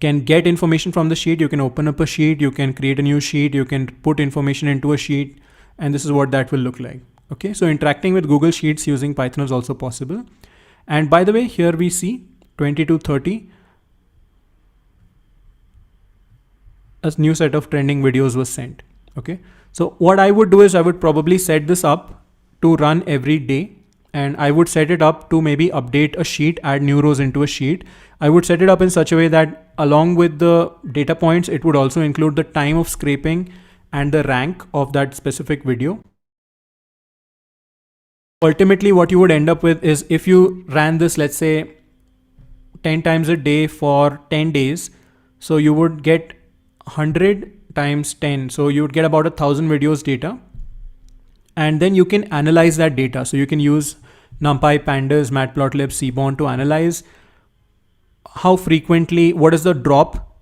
can get information from the sheet. You can open up a sheet, you can create a new sheet, you can put information into a sheet, and this is what that will look like. Okay, so interacting with Google Sheets using Python is also possible. And by the way, here we see 22:30, a new set of trending videos was sent. Okay, so what I would do is I would probably set this up to run every day. And I would set it up to maybe update a sheet, add new rows into a sheet. I would set it up in such a way that along with the data points, it would also include the time of scraping and the rank of that specific video. Ultimately, what you would end up with is if you ran this, let's say 10 times a day for 10 days, so you would get 100 times 10. So you would get about 1,000 videos data. And then you can analyze that data. So you can use NumPy, Pandas, Matplotlib, Seaborn to analyze how frequently, what is the drop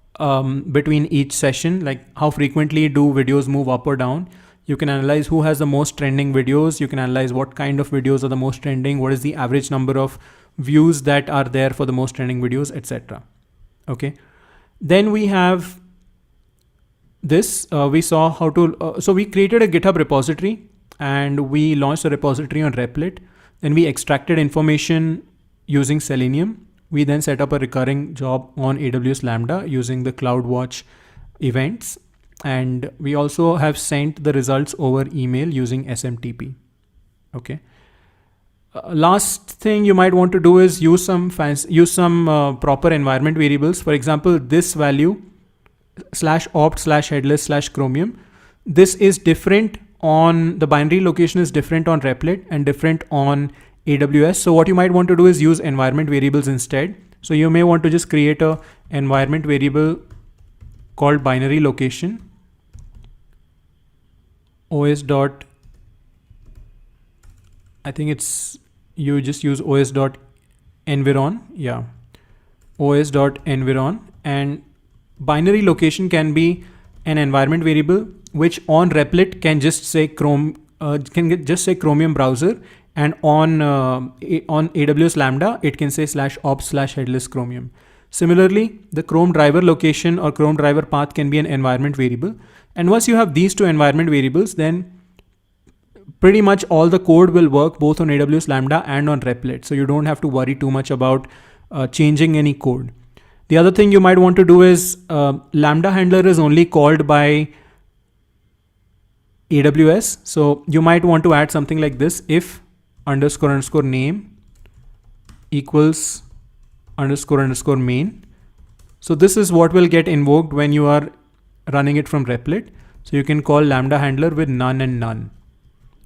between each session, like how frequently do videos move up or down. You can analyze who has the most trending videos. You can analyze what kind of videos are the most trending, what is the average number of views that are there for the most trending videos, etc. Okay. Then we have this, we saw how to, so we created a GitHub repository and we launched a repository on Replit. Then we extracted information using Selenium. We then set up a recurring job on AWS Lambda using the CloudWatch events. And we also have sent the results over email using SMTP. Okay. Last thing you might want to do is use some proper environment variables. For example, this value /opt/headless/chromium. This is different on the binary location is different on Replit and different on AWS. So what you might want to do is use environment variables instead. So you may want to just create a environment variable called binary location os dot, I think it's, you just use os dot environ. Yeah, os dot environ. And binary location can be an environment variable which on Replit can just say just say Chromium browser, and on AWS Lambda it can say /ops/headless Chromium. Similarly, the Chrome driver location or Chrome driver path can be an environment variable. And once you have these two environment variables, then pretty much all the code will work both on AWS Lambda and on Replit. So you don't have to worry too much about changing any code. The other thing you might want to do is Lambda handler is only called by AWS. So you might want to add something like this: if __ name equals __ main. So this is what will get invoked when you are running it from Replit. So you can call Lambda handler with none and none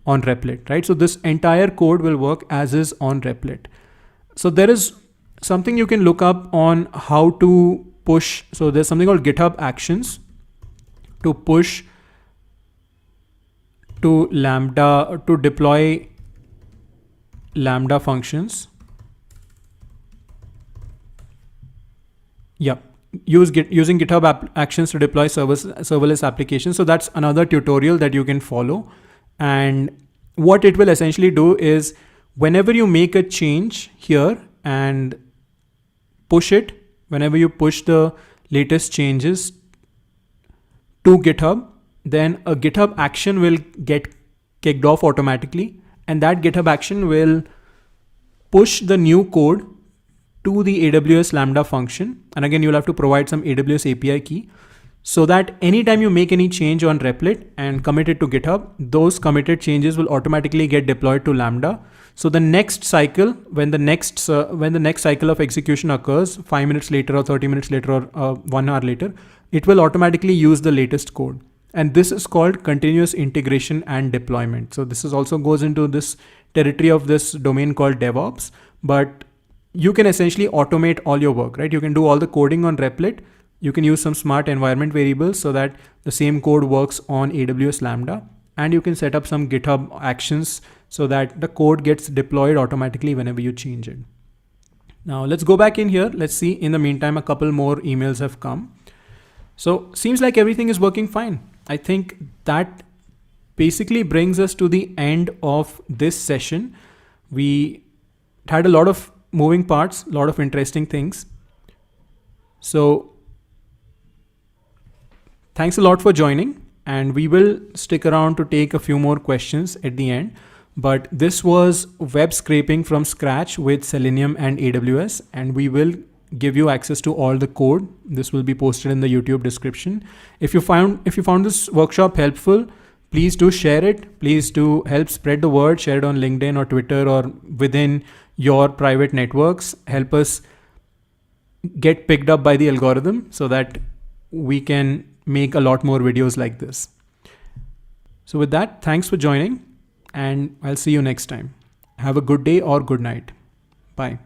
on Replit, right? So this entire code will work as is on Replit. So there is something you can look up on how to push. So there's something called GitHub Actions to push to Lambda, to deploy Lambda functions. Yeah, using GitHub Actions to deploy serverless applications. So that's another tutorial that you can follow. And what it will essentially do is whenever you make a change here and push it, whenever you push the latest changes to GitHub, then a GitHub action will get kicked off automatically. And that GitHub action will push the new code to the AWS Lambda function. And again, you'll have to provide some AWS API key so that anytime you make any change on Replit and commit it to GitHub, those committed changes will automatically get deployed to Lambda. So the next cycle, when the next cycle of execution occurs 5 minutes later or 30 minutes later or 1 hour later, it will automatically use the latest code. And this is called continuous integration and deployment. So this is also goes into this territory of this domain called DevOps, but you can essentially automate all your work, right? You can do all the coding on Replit. You can use some smart environment variables so that the same code works on AWS Lambda, and you can set up some GitHub actions so that the code gets deployed automatically whenever you change it. Now let's go back in here. Let's see, in the meantime, a couple more emails have come. So seems like everything is working fine. I think that basically brings us to the end of this session. We had a lot of moving parts, a lot of interesting things. So thanks a lot for joining, and we will stick around to take a few more questions at the end. But this was web scraping from scratch with Selenium and AWS, and we will give you access to all the code. This will be posted in the YouTube description. If you found this workshop helpful, please do share it. Please do help spread the word, share it on LinkedIn or Twitter or within your private networks. Help us get picked up by the algorithm so that we can make a lot more videos like this. So with that, thanks for joining, and I'll see you next time. Have a good day or good night. Bye.